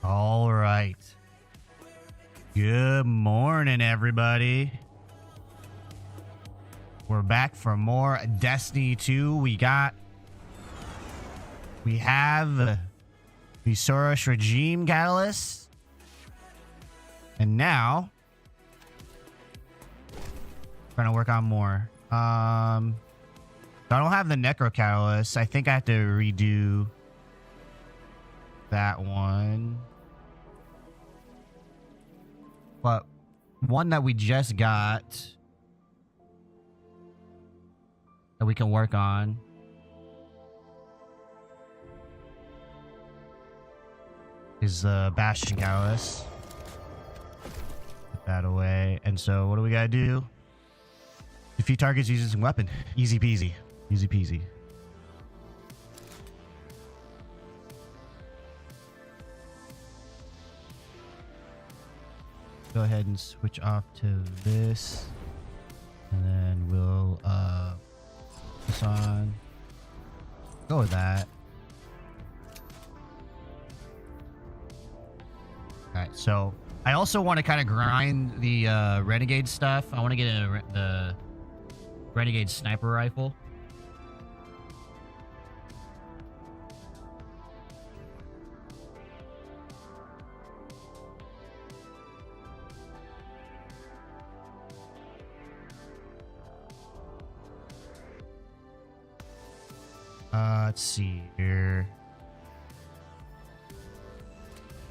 All right. Good morning, everybody. We're back for more Destiny 2. We have the Soros Regime Catalyst. And now trying to work on more. So I don't have the Necro Catalyst. I think I have to redo that one. But one that we just got that we can work on is the Bastion Catalyst. Put that away. And so what do we gotta do? Defeat targets using some weapon. Easy peasy. Easy peasy. Go ahead and switch off to this. And then we'll put this on. Go with that. Alright, so I also want to kind of grind the Renegade stuff. I want to get the Renegade sniper rifle. Let's see here.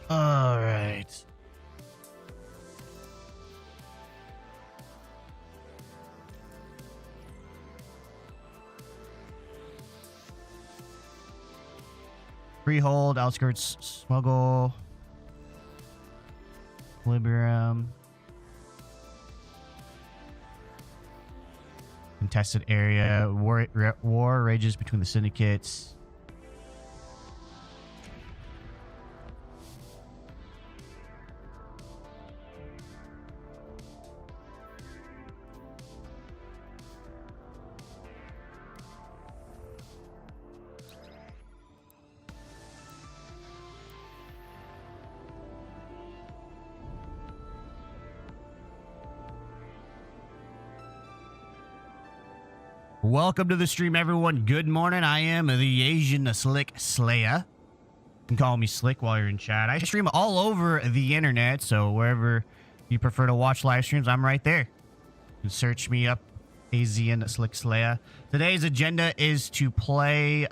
All right. Freehold, outskirts, smuggle, equilibrium, contested area, war rages between the syndicates. Welcome to the stream, everyone. Good morning. I am the Asian Slick Slayer. You can call me Slick while you're in chat. I stream all over the internet, so wherever you prefer to watch live streams, I'm right there. You can search me up, Asian Slick Slayer. Today's agenda is to play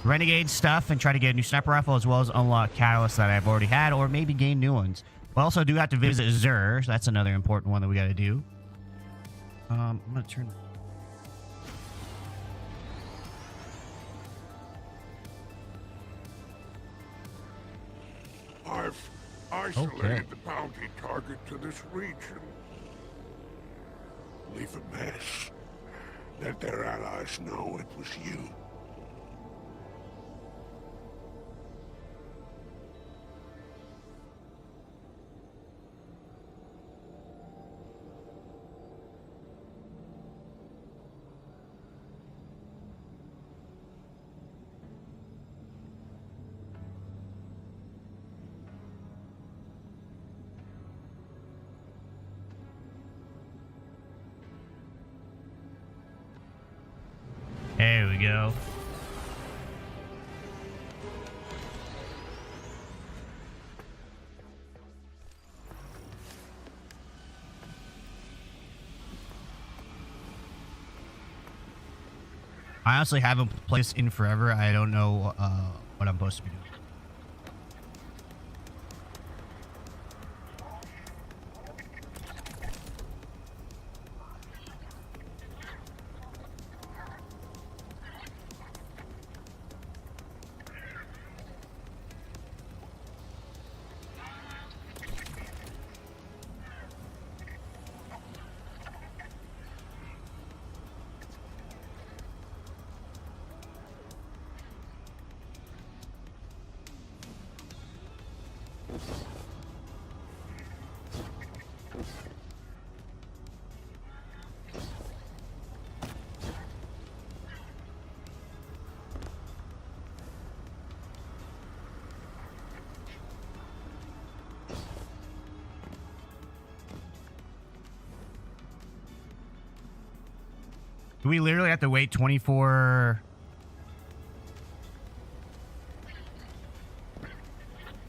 Renegade stuff and try to get a new sniper rifle, as well as unlock catalysts that I've already had, or maybe gain new ones. We also do have to visit Zur, so that's another important one that we got to do. I'm going to turn... I've isolated the bounty target to this region. Leave a mess. Let their allies know it was you. There we go. I honestly haven't played this in forever. I don't know what I'm supposed to be doing. Do we literally have to wait 24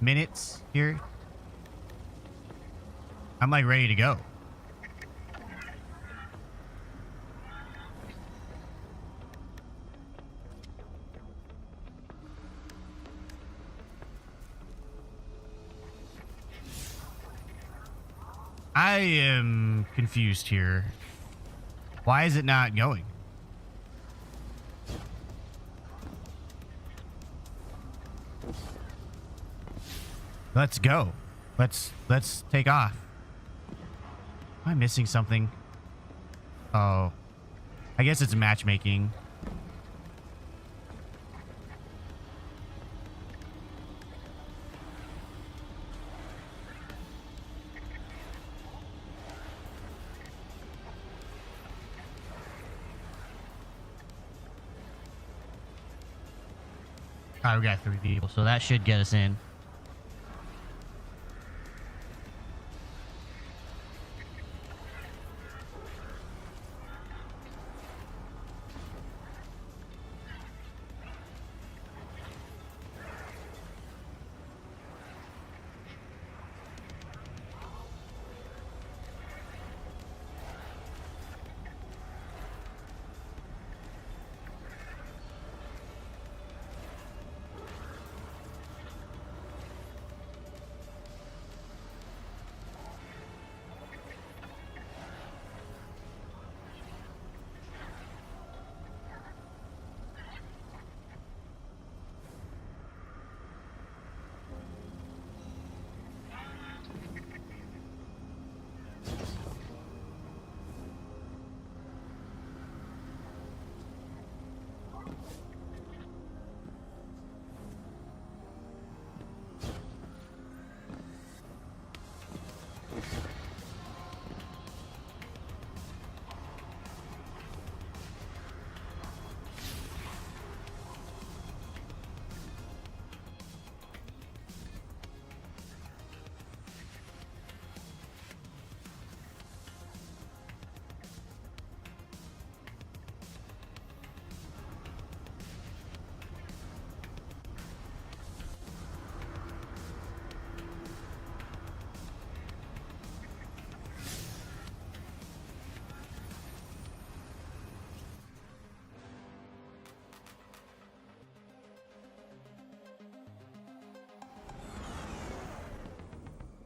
minutes here? I'm like ready to go. I am confused here. Why is it not going? Let's go. Let's take off. Am I missing something? Oh, I guess it's matchmaking. All right, we got 3 people, so that should get us in.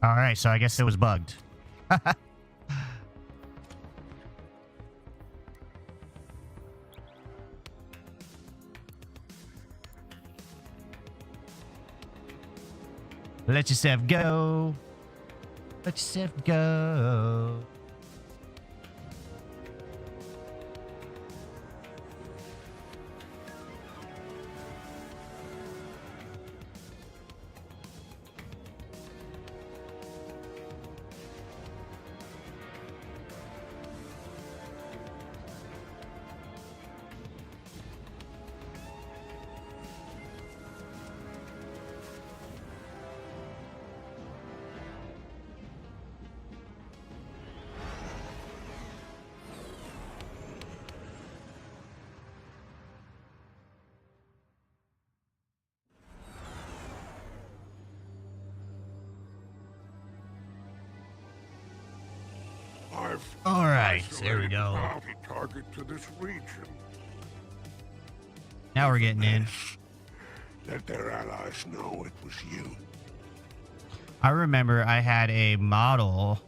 All right, so I guess it was bugged. Let yourself go. Let yourself go. All right, there we go. Target to this region. Now we're getting in. Let their allies know it was you. I remember I had a model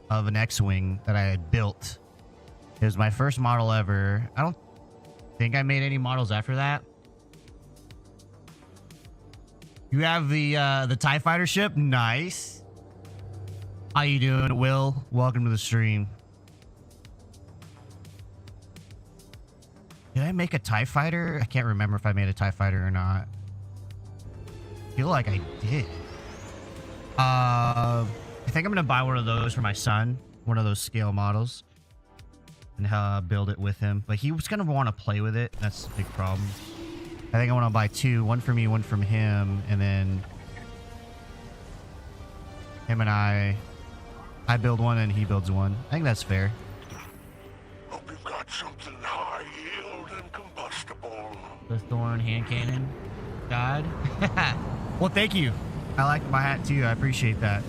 of an X-Wing that I had built. It was my first model ever. I don't think I made any models after that. You have the TIE fighter ship? Nice. How you doing, Will? Welcome to the stream. Did I make a TIE fighter? I can't remember if I made a TIE fighter or not. I feel like I did. I think I'm gonna buy one of those for my son, one of those scale models, and build it with him. But he was gonna want to play with it. That's the big problem. I think I want to buy 2, one for me, one from him, and then him and I build one and he builds one. I think that's fair. Hope you've got something to hide. The Thorn hand cannon. God. Well, thank you. I like my hat too. I appreciate that.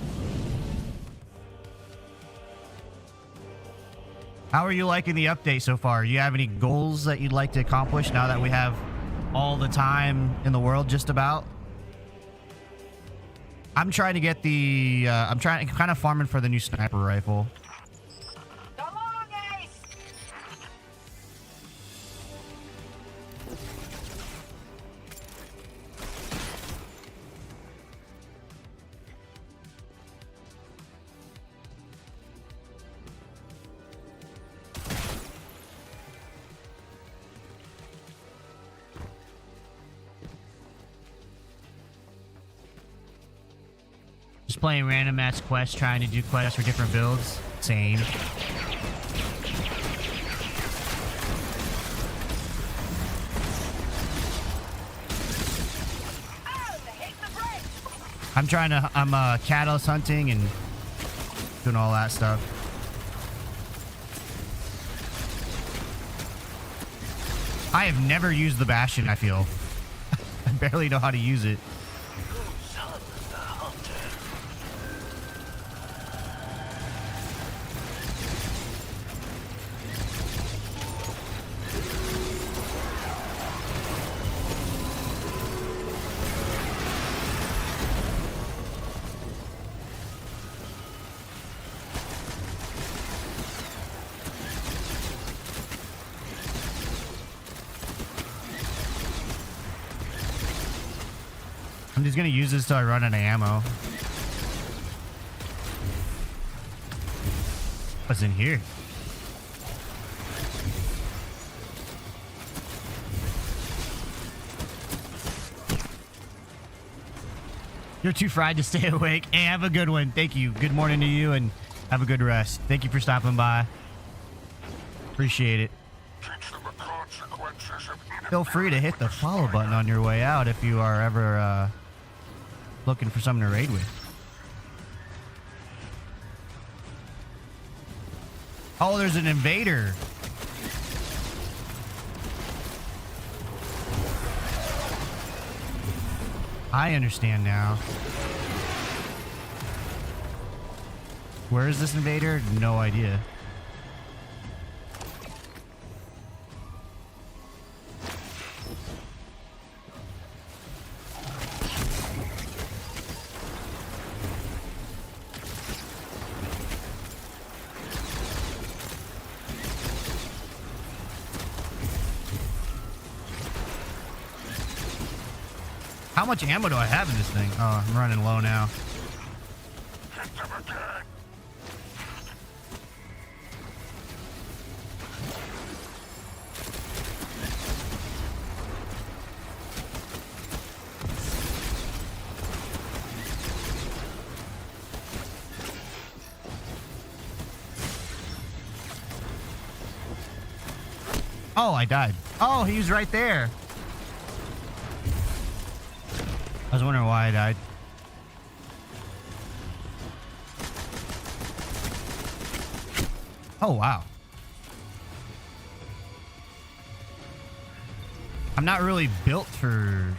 How are you liking the update so far? You have any goals that you'd like to accomplish now that we have all the time in the world just about? I'm trying to get the I'm kind of farming for the new sniper rifle. Just playing random ass quests, trying to do quests for different builds. Same. I'm catalyst hunting and doing all that stuff. I have never used the Bastion, I feel. I barely know how to use it. I'm just gonna use this till I run out of ammo. What's in here? You're too fried to stay awake. Hey, have a good one. Thank you. Good morning to you and have a good rest. Thank you for stopping by. Appreciate it. Feel free to hit the follow button on your way out if you are ever looking for someone to raid with. Oh, there's an invader. I understand now. Where is this invader? No idea. How much ammo do I have in this thing? Oh, I'm running low now. Oh, I died. Oh, he was right there. I was wondering why I died. Oh, wow. I'm not really built for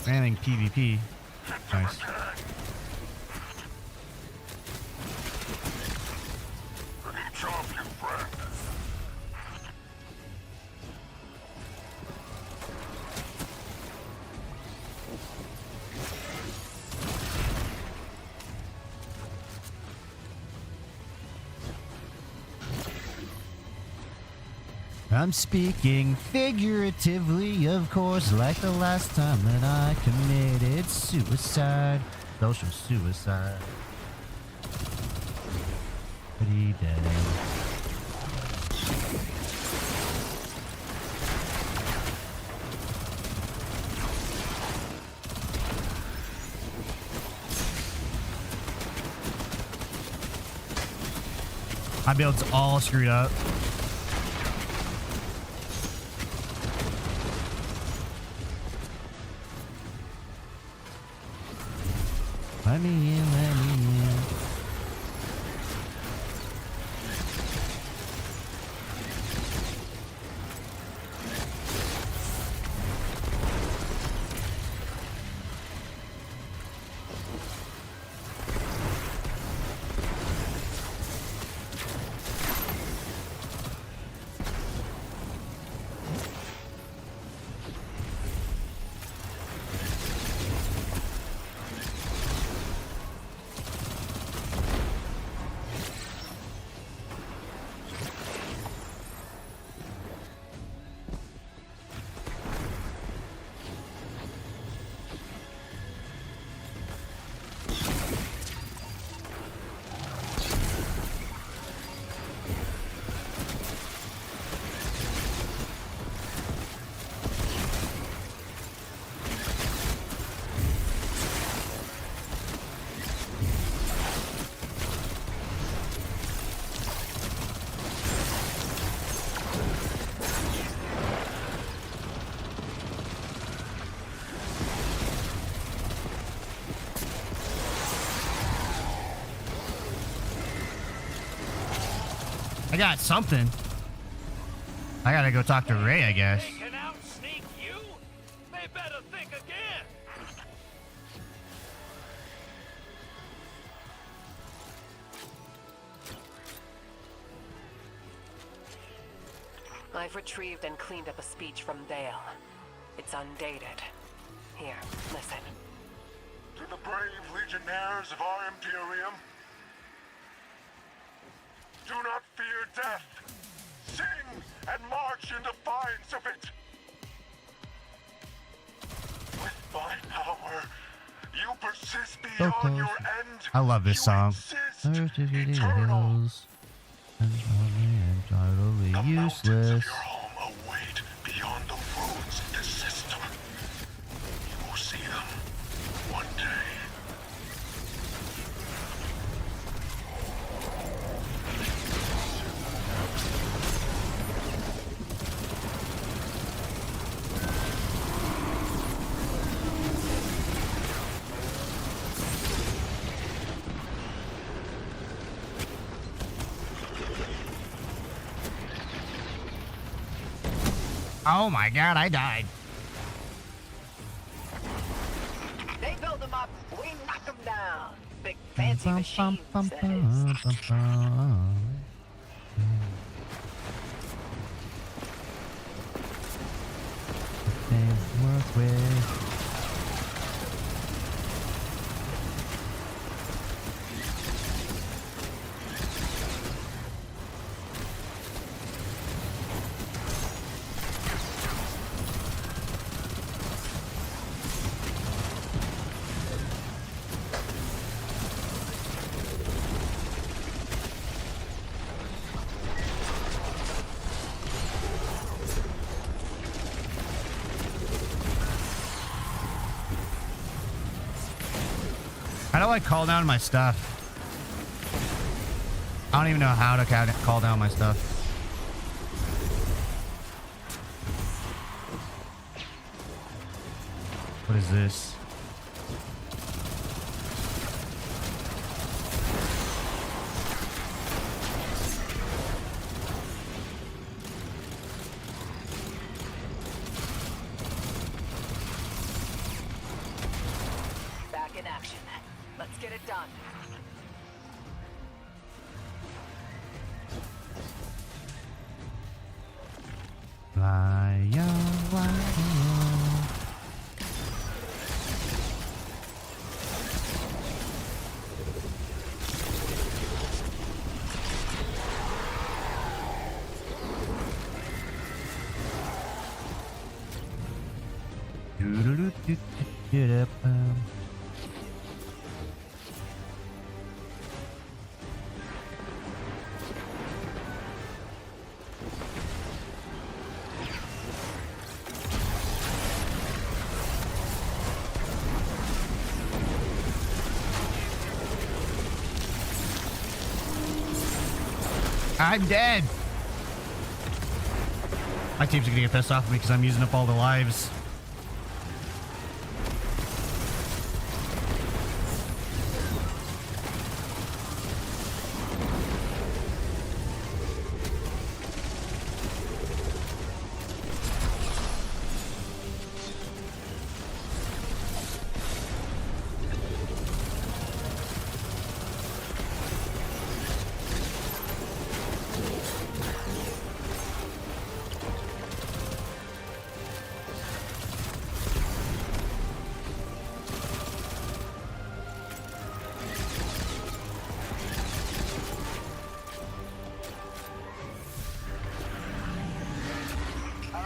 anything PvP. Nice. I'm speaking figuratively, of course, like the last time that I committed suicide. Social suicide. Pretty dead. My build's all screwed up. Let me in, let me in. got something. I gotta go talk to Ray, I guess. They can out-sneak you? They better think again. I've retrieved and cleaned up a speech from Dale. It's undated. Here, listen. To the brave legionnaires of our Imperium, do not fear death. Sing and march in defiance of it. With my power, you persist beyond your end. I love this song. You exist eternal. The mountains of your home await beyond the ruins of this system. You will see them one day. Oh my god, I died. They build them up, we knock them down. Big fancy machines, that is. Work with. How do I call down my stuff? I don't even know how to call down my stuff. What is this? Back in action. Let's get it done. Fly, fly. I'm dead. My team's gonna get pissed off at me because I'm using up all the lives.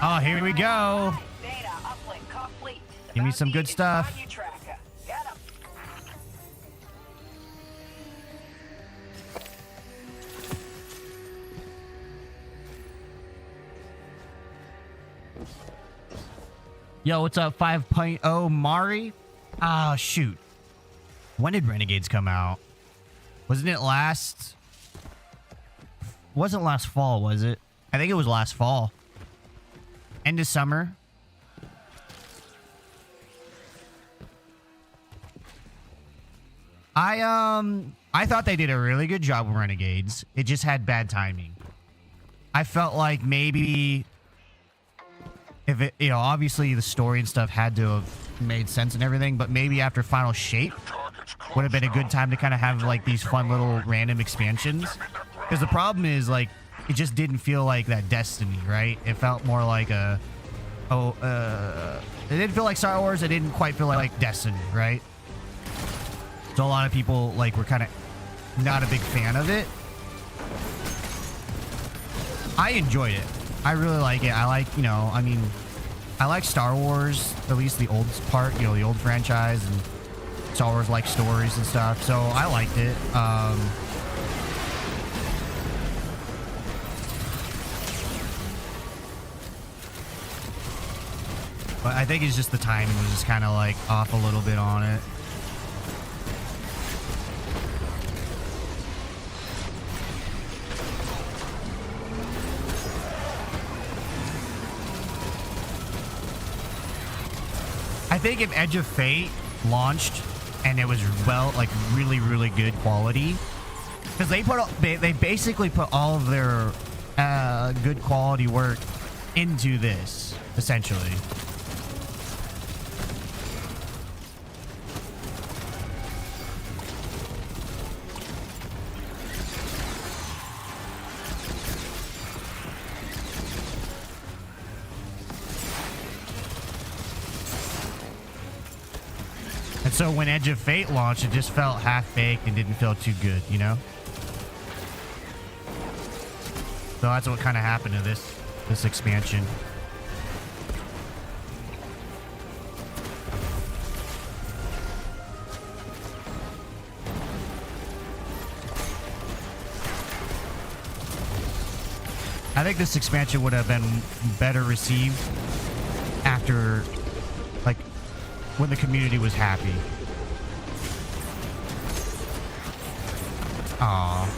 Oh, here we go. Data uplink complete. Give me some good stuff. Value tracker. Get 'em. Yo, what's up, 5.0 Mari? Ah, shoot. When did Renegades come out? Wasn't it last... Wasn't last fall, was it? I think it was last fall. End of summer. I thought they did a really good job with Renegades. It just had bad timing. I felt like maybe if it, you know, obviously the story and stuff had to have made sense and everything, but maybe after Final Shape would have been a good time to kind of have like these fun little random expansions. Because the problem is like it just didn't feel like that Destiny, right? It felt more like it didn't feel like Star Wars. It didn't quite feel like Destiny, right? So a lot of people like were kind of not a big fan of it. I enjoyed it. I really like it. I like, you know, I mean, I like Star Wars, at least the old part, you know, the old franchise, and Star Wars like stories and stuff. So I liked it. But I think it's just the timing was just kind of like off a little bit on it. I think if Edge of Fate launched and it was like really, really good quality, because they basically put all of their good quality work into this, essentially. And so when Edge of Fate launched, it just felt half-baked and didn't feel too good, you know? So that's what kind of happened to this expansion. I think this expansion would have been better received after, like, when the community was happy. Aww.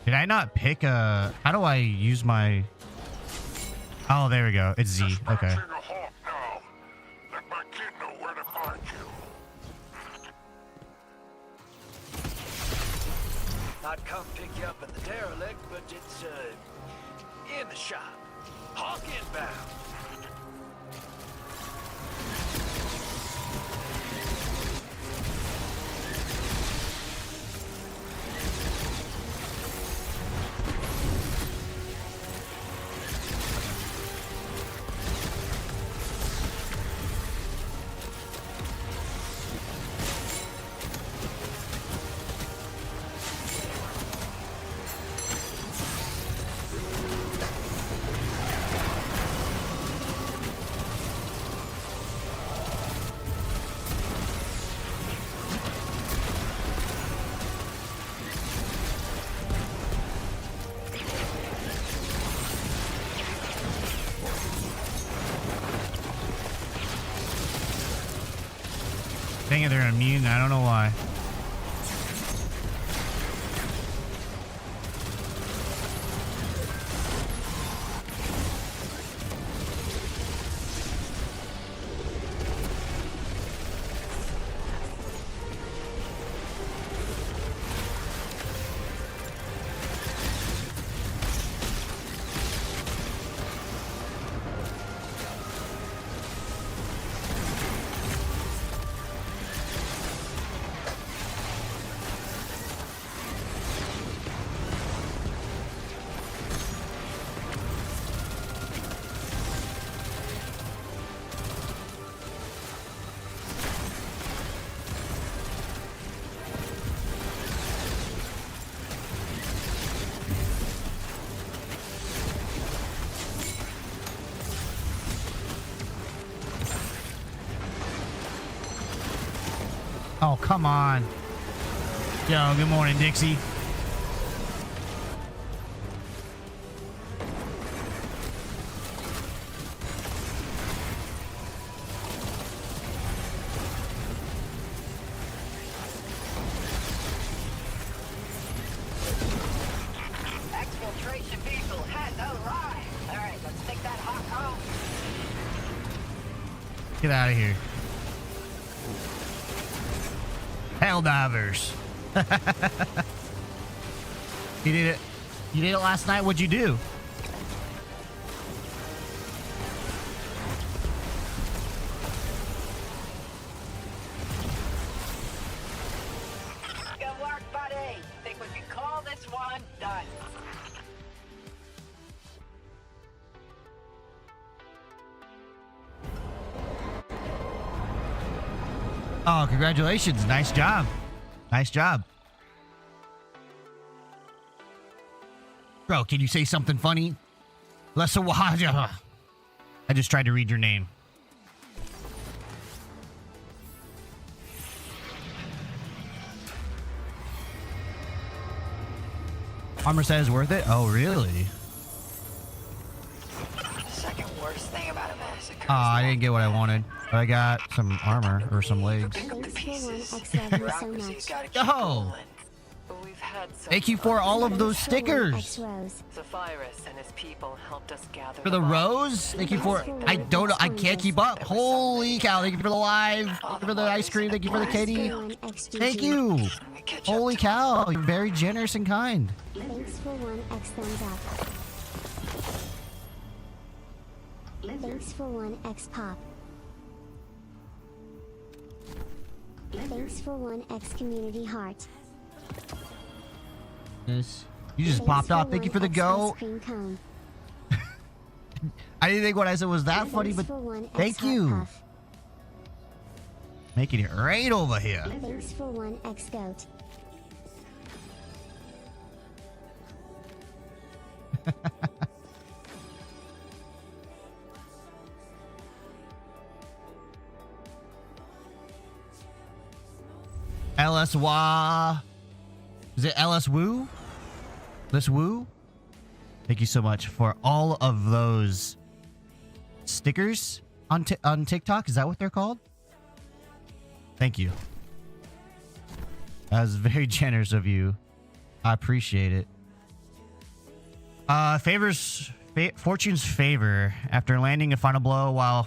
Did I not pick a... How do I use my... Oh, there we go. It's Z. Okay. I'd come pick you up in the derelict, but it's, in the shop. Hawk inbound. Dang it, they're immune. I don't know why. Oh, come on. Yo, good morning, Dixie. Exfiltration vehicle has arrived. All right, let's take that hawk home. Get out of here. Hell divers. You did it. You did it last night. What'd you do? Good work, buddy. Think we can call this one done. Oh, congratulations. Nice job. Nice job. Bro, can you say something funny? Lesawaja. I just tried to read your name. Armor says worth it? Oh, really? Second worst thing about a massacre. Oh, I didn't get what I wanted. But I got some armor or some legs. Pick up the pieces. Thanks for one, Bureaucracy's gotta keep Yo! rolling. We've had some Thank you for all of those stickers. Zephyrus and his people helped us gather For the rose? Thank you for... I don't know. I can't keep up. Holy cow. Thank you for the live. Thank you for the ice cream. Thank you for the kitty. Thank you. Holy cow. You're very generous and kind. Thanks for 1x thumbs up. Thanks for 1x pop. Thanks for 1x community heart. Yes. You just popped off. Thank you for the go. I didn't think what I said was that funny, but thank you. Making it right over here. Thanks for 1x goat. LS Wah. Is it LS Woo? LS Woo? Thank you so much for all of those stickers on TikTok. Is that what they're called? Thank you. That was very generous of you. I appreciate it. Fortune's favor. After landing a final blow while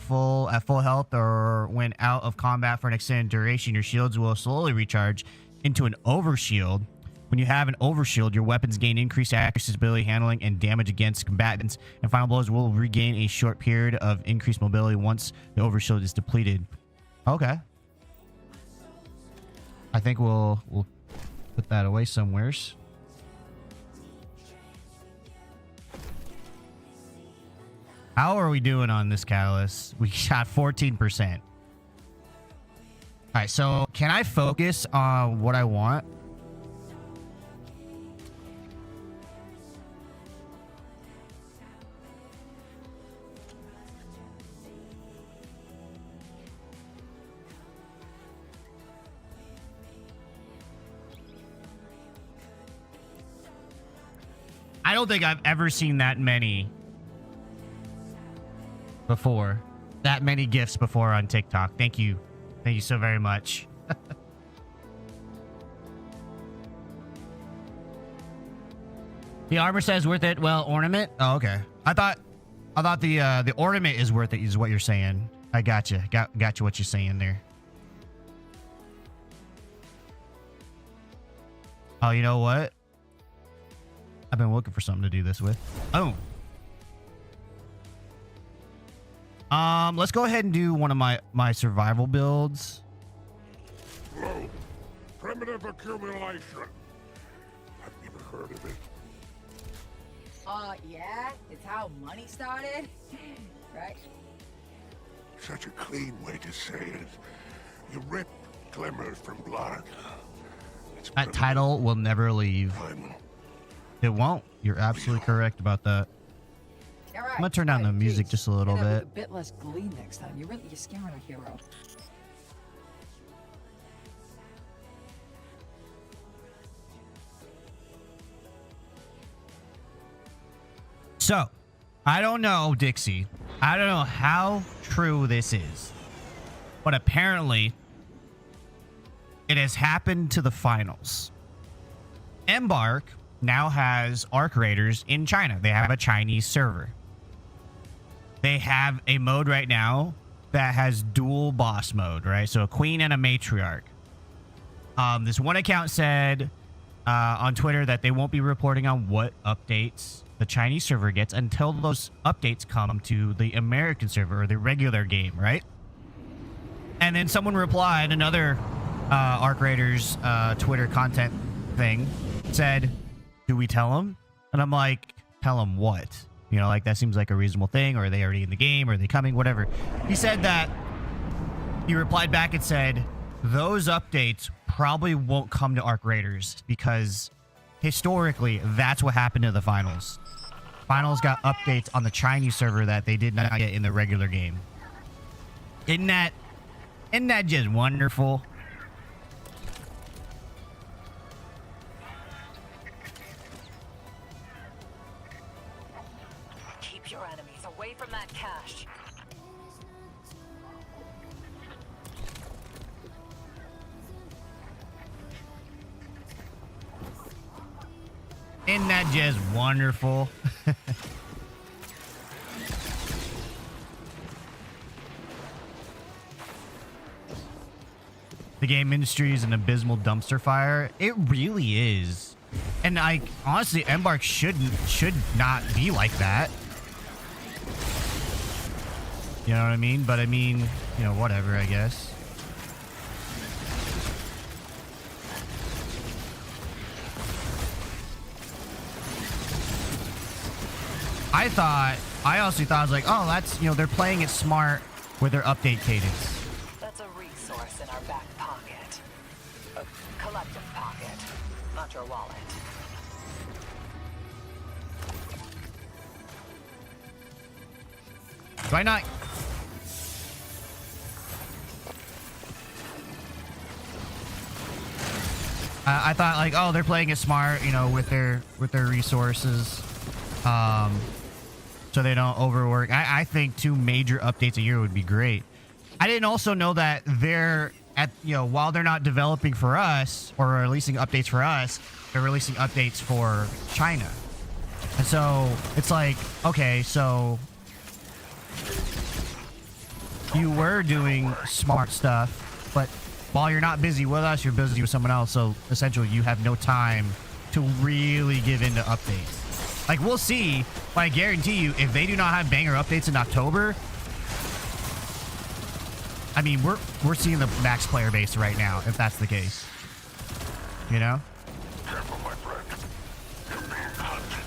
at full health or when out of combat for an extended duration, your shields will slowly recharge into an overshield. When you have an overshield, your weapons gain increased accuracy, stability, handling, and damage against combatants, and final blows will regain a short period of increased mobility once the overshield is depleted. Okay. I think we'll put that away somewheres. How are we doing on this catalyst? We got 14%. All right, so can I focus on what I want? I don't think I've ever seen that many before. That many gifts before on TikTok. Thank you. Thank you so very much. The armor says worth it. Well, ornament? Oh, okay. I thought the ornament is worth it is what you're saying. I gotcha. Got you what you're saying there. Oh, you know what? I've been looking for something to do this with. Oh. Let's go ahead and do one of my survival builds. Whoa. Primitive accumulation. I've never heard of it. Yeah, it's how money started, right? Such a clean way to say it. You rip glimmers from blood. It's That title will never leave. primal. It won't. You're absolutely correct about that. All right, I'm gonna turn down the music just a little With bit. a bit less glee next time. You're scaring a hero. So, I don't know, Dixie. I don't know how true this is. But apparently, it has happened to the finals. Embark now has Arc Raiders in China. They have a Chinese server. They have a mode right now that has dual boss mode, right? So a queen and a matriarch. This one account said on Twitter that they won't be reporting on what updates the Chinese server gets until those updates come to the American server or the regular game, right? And then someone replied, another Arc Raiders Twitter content thing said, do we tell them? And I'm like, tell them what? You know, like that seems like a reasonable thing, or are they already in the game, or are they coming, whatever. He said that, he replied back and said, those updates probably won't come to Arc Raiders because historically, that's what happened to the finals. Finals got updates on the Chinese server that they did not get in the regular game. Isn't that just wonderful? Keep your enemies away from that cache. Isn't that just wonderful? The game industry is an abysmal dumpster fire. It really is. And like, honestly, Embark should not be like that. You know what I mean? But I mean, you know, whatever, I guess. I honestly thought, I was like, oh, that's, you know, they're playing it smart with their update cadence. That's a resource in our back pocket. A collective pocket, not your wallet. Do I not? I thought like, oh, they're playing it smart, you know, with their resources, so they don't overwork. I think 2 major updates a year would be great. I didn't also know that they're at, you know, while they're not developing for us or releasing updates for us, they're releasing updates for China. And so it's like, okay, so you were doing smart stuff, but while you're not busy with us, you're busy with someone else. So essentially you have no time to really give into updates. Like, we'll see, but I guarantee you, if they do not have banger updates in October, I mean, we're seeing the max player base right now, if that's the case. You know? Careful, my friend. You're being hunted.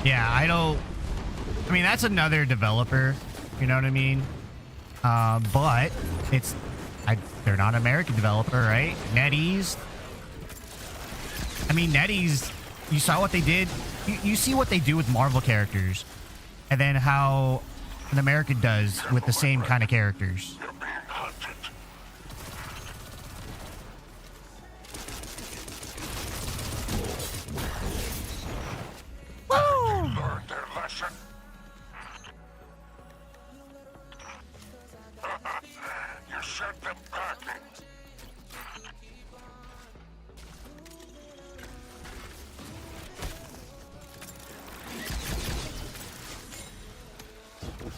Yeah, I don't. I mean, that's another developer. You know what I mean? But it's. They're not an American developer, right? NetEase. I mean, NetEase. You saw what they did. You see what they do with Marvel characters, and then how an American does with the same kind of characters. You're being hunted. Learned their lesson. You sent them packing.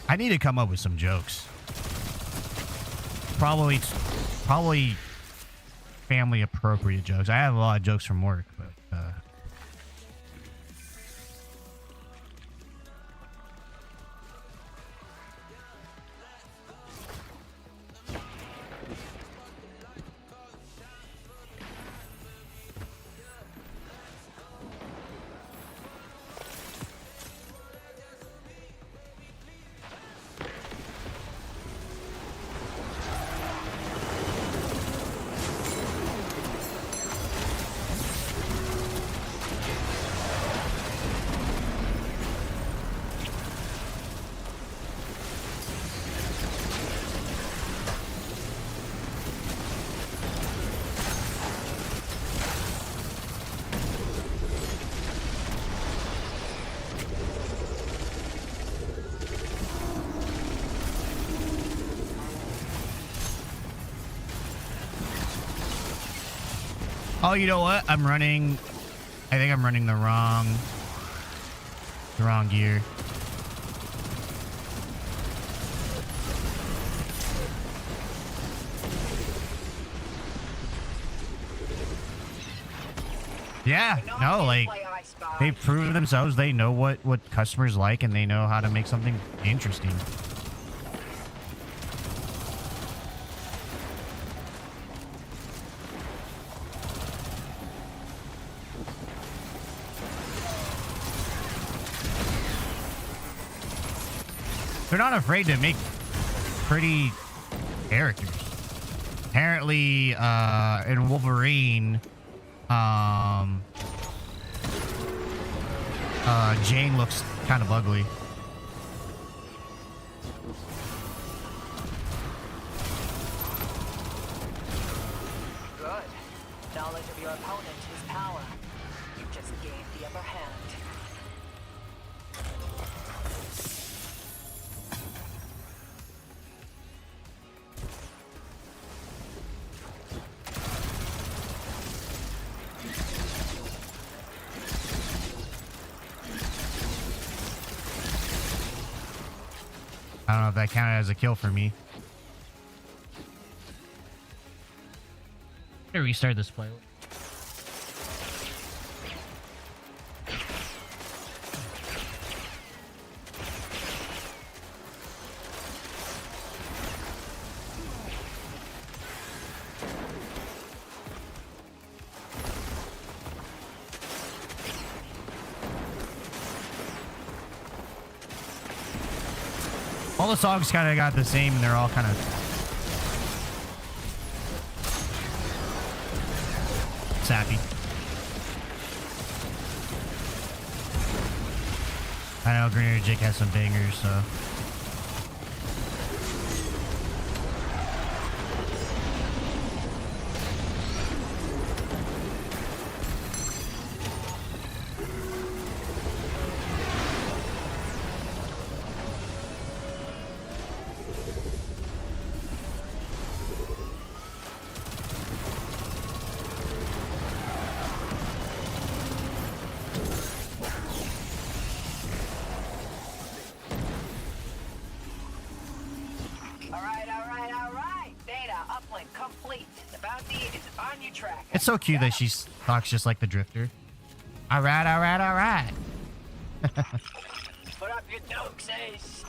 I need to come up with some jokes. Probably family appropriate jokes. I have a lot of jokes from work, but oh, you know what? I think I'm running the wrong gear. Yeah, no, like they've proven themselves. They know what customers like, and they know how to make something interesting. They're not afraid to make pretty characters. Apparently, in Wolverine, Jane looks kind of ugly. Good. Knowledge of your opponent is power. You just gained the upper hand. I don't know if that counted as a kill for me. I'm gonna restart this play. All the songs kind of got the same, and they're all kind of sappy. I know Grenadier Jake has some bangers, so. It's so cute that she talks just like the Drifter. All right, all right, all right. Put up your jokes, Ace.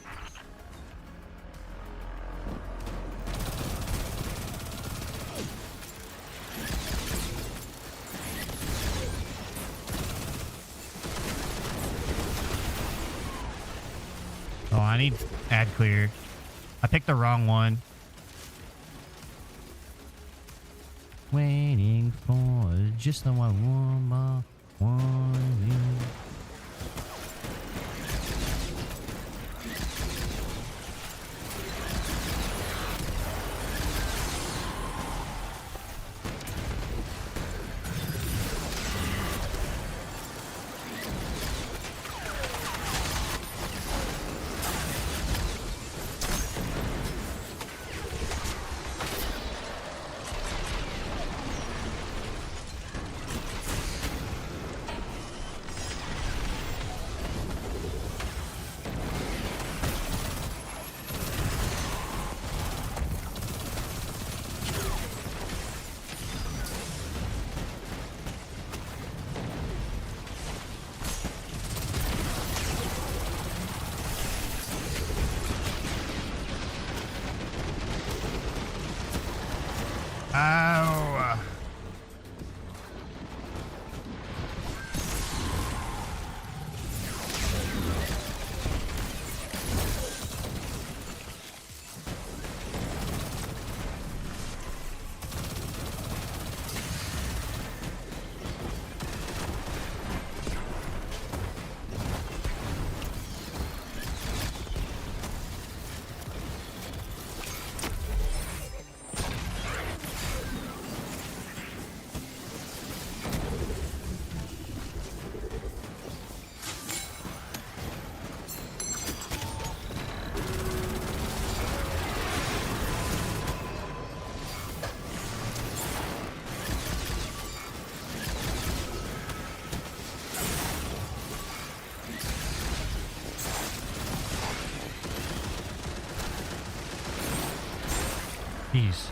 I need ad clear. I picked the wrong one. Waiting for just the one. Ow. Jeez.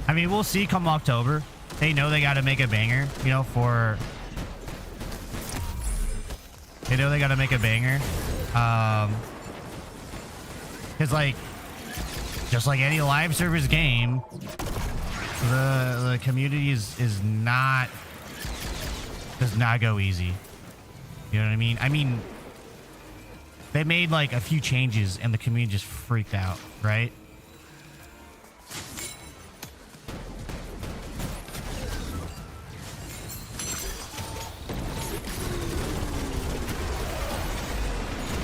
I mean, we'll see come October. They know they got to make a banger, you know, for... They know they got to make a banger. Because, like, just like any live service game, the community does not go easy. You know what I mean? I mean, they made like a few changes and the community just freaked out, right?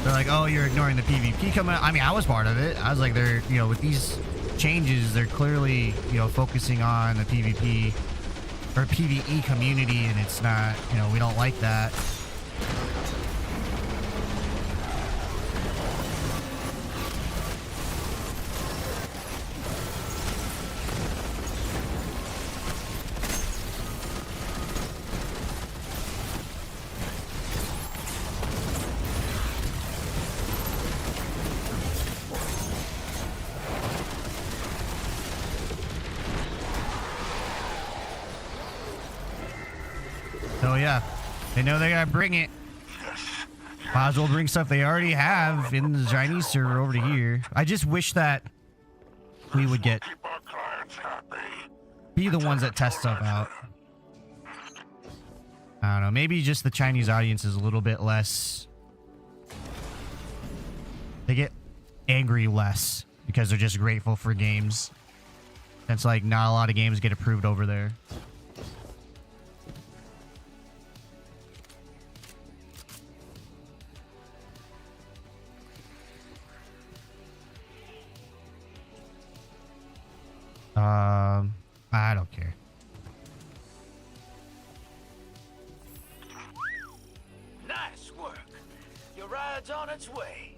They're like, oh, you're ignoring the PvP coming out. I mean, I was part of it. I was like, they're, you know, with these changes, they're clearly, you know, focusing on the PvP or PvE community, and it's not, you know, we don't like that. So yeah, they know they gotta bring it. Might as well bring stuff they already have in the Chinese server over to here. I just wish that we would get Keep our clients happy. be the ones that test stuff out. I don't know. Maybe just the Chinese audience is a little bit less. They get angry less because they're just grateful for games. It's like not a lot of games get approved over there. I don't care. Nice work. Your ride's on its way.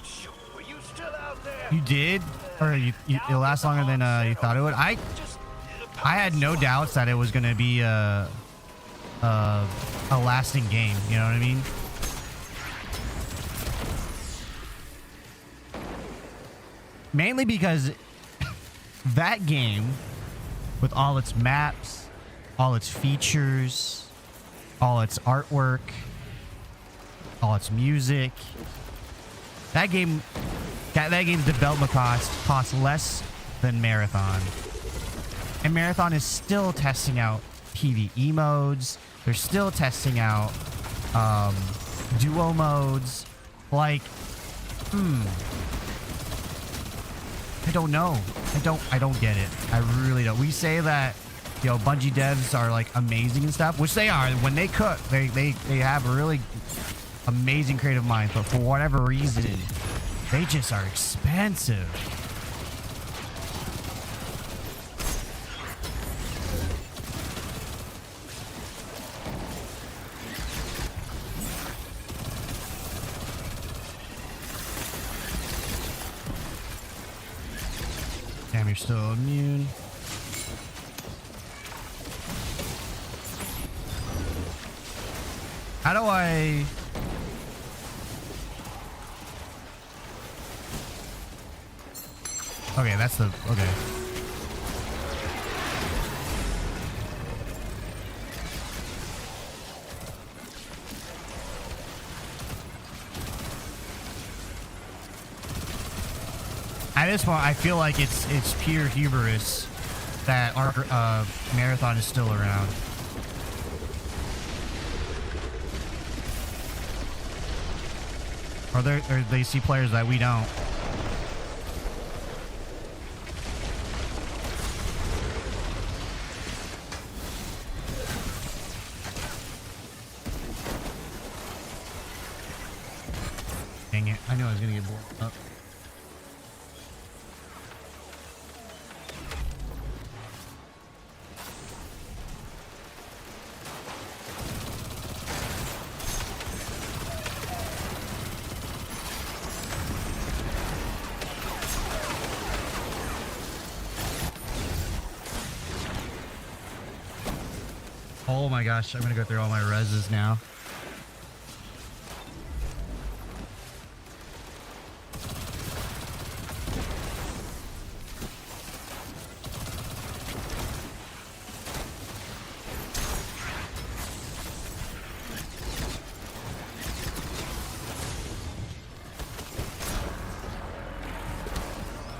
Shoot, were you still out there? You did, or it'll last longer than you thought it would. I had no doubts that it was gonna be a lasting game. You know what I mean? Mainly because that game, with all its maps, all its features, all its artwork, all its music, that game's development cost less than Marathon. And Marathon is still testing out PvE modes. They're still testing out duo modes. Like, I don't know. I don't get it. I really don't. We say that, you know, Bungie devs are like amazing and stuff, which they are. When they cook, they have a really amazing creative mind, but for whatever reason, they just are expensive. Damn, you're still immune. How do I... Okay, that's the... Okay. At this point, I feel like it's pure hubris that our Marathon is still around. Or they see players that we don't. Dang it. I knew I was going to get blown up. Oh my gosh, I'm gonna go through all my reses now.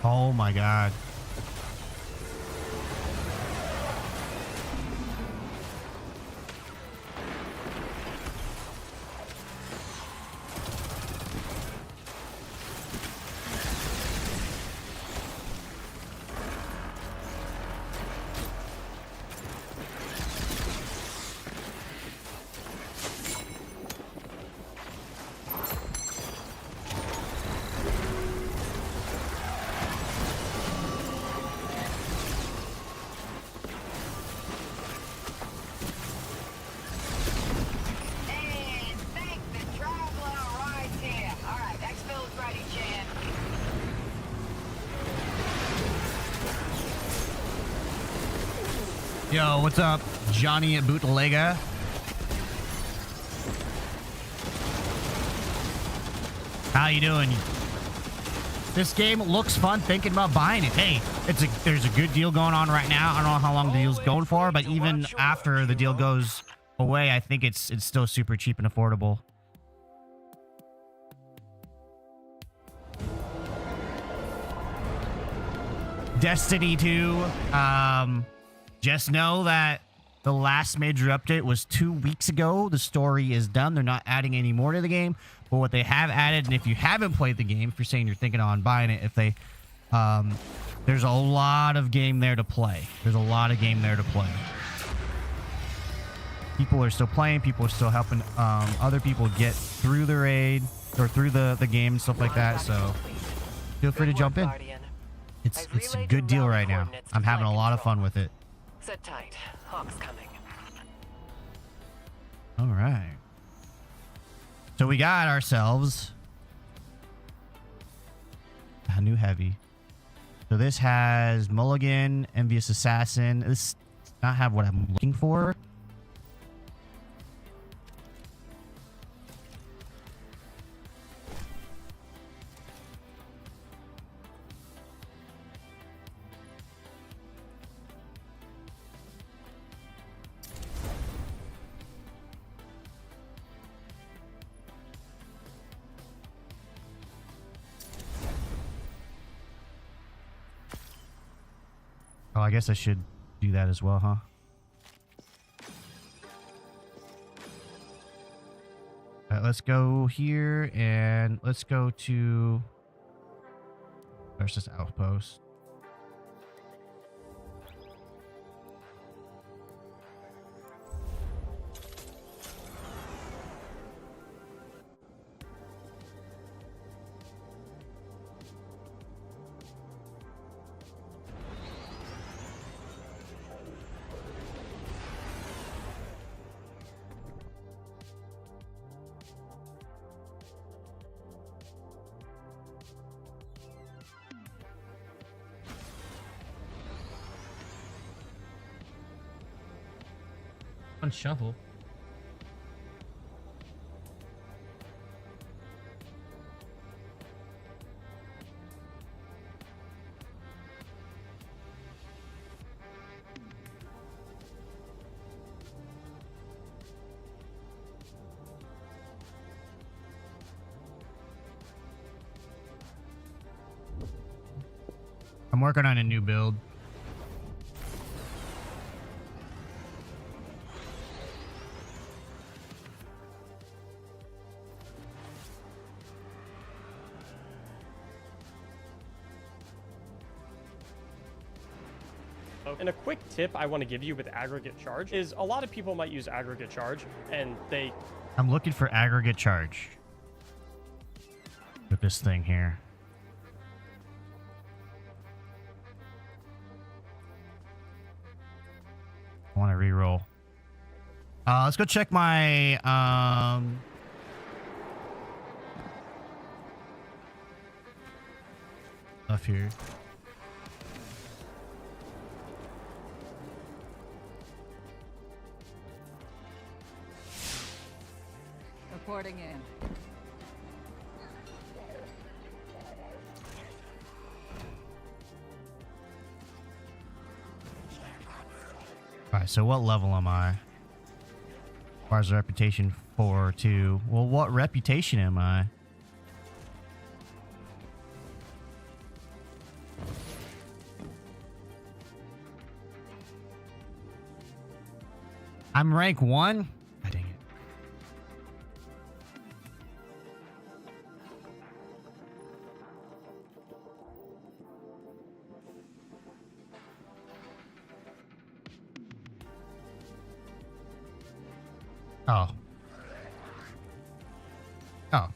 Oh my god. And thank the traveler right here. All right, exfil's ready, Chan. Yo, what's up, Johnny at Bootlega? How you doing? This game looks fun. Thinking about buying it. Hey, there's a good deal going on right now. I don't know how long the deal's going for, but even after the deal goes away, I think it's still super cheap and affordable. Destiny 2. Just know that the last major update was 2 weeks ago. The story is done. They're not adding any more to the game. But what they have added, and if you haven't played the game, if you're saying you're thinking on buying it, if they, there's a lot of game there to play. There's a lot of game there to play. People are still playing. People are still helping other people get through the raid or through the game and stuff like that. So feel free to jump in. It's a good deal right now. I'm having a lot of fun with it. Sit tight. Hawk's coming. All right. So we got ourselves a new heavy. So this has Mulligan, Envious Assassin. This does not have what I'm looking for. Oh, I guess I should Do that as well, huh? All right, let's go here and let's go to. There's this outpost. One shovel. I'm working on a new build. And a quick tip I want to give you with aggregate charge is a lot of people might use aggregate charge and they... I'm looking for aggregate charge with this thing here. I want to re-roll. Let's go check my stuff here. Reporting in. Alright, so what level am I? Requires a reputation 4-2. Well, what reputation am I? I'm rank 1? Ah, dang it. Oh. Oh.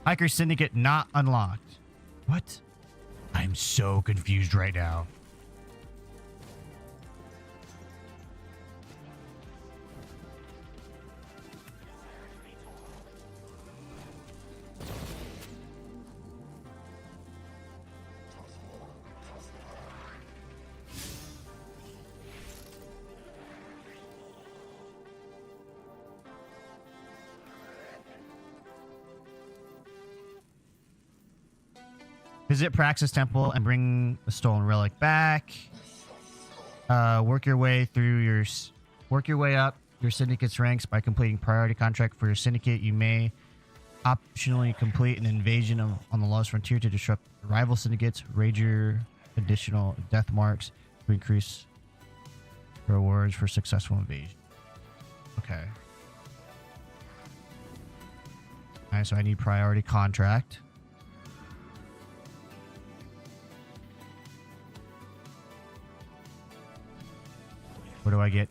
Hiker Syndicate not unlocked. What? I'm so confused right now. Visit Praxis Temple and bring the stolen relic back. Work your way up your syndicate's ranks by completing priority contract for your syndicate. You may optionally complete an invasion on the Lost Frontier to disrupt rival syndicates. Rager additional death marks to increase rewards for successful invasion. Okay. All right, so I need priority contract. Where do I get,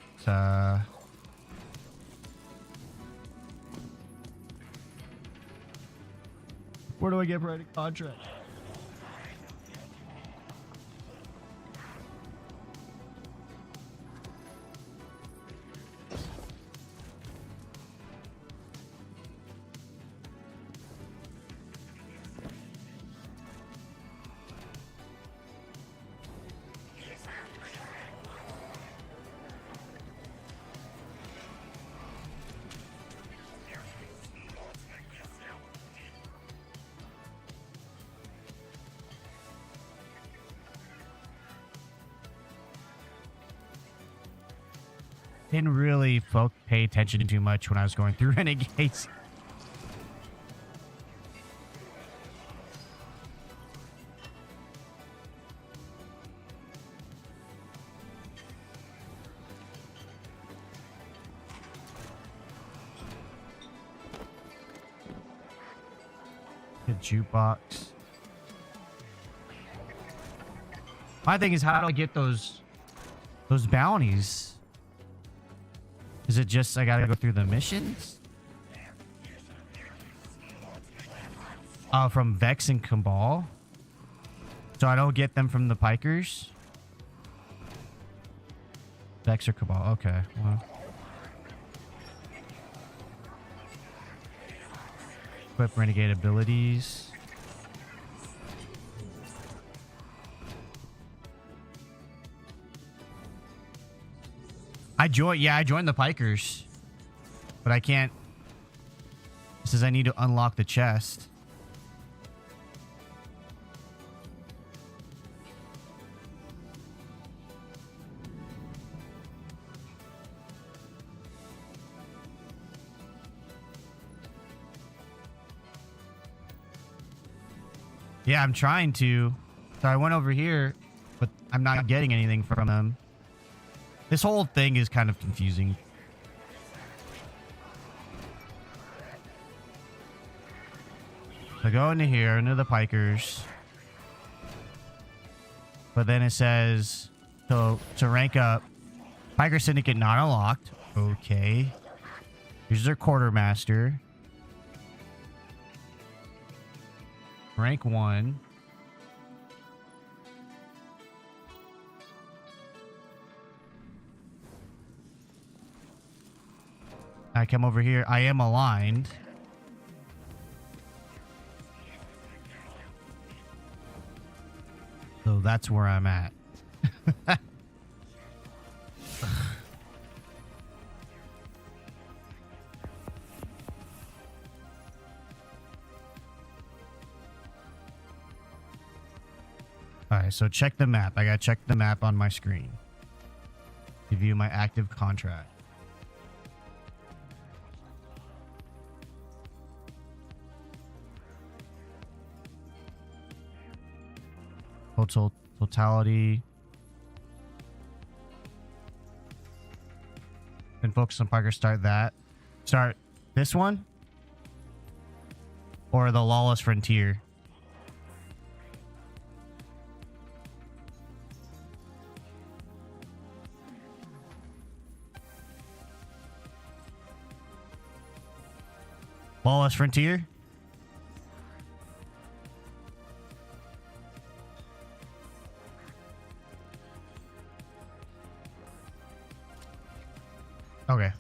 where do I get priority contract? Didn't really pay attention too much when I was going through Renegades. The jukebox. My thing is, how do I get those bounties? Is it just I gotta go through the missions? Oh, from Vex and Cabal? So I don't get them from the Pikers? Vex or Cabal, okay. Well. Equip renegade abilities. I joined the Pikers. But I can't. It says I need to unlock the chest. Yeah, I'm trying to. So I went over here, but I'm not getting anything from them. This whole thing is kind of confusing. So go into here, into the Pikers. But then it says, so to rank up, Piker Syndicate not unlocked. Okay. Here's their quartermaster. Rank 1. I come over here. I am aligned. So that's where I'm at. Alright, so check the map. I gotta check the map on my screen. Review my active contract. Totality. And focus on Parker. Start that. Start this one? Or the Lawless Frontier? Lawless Frontier? Okay.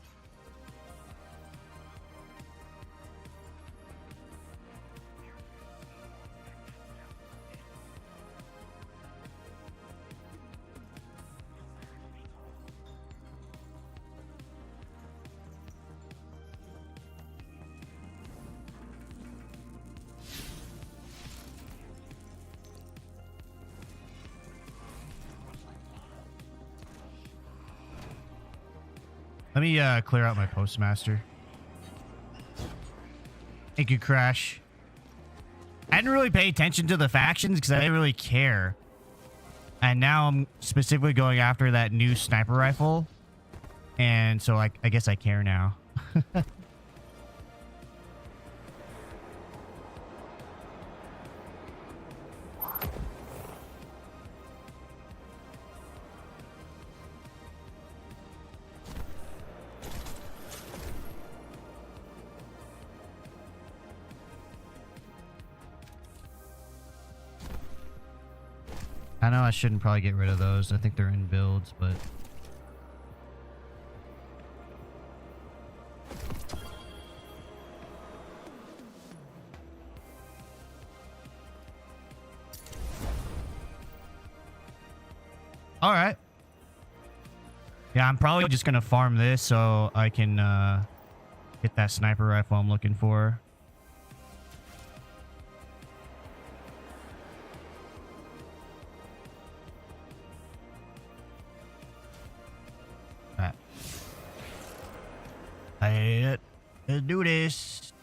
Let me clear out my postmaster. Thank you, Crash. I didn't really pay attention to the factions because I didn't really care. And now I'm specifically going after that new sniper rifle. And so I guess I care now. I know I shouldn't probably get rid of those. I think they're in builds, but... Alright. Yeah, I'm probably just gonna farm this so I can get that sniper rifle I'm looking for. Let's do this.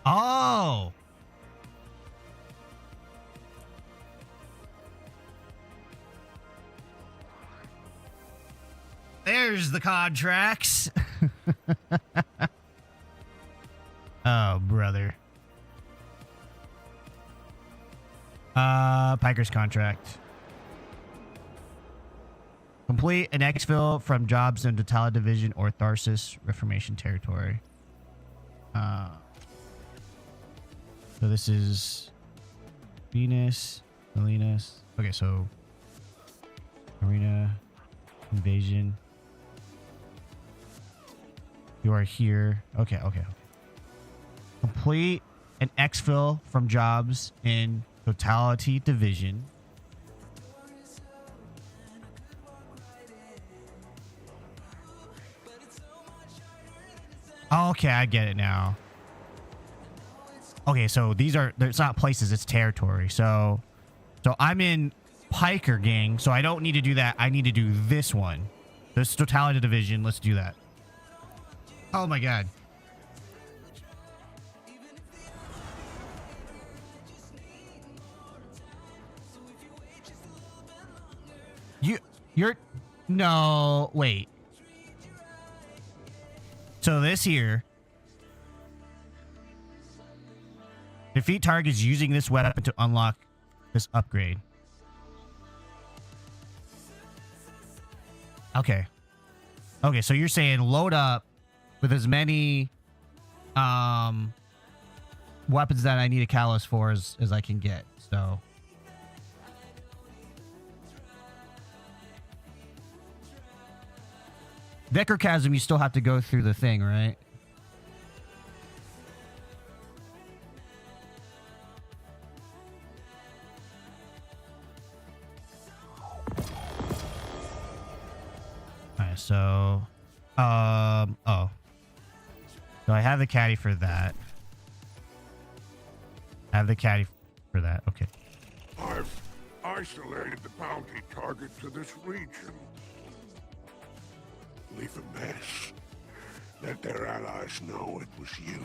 Oh. There's the contracts. Oh, brother. Piker's contract. Complete an exfil from jobs in Datala Division or Tharsis Reformation Territory. So this is Venus, Salinas. Okay, so Arena, Invasion. You are here. Okay. Complete an exfil from jobs in Totality Division. Okay, I get it now. Okay, so it's not places, it's territory. So I'm in Piker gang, so I don't need to do that. I need to do this one. This Totality Division. Let's do that. Oh my god. You're no, wait. So this here, defeat targets using this weapon to unlock this upgrade. Okay. Okay, so you're saying load up with as many weapons that I need a catalyst for as I can get. So Necrochasm, you still have to go through the thing, right? Alright, so oh. So I have the caddy for that. I have the caddy for that. Okay. I've isolated the bounty target to this region. Leave a mess. Let their allies know it was you.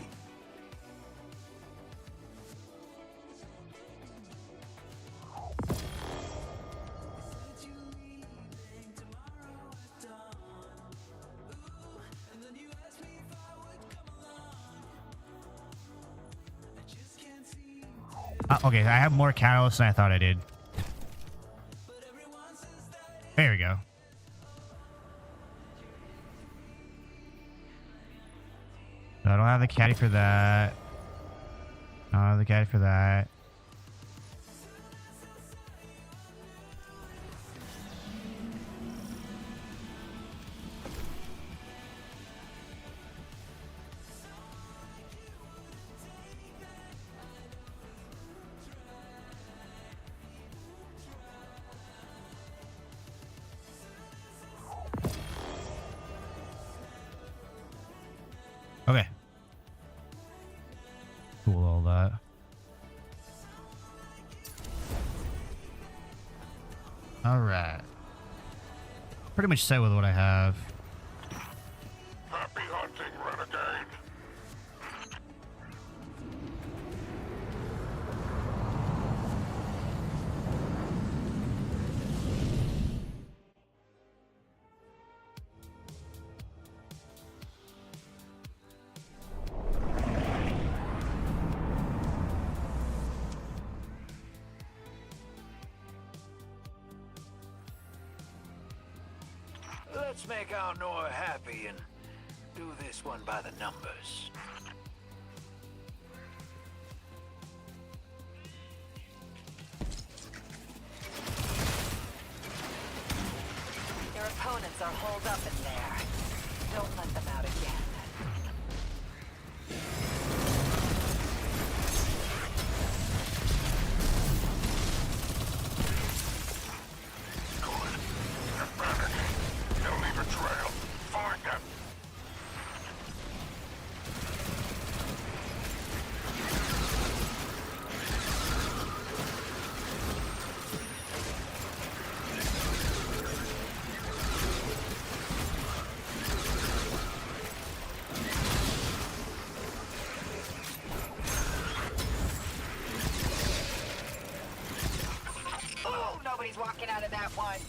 Okay, I have more catalysts than I thought I did. There we go. I don't have the caddy for that. I don't have the caddy for that. Okay. Cool, all that. All right. Pretty much set with what I have. Happy hunting, renegade. Let's make our Nora happy and do this one by the numbers. Your opponents are holed up in there. Don't let them out again. They'll leave a trail. Find them. Oh, nobody's walking out of that one.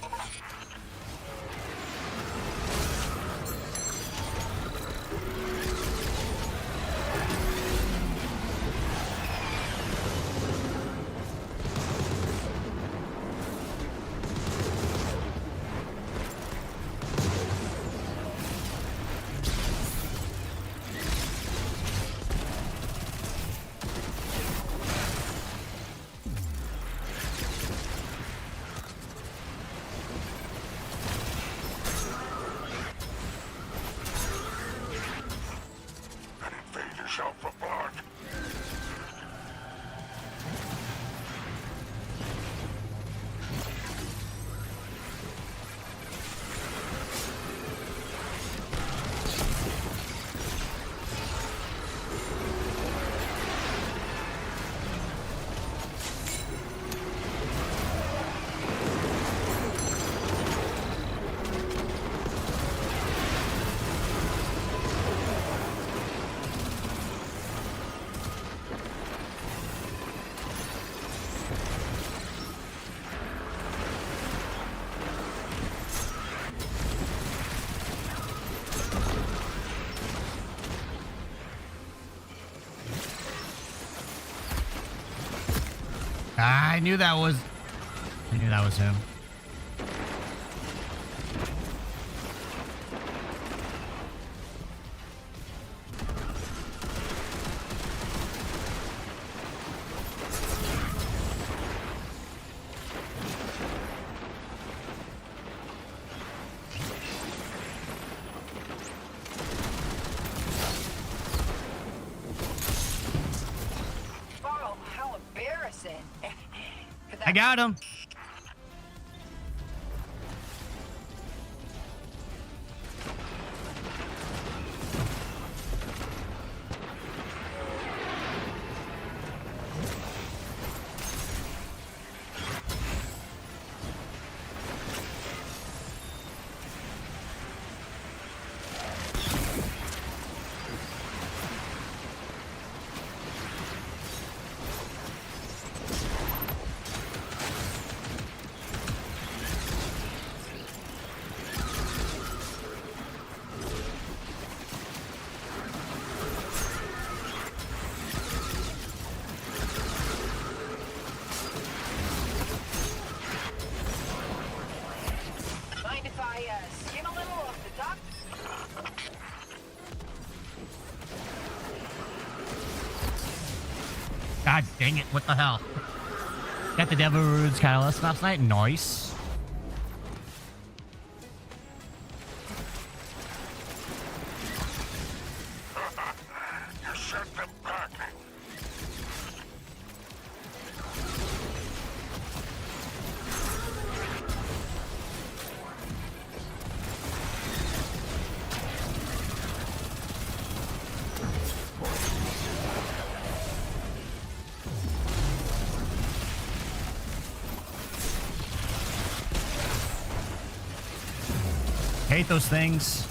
I knew that was him. Oh, how embarrassing. I got him. Mind if I skim a little off the top? God dang it! What the hell? Got the Devil Runes Catalyst last night. Nice. You sent them packing. Hate those things.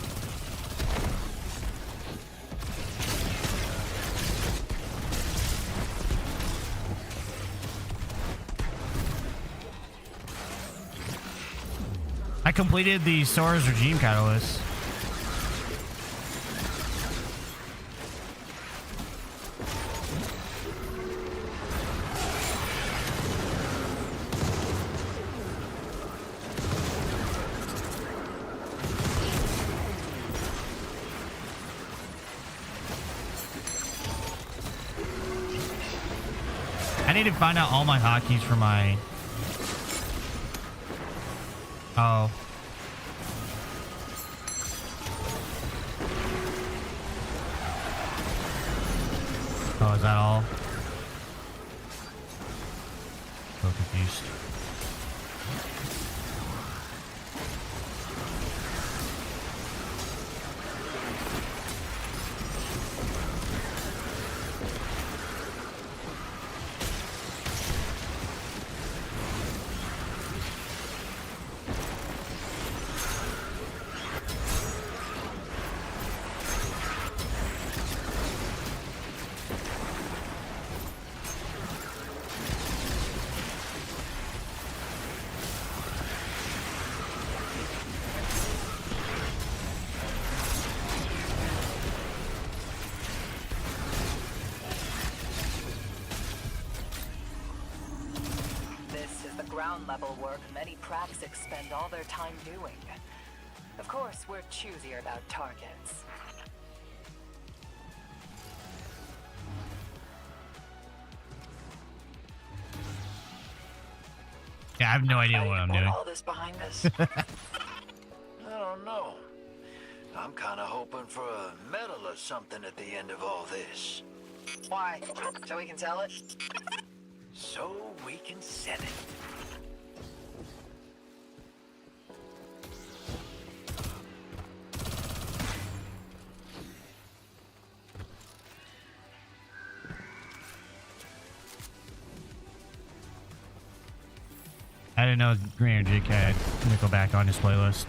I completed the Sora's Regime Catalyst. I need to find out all my hotkeys for my... Oh. Oh, is that all? So confused. This is the ground level work many praxics spend all their time doing. Of course, we're choosier about targets. Yeah, I have no idea what I'm doing. All this behind us? I don't know. I'm kind of hoping for a medal or something at the end of all this. Why? So we can sell it? So we can sell it. I didn't know Green Energy had Nickelback on his playlist.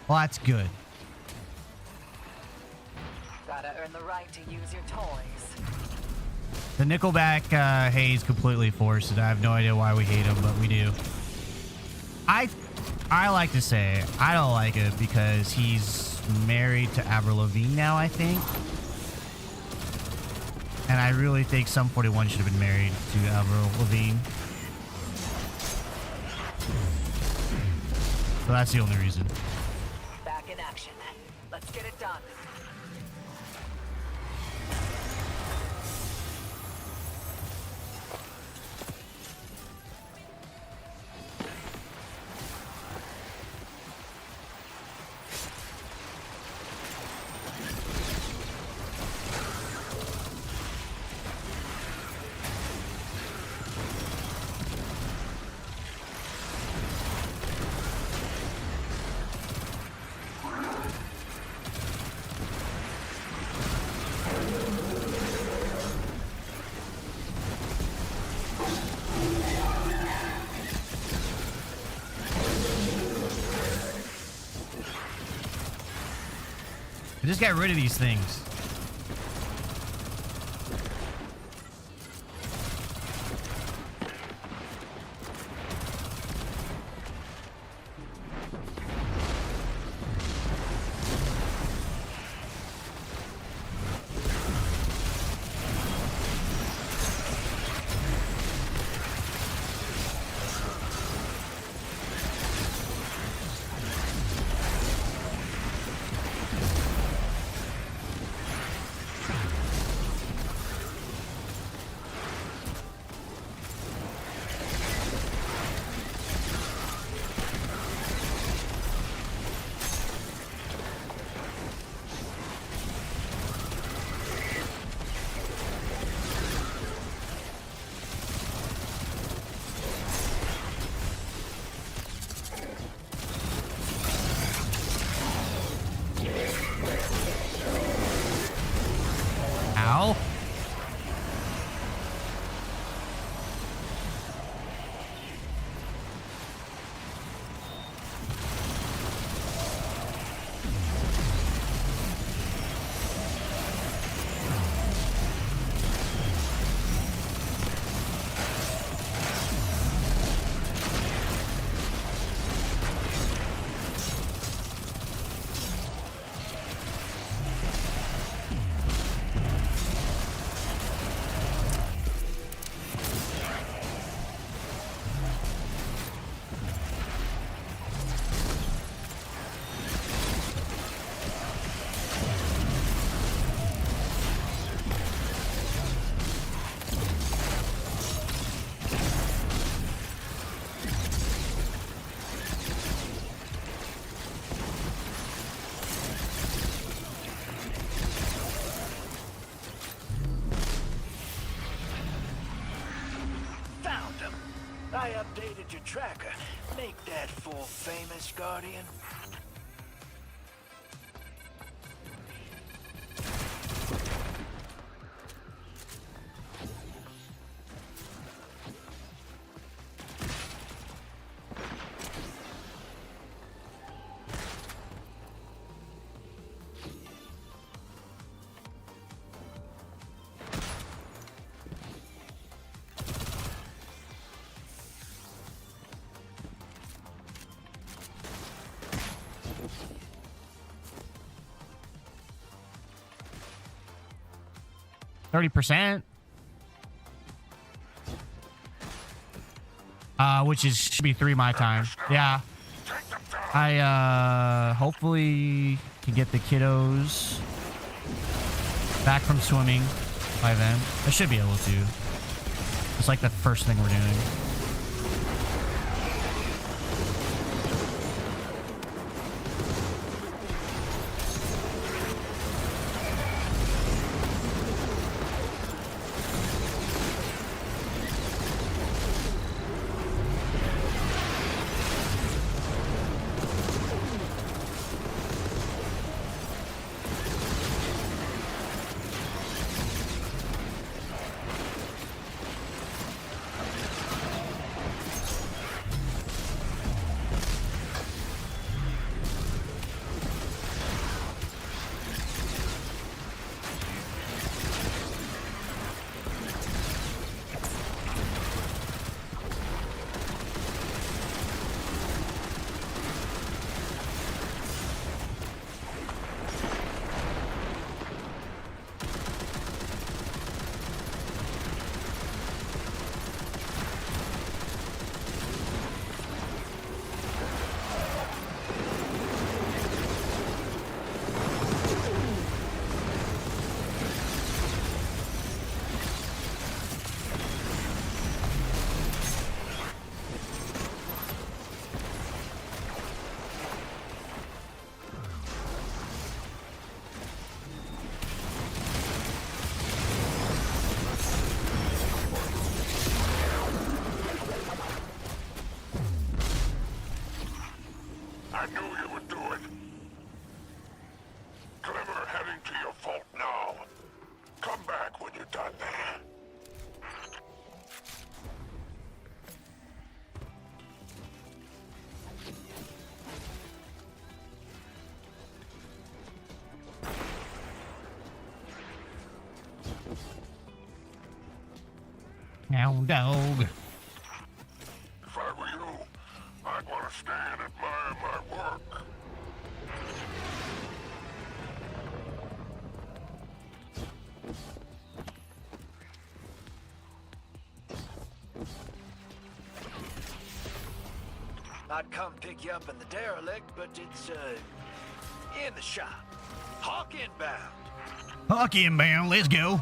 Well, that's good. Gotta earn the right to use your toys. The Nickelback haze completely forced it. I have no idea why we hate him, but we do. I like to say I don't like it because he's married to Avril Lavigne now, I think. And I really think Sum 41 should have been married to Avril Lavigne. So that's the only reason. Back in action. Let's get it done. Just get rid of these things. Ow. I updated your tracker. Make that fool famous, Guardian. %. Which is should be 3 my time. Yeah. I hopefully can get the kiddos back from swimming by then. I should be able to. It's like the first thing we're doing. knew you would do it. Glimmer heading to your vault now. Come back when you're done there. Now, dog. If I were you, I'd want to stay and admire my work. I'd come pick you up in the derelict, but it's, in the shop. Hawk inbound. Hawk inbound, let's go.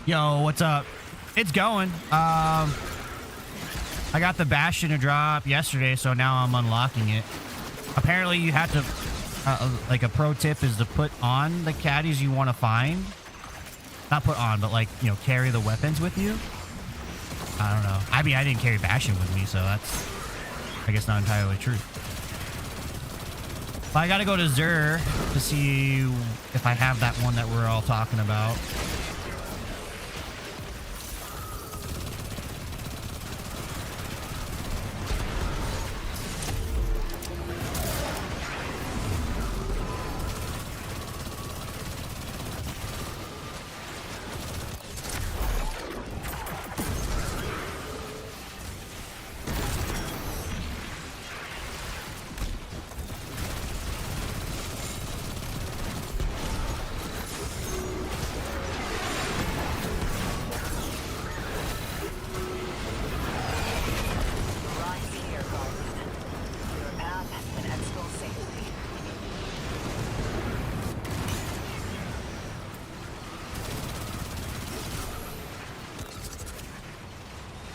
Yo, what's up? It's going. I got the Bastion to drop yesterday, so now I'm unlocking it. Apparently, you have to, like a pro tip is to put on the caddies you want to find. Not put on, but like, you know, carry the weapons with you. I don't know. I mean, I didn't carry Bastion with me, so that's, I guess, not entirely true. But I gotta go to Zur to see if I have that one that we're all talking about.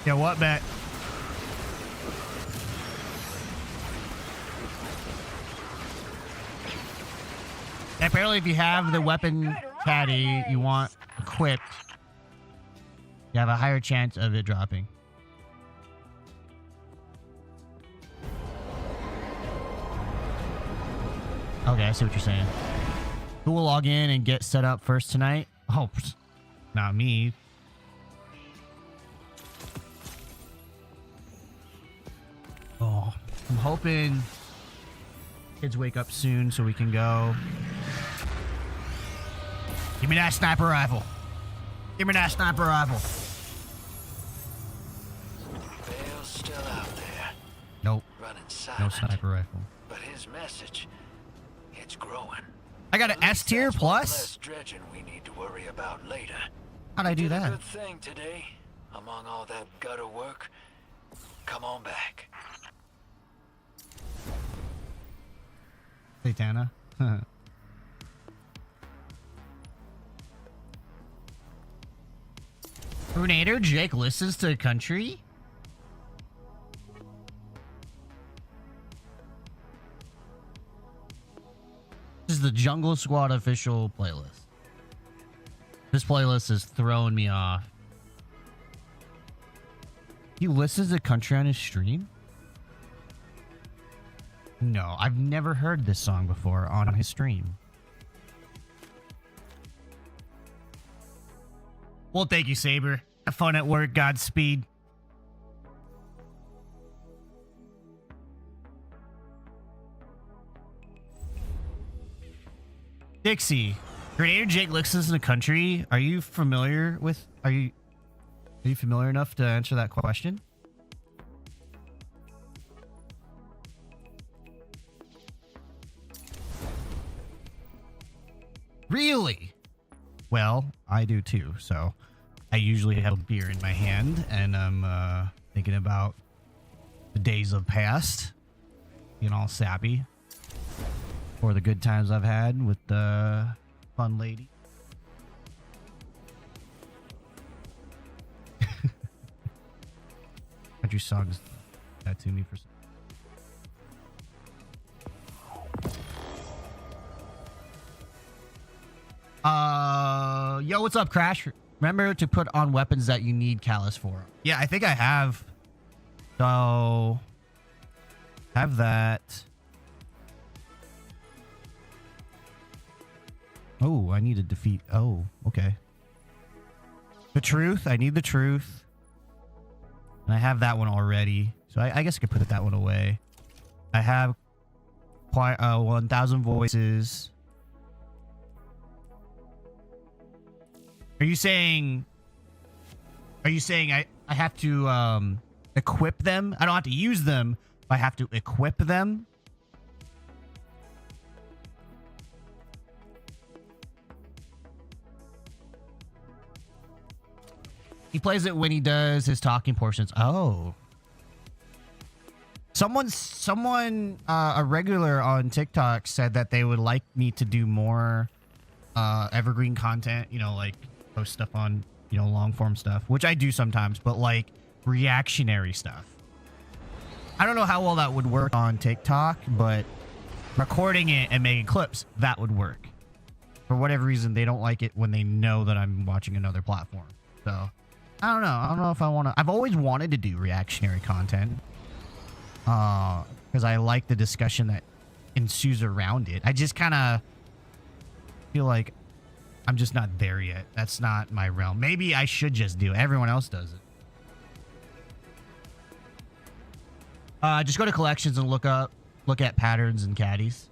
Yeah, what, Matt? Apparently, if you have the weapon caddy you want equipped, you have a higher chance of it dropping. Okay, I see what you're saying. Who will log in and get set up first tonight? Oh, not me. Oh, I'm hoping kids wake up soon so we can go. Give me that sniper rifle. Give me that sniper rifle. Bale's still out there. Nope. Running No silent. sniper rifle. But his message, it's growing. I got an S tier That's one plus. less dredging we need to worry about later. How'd I do Did a that? good thing today. Among all that gutter work, come on back. Satana. Runator, Jake listens to country? This is the Jungle Squad official playlist. This playlist is throwing me off. He listens to country on his stream? No, I've never heard this song before on his stream. Well, thank you, Saber. Have fun at work. Godspeed. Dixie, Grenadier Jake listens to country. Are you familiar with? Are you familiar enough to answer that question? Really? Well, I do too. So I usually have a beer in my hand and I'm thinking about the days of past, being all sappy, or the good times I've had with the fun lady. Country songs that to me for some. Yo, what's up, Crash? Remember to put on weapons that you need callus for. Yeah, I think I have. So, have that. Oh, I need to defeat. Oh, okay. The truth. I need the truth. And I have that one already. So I guess I could put that one away. I have 1,000 voices. Are you saying I have to equip them? I don't have to use them, but I have to equip them? He plays it when he does his talking portions. Oh. Someone, a regular on TikTok said that they would like me to do more evergreen content, you know, like post stuff on, you know, long form stuff, which I do sometimes, but like reactionary stuff. I don't know how well that would work on TikTok, but recording it and making clips, that would work. For whatever reason, they don't like it when they know that I'm watching another platform. So I don't know. I don't know if I want to. I've always wanted to do reactionary content because I like the discussion that ensues around it. I just kind of feel like I'm just not there yet. That's not my realm. Maybe I should just do it. Everyone else does it. Just go to collections and look at patterns and caddies.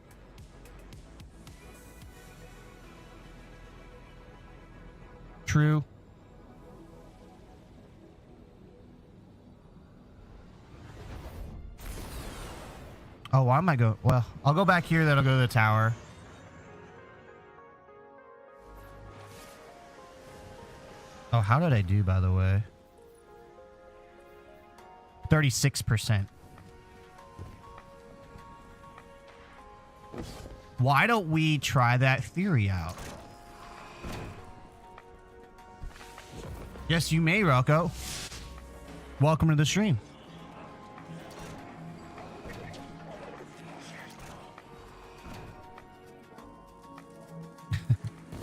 True. Oh, why am I go? Well, I'll go back here, then I'll go to the tower. Oh, how did I do, by the way? 36%. Why don't we try that theory out? Yes, you may, Rocco. Welcome to the stream.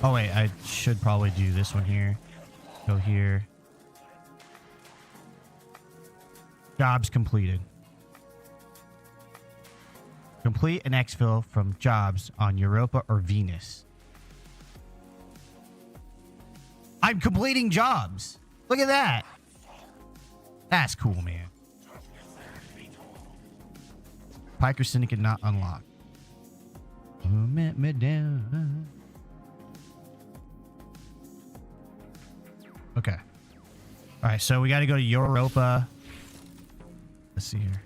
Oh, wait, I should probably do this one here. Go here. Jobs completed. Complete an exfil from jobs on Europa or Venus. I'm completing jobs. Look at that. That's cool, man. Piker Syndicate not unlocked. Met me down. Okay. All right, so we got to go to Europa. Let's see here.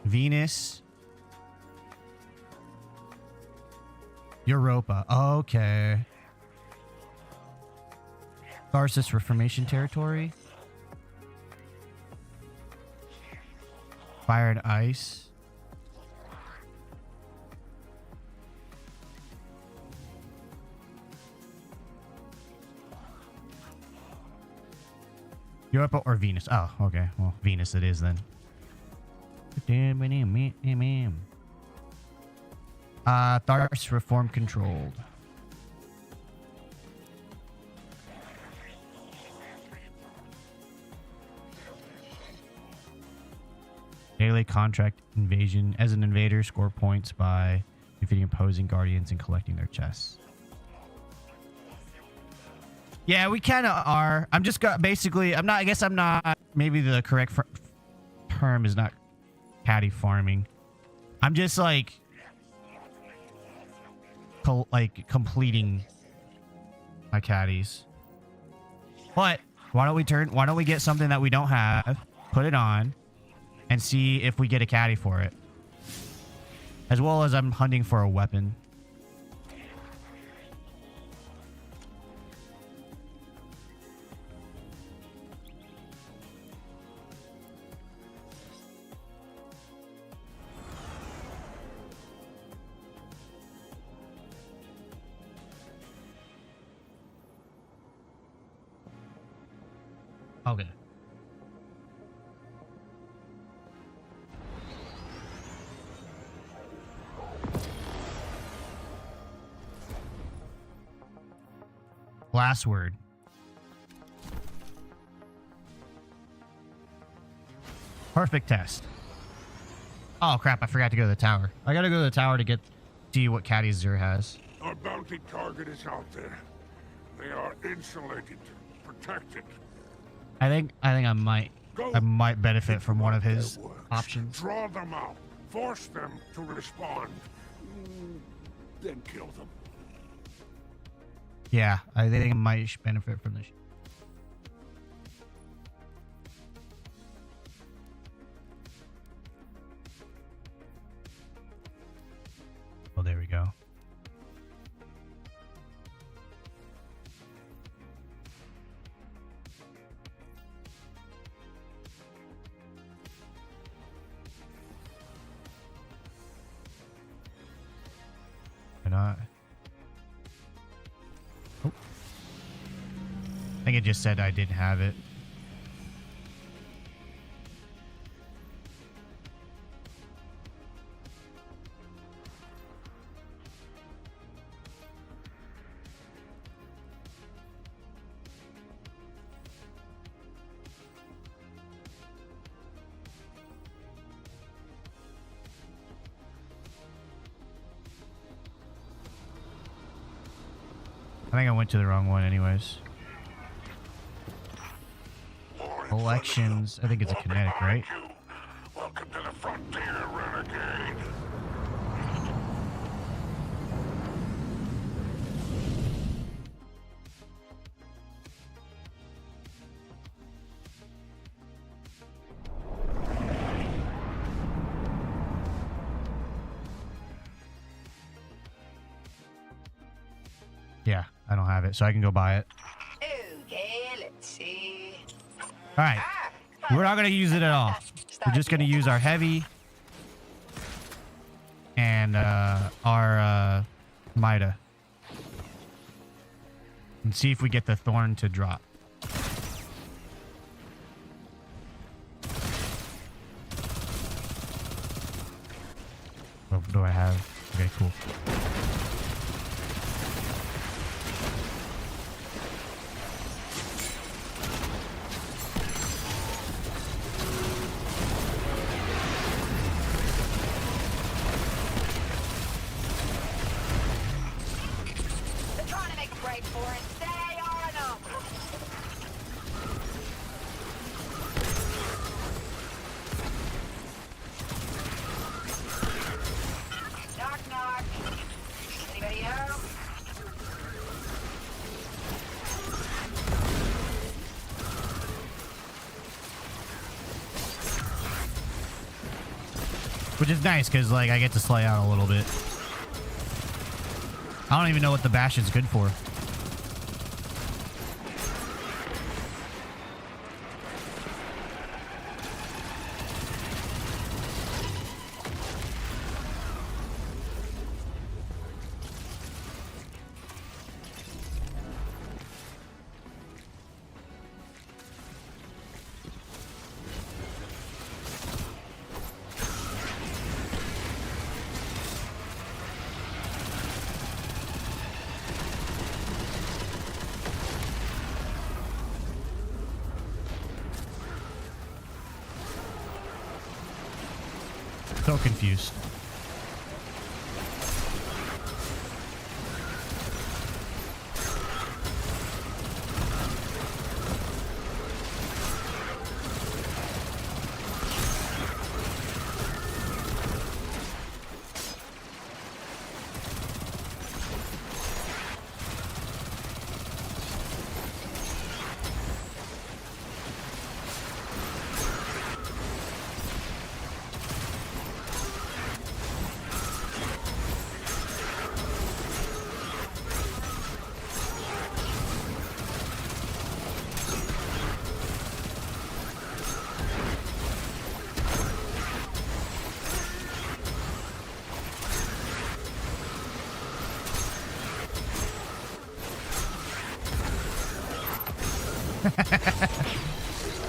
Venus. Europa. Okay. Tharsis Reformation Territory. Fire and Ice. Europa or Venus? Oh, okay. Well, Venus it is then. Thar's reform controlled. Daily contract invasion. As an invader, score points by defeating opposing guardians and collecting their chests. Yeah, we kind of are. I'm just basically. I'm not. I guess I'm not. Maybe the correct term is not caddy farming. I'm just like completing my caddies. But why don't we get something that we don't have, put it on, and see if we get a caddy for it. As well as I'm hunting for a weapon. Okay. Last word. Perfect test. Oh crap, I forgot to go to the tower. I gotta go to the tower to see what caddy Zur has. Our bounty target is out there. They are insulated, protected. I think I might benefit from one of his options. Draw them out. Force them to respond. Then kill them. Yeah, I think I might benefit from this. Oh, there we go. Why not? Oh. I think it just said I didn't have it. I think I went to the wrong one anyways. Elections. I think it's a kinetic, right? Welcome to the frontier, renegade. Yeah, I don't have it, so I can go buy it. Okay, let's see. All right. We're not going to use it at all. We're just going to use our heavy and our Mida. And see if we get the thorn to drop. What do I have? Okay, cool. Which is nice, because, like, I get to slay out a little bit. I don't even know what the bash is good for. So confused.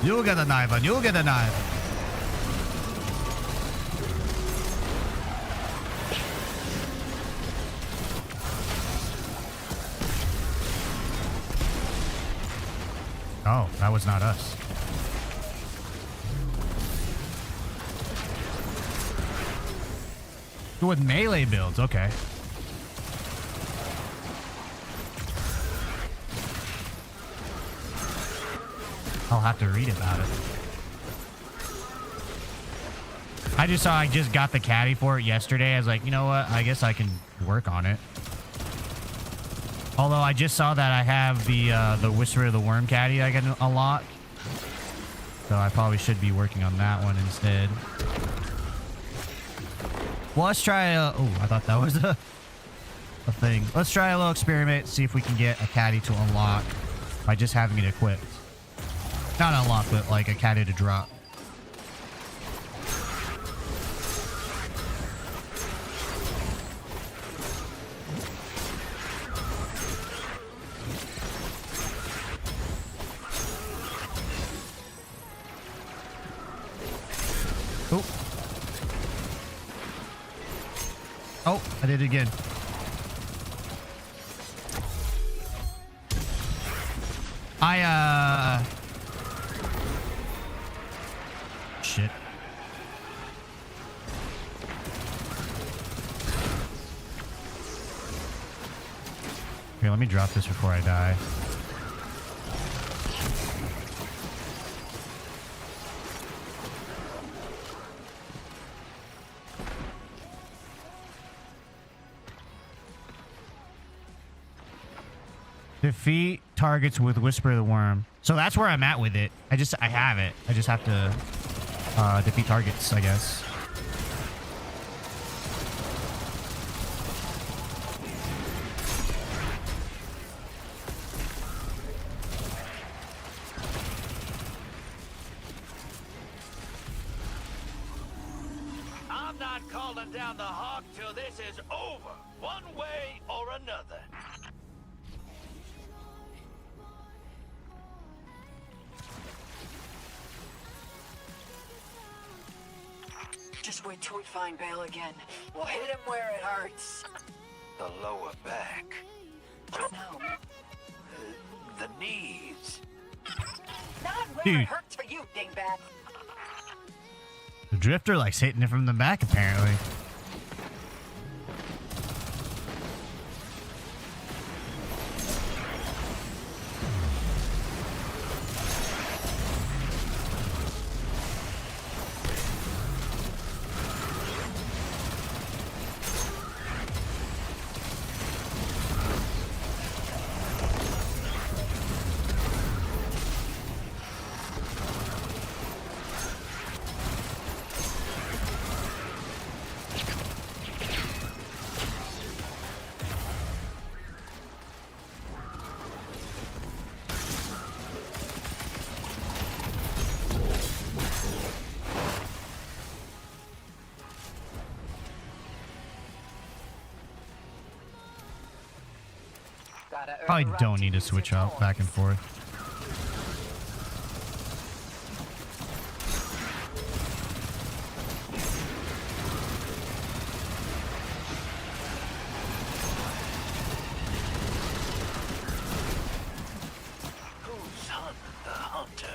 You'll get a knife, and you'll get a knife. Oh, that was not us. With melee builds, okay. I'll have to read about it. I just got the caddy for it yesterday. I was like, you know what? I guess I can work on it. Although I just saw that I have the Whisper of the Worm caddy I can unlock. So I probably should be working on that one instead. Well, let's try oh, I thought that was a thing. Let's try a little experiment, see if we can get a caddy to unlock by just having it equipped. Not unlock, but like a caddy to drop. Oh. Oh, I did it again. Shit. Here, let me drop this before I die. Defeat targets with Whisper of the Worm. So that's where I'm at with it. I have it. I just have to defeat targets, I guess. I'm not calling down the hawk till this is over, one way or another. Just wait till we find Bale again. We'll hit him where it hurts. The lower back, No, the knees. not where Dude. it hurts for you, dingbat. The Drifter likes hitting it from the back, apparently. Probably don't need to switch up back and forth. Who's the hunter?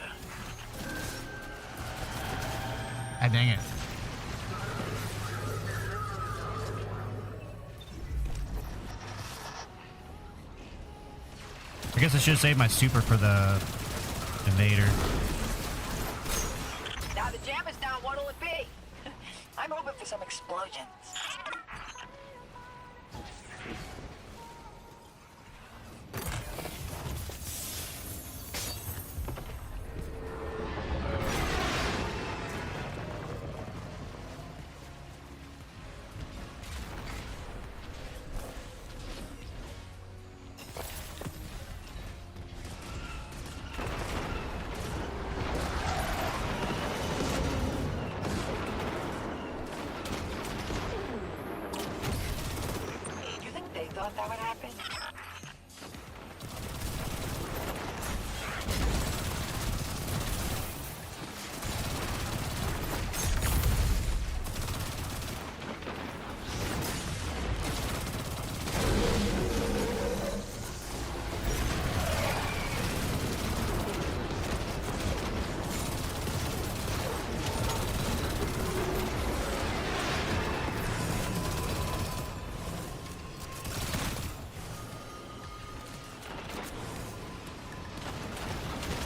Ah, dang it. guess I should save my super for the invader. Now the jam is down, what'll it be? I'm hoping for some explosions. Thought that would happen?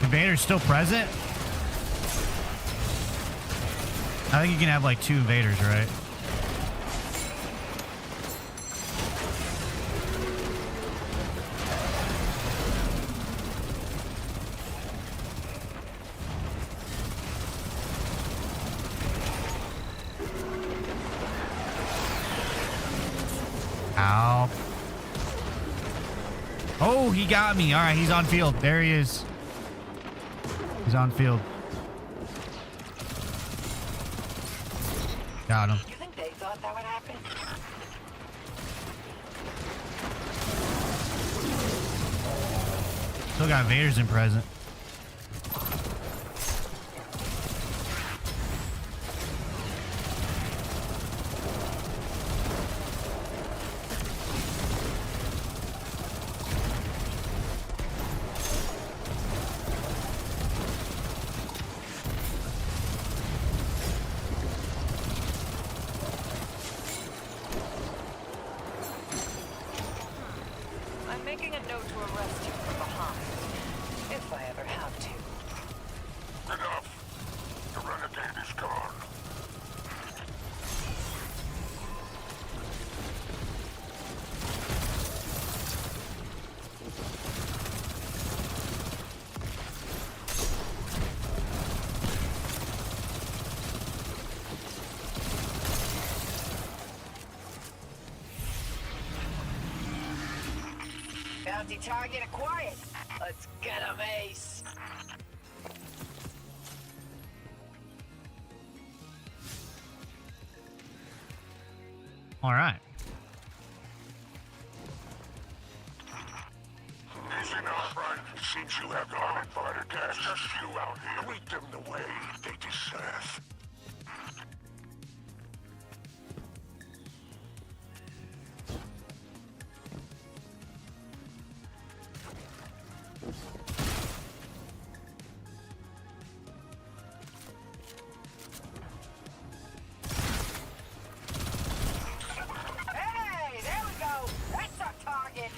Invader's still present? I think you can have like 2 invaders, right? Ow. Oh, he got me. All right, he's on field. There he is. He's on field. Got him. You think they thought that would happen? Still got invaders in present. I'm making a note to arrest you from behind, if I ever have to. Enough. The renegade is gone. Bounty target acquired. Let's get him, Ace. All right. Easy now, friend. Seems you have the uninvited guests. Just you out here. Treat them the way they deserve. Hey, there we go. That's our target.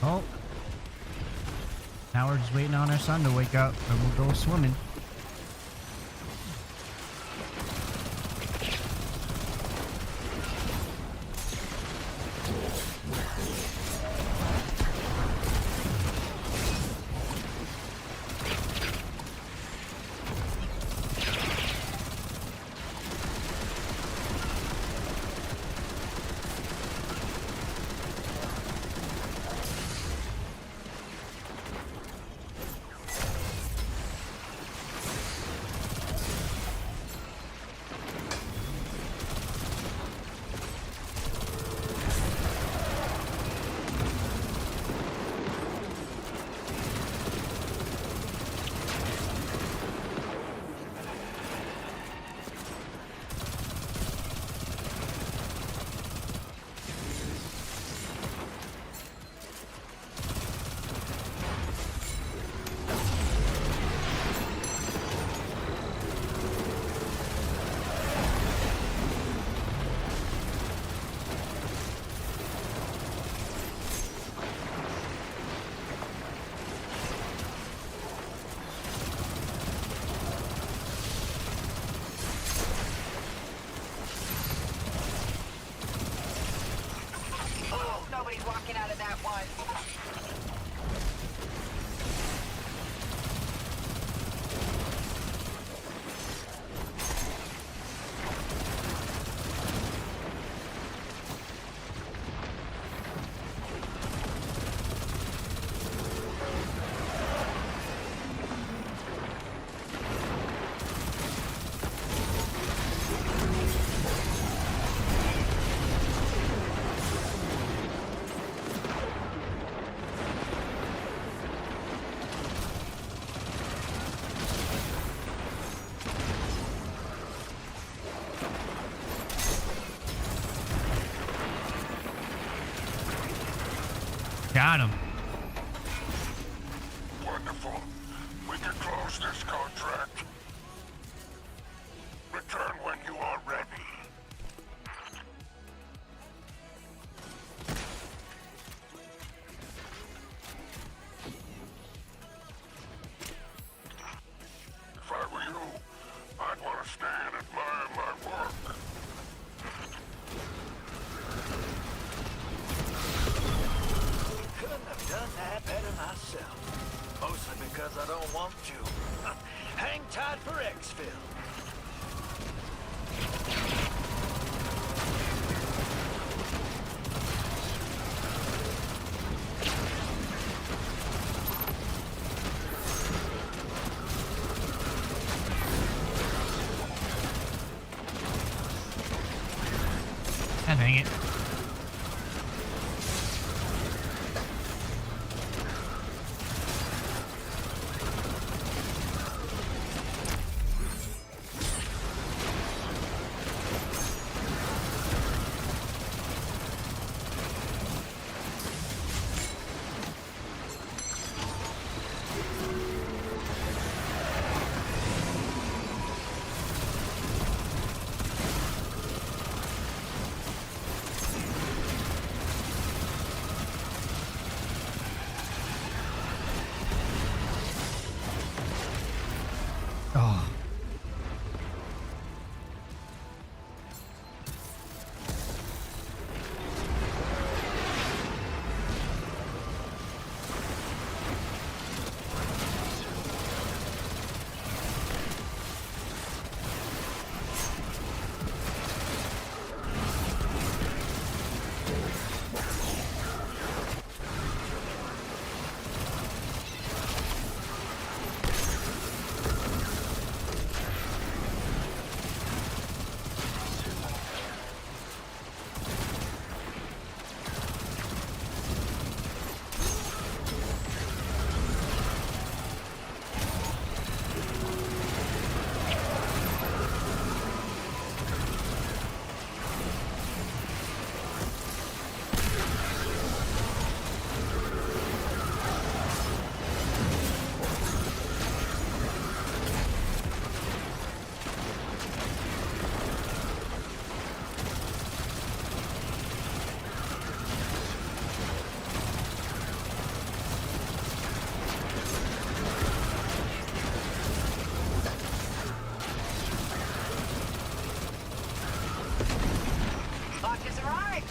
Oh. Now we're just waiting on our son to wake up and we'll go swimming. that one. Got him. Wonderful. We can close this contract. Return when you are ready. If I were you, I'd want to stay and admire my work. Couldn't have done that better myself. Mostly because I don't want to. Hang tight for exfil. Ah, dang it. Oh. Luck is right.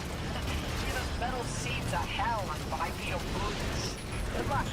See those metal seeds of hell on bipedal boots. Good luck.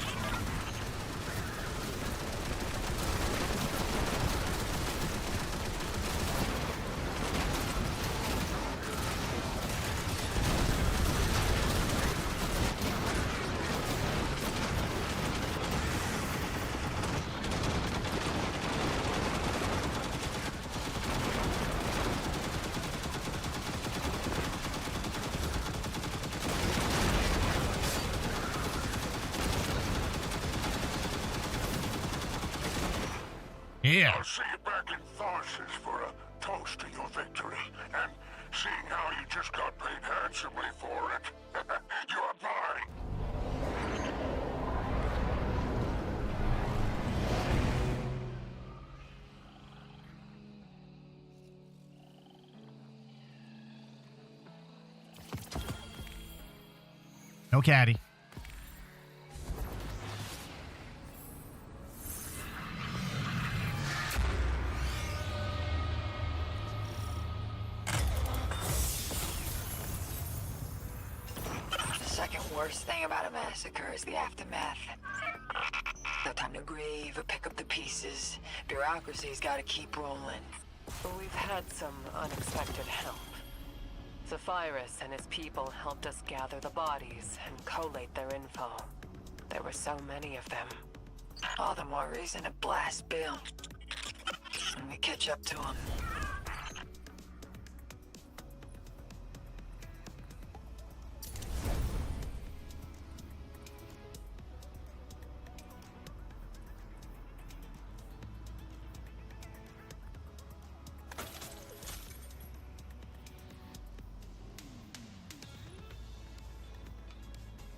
Yeah. I'll see you back in Tharsis for a toast to your victory, and seeing how you just got paid handsomely for it, you're mine. No caddy. Second Worst thing about a massacre is the aftermath. No time to grieve or pick up the pieces. Bureaucracy's gotta keep rolling. But we've had some unexpected help. Zephyrus and his people helped us gather the bodies and collate their info. There were so many of them. All the more reason to blast Bill when we catch up to him.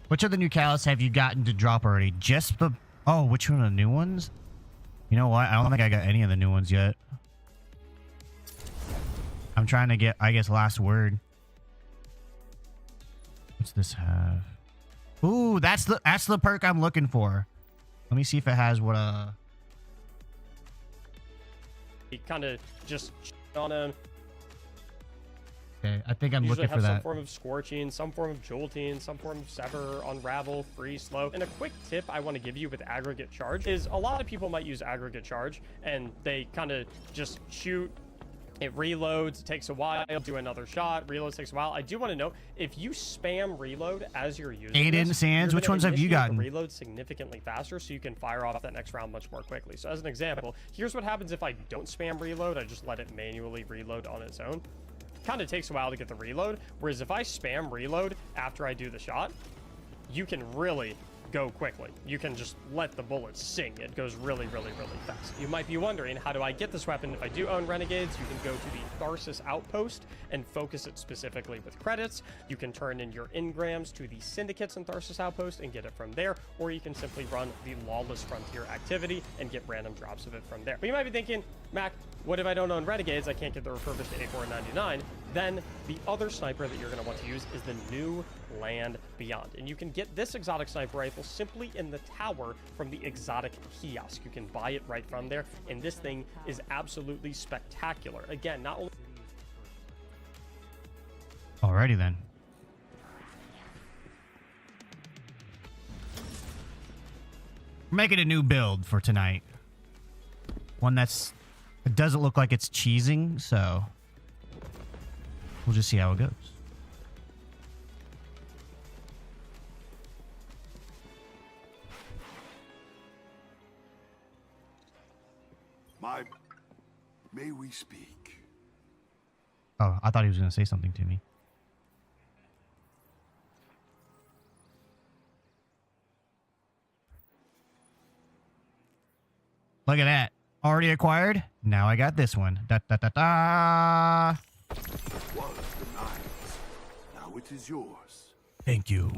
Which of the new callus have you gotten to drop already? Just the... Oh, which one of the new ones? You know what? I don't think I got any of the new ones yet. I'm trying to get, I guess, last word. What's this have? Ooh, that's the perk I'm looking for. Let me see if it has what He kind of just on him. Okay, I think I'm Usually looking for have some that. form of scorching, some form of jolting, some form of sever, unravel, freeze, slow. And a quick tip I want to give you with aggregate charge is a lot of people might use aggregate charge and they kind of just shoot. It reloads, it takes a while, do another shot, reloads, takes a while. I do want to know, if you spam reload as you're using Aiden, this, Sands, you're which gonna ones have you initiate gotten? the reload significantly faster so you can fire off that next round much more quickly. So as an example, here's what happens if I don't spam reload. I just let it manually reload on its own. Kind of takes a while to get the reload, whereas if I spam reload after I do the shot, you can really go quickly. You can just let the bullets sing. It goes really, really, really fast. You might be wondering, how do I get this weapon? If I do own Renegades, you can go to the Tharsis Outpost and focus it specifically with credits. You can turn in your engrams to the Syndicates in Tharsis Outpost and get it from there, or you can simply run the Lawless Frontier activity and get random drops of it from there. But you might be thinking, Mac, what if I don't own Renegades? I can't get the refurbished A499. Then the other sniper that you're going to want to use is the new Land Beyond. And you can get this exotic sniper rifle simply in the tower from the exotic kiosk. You can buy it right from there. And this thing is absolutely spectacular. Again, not only... Alrighty then. We're making a new build for tonight. One that's... It doesn't look like it's cheesing, so... We'll just see how it goes. May we speak? Oh, I thought he was going to say something to me. Look at that. Already acquired? Now I got this one. Da da da da. It was denied. Now it is yours. Thank you.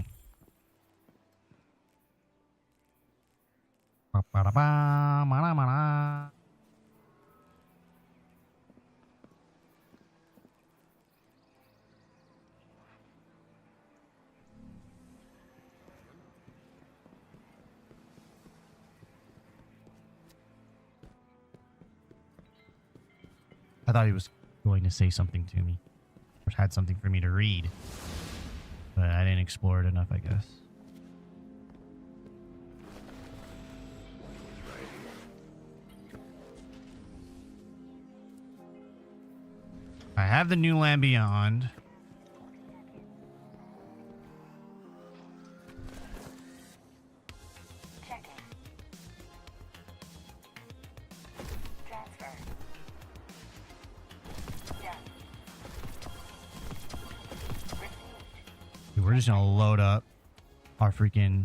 Ba ba da ba, ma da ma da. I thought he was going to say something to me, or had something for me to read, but I didn't explore it enough, I guess. I have the new Land Beyond. Checking. Transfer. Done. Received. We're just gonna load up our freaking...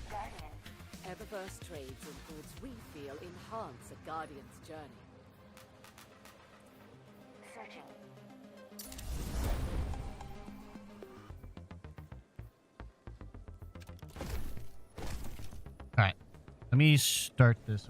Guardian. Eververse trades in goods we feel enhance a Guardian's journey. Searching. All right, let me start this.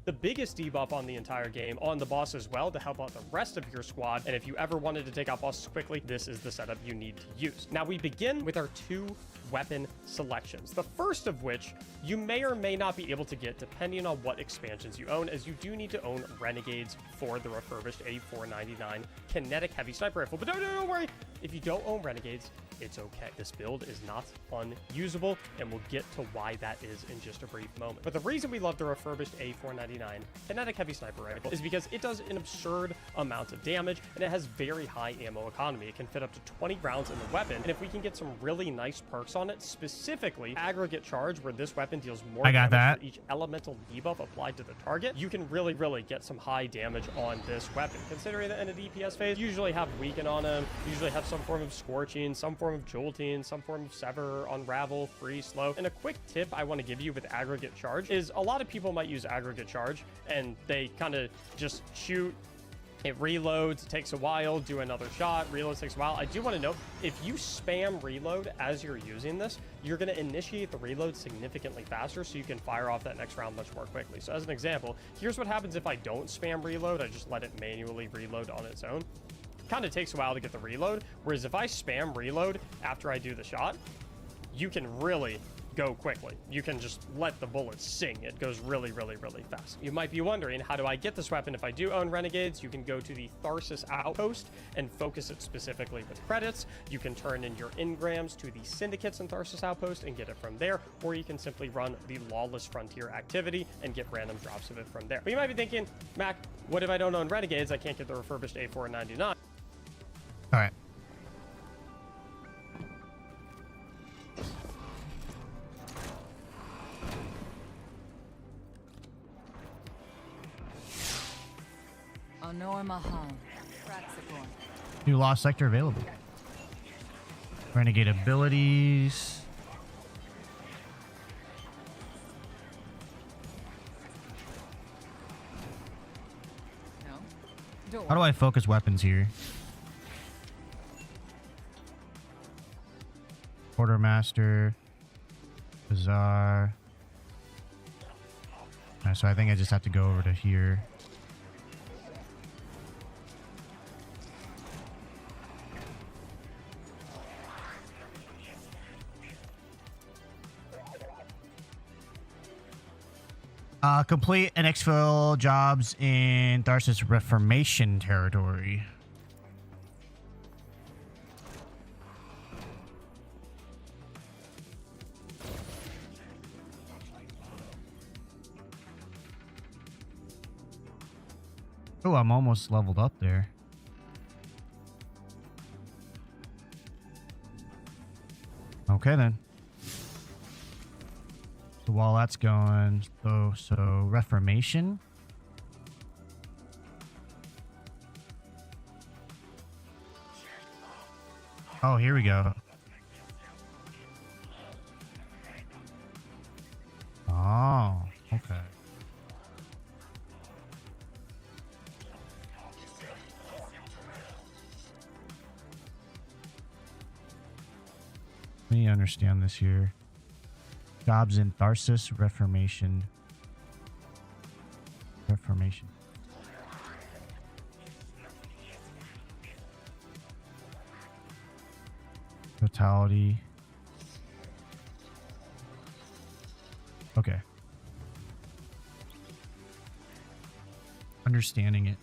The biggest debuff on the entire game on the boss as well to help out the rest of your squad. And if you ever wanted to take out bosses quickly, this is the setup you need to use. Now we begin with our 2 weapon selections. The first of which you may or may not be able to get depending on what expansions you own, as you do need to own Renegades for the refurbished A499 kinetic heavy sniper rifle. But don't worry, if you don't own Renegades, it's okay. This build is not unusable, and we'll get to why that is in just a brief moment. But the reason we love the refurbished A499 kinetic heavy sniper rifle is because it does an absurd amount of damage, and it has very high ammo economy. It can fit up to 20 rounds in the weapon, and if we can get some really nice perks on it, specifically aggregate charge, where this weapon deals more damage for each elemental debuff applied to the target, you can really get some high damage on this weapon. Considering that in a DPS phase, you usually have weaken on him, usually have some form of scorching, some form of jolting, some form of sever, unravel, freeze, slow. And a quick tip I want to give you with aggregate charge is a lot of people might use aggregate charge and they kind of just shoot. It reloads, it takes a while, do another shot, reloads, takes a while. I do want to note, if you spam reload as you're using this, you're going to initiate the reload significantly faster so you can fire off that next round much more quickly. So as an example, here's what happens if I don't spam reload. I just let it manually reload on its own. Kind of takes a while to get the reload, whereas if I spam reload after I do the shot, you can really go quickly. You can just let the bullet sing. It goes really fast. You might be wondering, how do I get this weapon? If I do own Renegades, you can go to the Tharsis Outpost and focus it specifically with credits. You can turn in your engrams to the Syndicates in Tharsis Outpost and get it from there, or you can simply run the Lawless Frontier activity and get random drops of it from there. But you might be thinking, Mac, what if I don't own Renegades? I can't get the refurbished A499. All right. Honor Mahal. Praxicor. New Lost Sector available. Renegade abilities. No. How do I focus weapons here? Quartermaster. Bazaar. Alright, so I think I just have to go over to here. Complete and exfil jobs in Tharsis Reformation territory. Oh, I'm almost leveled up there. Okay, then. So while that's going, so Reformation. Oh, here we go. Oh, okay. Let me understand this here. Jobs in Tharsis Reformation. Totality. Okay. Understanding it.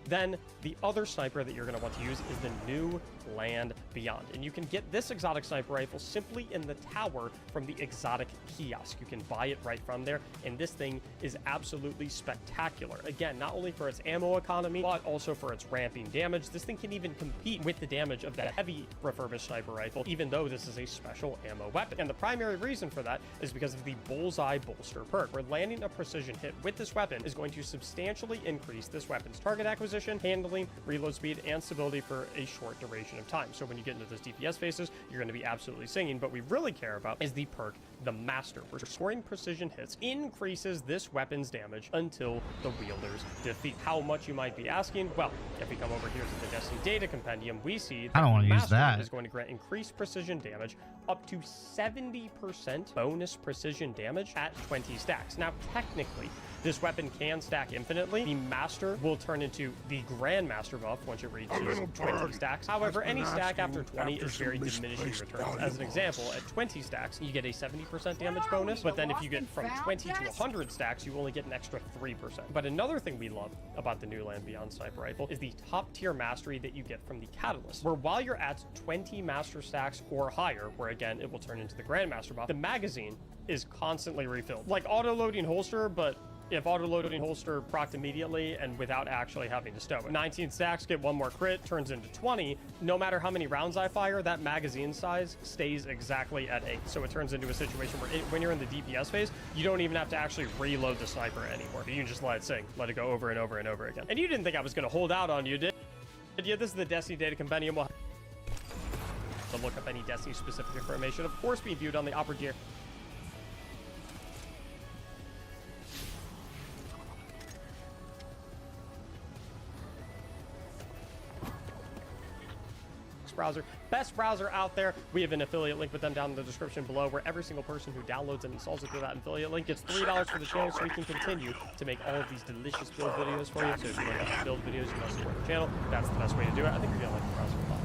Then the other sniper that you're going to want to use is the new Land Beyond. And you can get this exotic sniper rifle simply in the tower from the exotic kiosk. You can buy it right from there, and this thing is absolutely spectacular. Again, not only for its ammo economy, but also for its ramping damage. This thing can even compete with the damage of that heavy refurbished sniper rifle, even though this is a special ammo weapon. And the primary reason for that is because of the Bullseye Bolster perk, where landing a precision hit with this weapon is going to substantially increase this weapon's target target acquisition, handling, reload speed, and stability for a short duration of time. So when you get into those DPS phases, you're going to be absolutely singing. But we really care about is the perk, the Master, where scoring precision hits increases this weapon's damage until the wielder's defeat. How much, you might be asking? Well, if we come over here to the Destiny Data Compendium, we see that I don't want to use Master that. is going to grant increased precision damage up to 70% bonus precision damage at 20 stacks. Now, technically, this weapon can stack infinitely. The Master will turn into the Grandmaster buff once it reaches 20 stacks. However, any stack after 20 is very diminishing returns. As an example, at 20 stacks, you get a 70% damage bonus, but then if you get from 20 to 100 stacks, you only get an extra 3%. But another thing we love about the new Land Beyond Sniper Rifle is the top tier mastery that you get from the Catalyst, where while you're at 20 Master stacks or higher, where again, it will turn into the Grandmaster buff, the magazine is constantly refilled. Like auto-loading holster, but if auto-loading holster procced immediately and without actually having to stow it. 19 stacks, get one more crit, turns into 20. No matter how many rounds I fire, that magazine size stays exactly at 8. So it turns into a situation where when you're in the DPS phase, you don't even have to actually reload the sniper anymore. You can just let it sing, let it go over and over and over again. And you didn't think I was going to hold out on you, did you? This is the Destiny Data Compendium. We'll to look up any Destiny specific information, of course, being viewed on the upper tier. Browser, best browser out there. We have an affiliate link with them down in the description below, where every single person who downloads and installs it through that affiliate link gets $3 for the channel, so we can continue to make all of these delicious build videos for you. So if you want to build videos, you want to support the channel, that's the best way to do it. I think you're gonna like the browser a lot.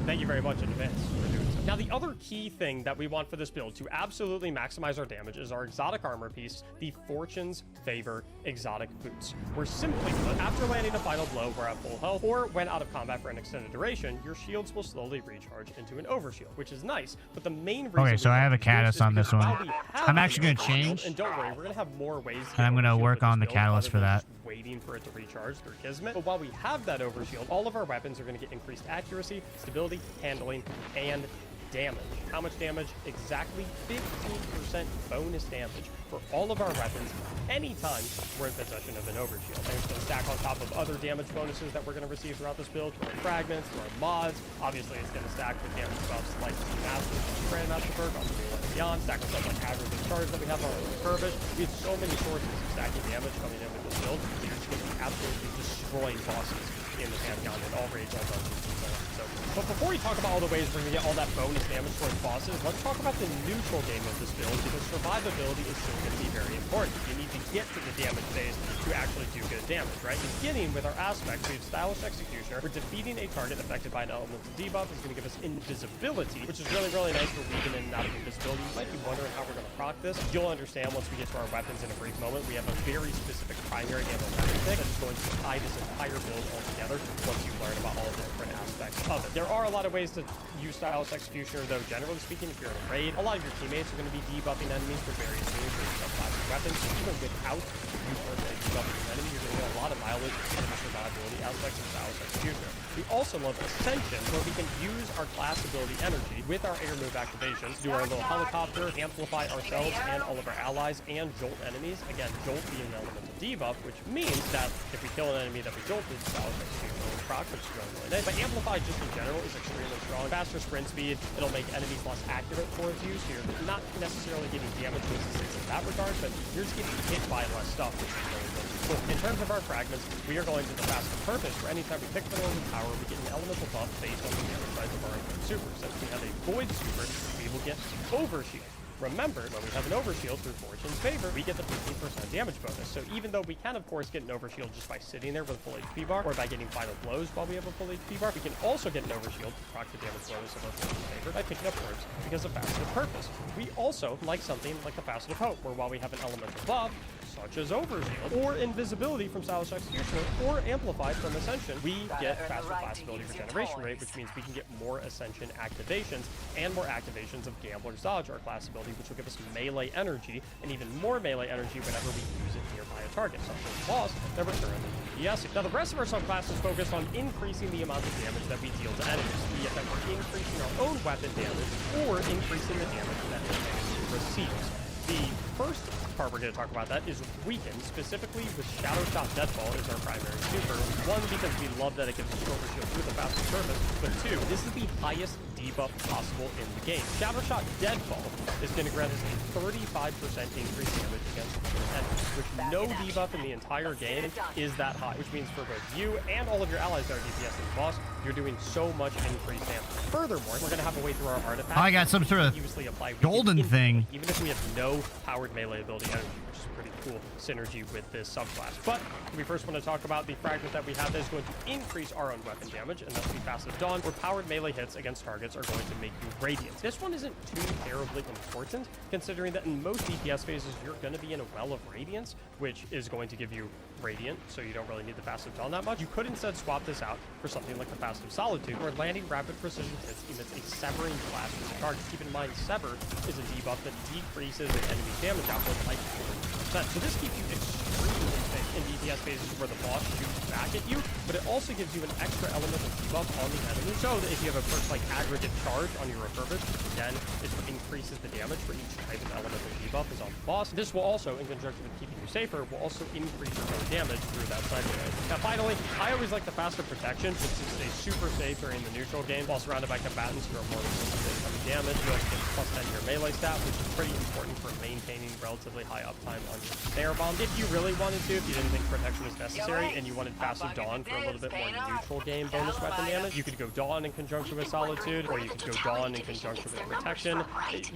Thank you very much in advance for doing so. Now, the other key thing that we want for this build to absolutely maximize our damage is our exotic armor piece, the Fortune's Favor exotic boots. Where simply put, after landing a final blow, we're at full health, or when out of combat for an extended duration, your shields will slowly recharge into an overshield, which is nice. But the main reason Okay, so I have a catalyst on this one. I'm actually going to change. And don't worry, we're going to have more ways to and I'm going to work on the catalyst for that. Waiting for it to recharge through Kismet. But while we have that overshield, all of our weapons are going to get increased accuracy, stability, handling, and damage. How much damage? Exactly 15% bonus damage for all of our weapons anytime we're in possession of an overshield. And it's going to stack on top of other damage bonuses that we're going to receive throughout this build, through our fragments, through our mods. Obviously, it's going to stack with damage buffs like the Master, Grandmaster perk, on the New Land Beyond, stack with stuff like aggregate charge that we have on the Curvish. We have so many sources of stacking damage coming in with this build that you're just going to be absolutely destroying bosses in the Pantheon and all rage, all dungeons, and so on. So, but before we talk about all the ways we're going to get all that bonus damage towards bosses, let's talk about the neutral game of this build, because survivability is still going to be very important. You need to get to the damage phase to actually do good damage, right? Beginning with our aspects, we have Stylish Executioner, where defeating a target affected by an elemental debuff is going to give us invisibility, which is really, really nice for weaving in and out of invisibility. You might be wondering how we're going to proc this. You'll understand once we get to our weapons in a brief moment. We have a very specific primary ammo pick that is going to tie this entire build all together once you learn about all the different aspects of it. There are a lot of ways to use Stylish Executioner, though generally speaking, if you're in a raid, a lot of your teammates are going to be debuffing enemies for various things, for subclassic weapons. So even without you personally debuffing an enemy, you're going to get a lot of mileage out of the survivability aspects of Stylish Executioner. We also love Ascension, where we can use our class ability energy with our air move activations, do our little helicopter, amplify ourselves and all of our allies, and jolt enemies. Again, jolt being an elemental debuff, which means that if we kill an enemy that we jolted, Stylish Executioner will proc, which is really, really nice. But amplify just in general is extremely strong. Faster sprint speed, it'll make enemies less accurate towards you, so you're not necessarily getting damage resistance in that regard, but you're just getting hit by less stuff, which is really, really cool. In terms of our fragments, we are going to the Fast and Purpose, where anytime we pick minerals and power, we get an elemental buff based on the damage size of our super. Since we have a Void super, we will get Overshield. Remember, when we have an overshield through Fortune's Favor, we get the 15% damage bonus. So even though we can, of course, get an overshield just by sitting there with a full HP bar, or by getting final blows while we have a full HP bar, we can also get an overshield to proc the damage bonus of our Fortune's Favor by picking up orbs because of Faceted Purpose. We also like something like the Faceted Hope, where while we have an elemental buff, such as Overshield, or Invisibility from Stylish Executioner, or Amplified from Ascension, we get faster class ability regeneration rate, which means we can get more Ascension activations, and more activations of Gambler's Dodge, our class ability, which will give us melee energy, and even more melee energy whenever we use it nearby a target, such as boss that we're currently DPSing. Now, the rest of our subclasses focus on increasing the amount of damage that we deal to enemies, be it that we're increasing our own weapon damage, or increasing the damage that an enemy receives. The first part we're going to talk about that is Weaken, specifically with Shadow Shot Deadfall is our primary super. One, because we love that it gives a shorter shield with a faster surface, but two, this is the highest debuff possible in the game. Shadow Shot Deadfall is going to grant us a 35% increased damage against enemies, which no debuff in the entire game is that high, which means for both you and all of your allies that are DPS in the boss, you're doing so much increased damage. Furthermore, we're going to have a way through our artifacts. I got some sort of golden thing. Even if we have no powered melee ability energy, which is a pretty cool synergy with this subclass. But we first want to talk about the fragment that we have that is going to increase our own weapon damage, and that's the Passive Dawn, where powered melee hits against targets are going to make you radiant. This one isn't too terribly important, considering that in most DPS phases, you're going to be in a well of radiance, which is going to give you radiant, so you don't really need the Passive Dawn that much. You could instead swap this out for something like the Passive Solitude, where landing rapid precision hits emits a severing blast from the target. Keep in mind, Sever is a debuff that decreases an enemy's damage output by 40%. So this keeps you extremely safe in DPS phases where the boss shoots back at you, but it also gives you an extra element of debuff on the enemy. So that if you have a perk like Aggregate Charge on your Refurbish, again, it increases the damage for each type of element of debuff is on the boss. This will also, in conjunction with keeping you safer, will also increase your own damage through that side of it. Now finally, I always like the faster protection, which is a super safe during the neutral game. While surrounded by combatants, you are more resistant to incoming damage. You also get plus 10 to your melee stat, which is pretty important for maintaining relatively high uptime on your snare bomb. If you really wanted to, if you didn't think protection was necessary, and you wanted Passive Dawn for a little bit more neutral game bonus weapon damage, you could go Dawn in conjunction with Solitude, or you could go Dawn in conjunction with Protection.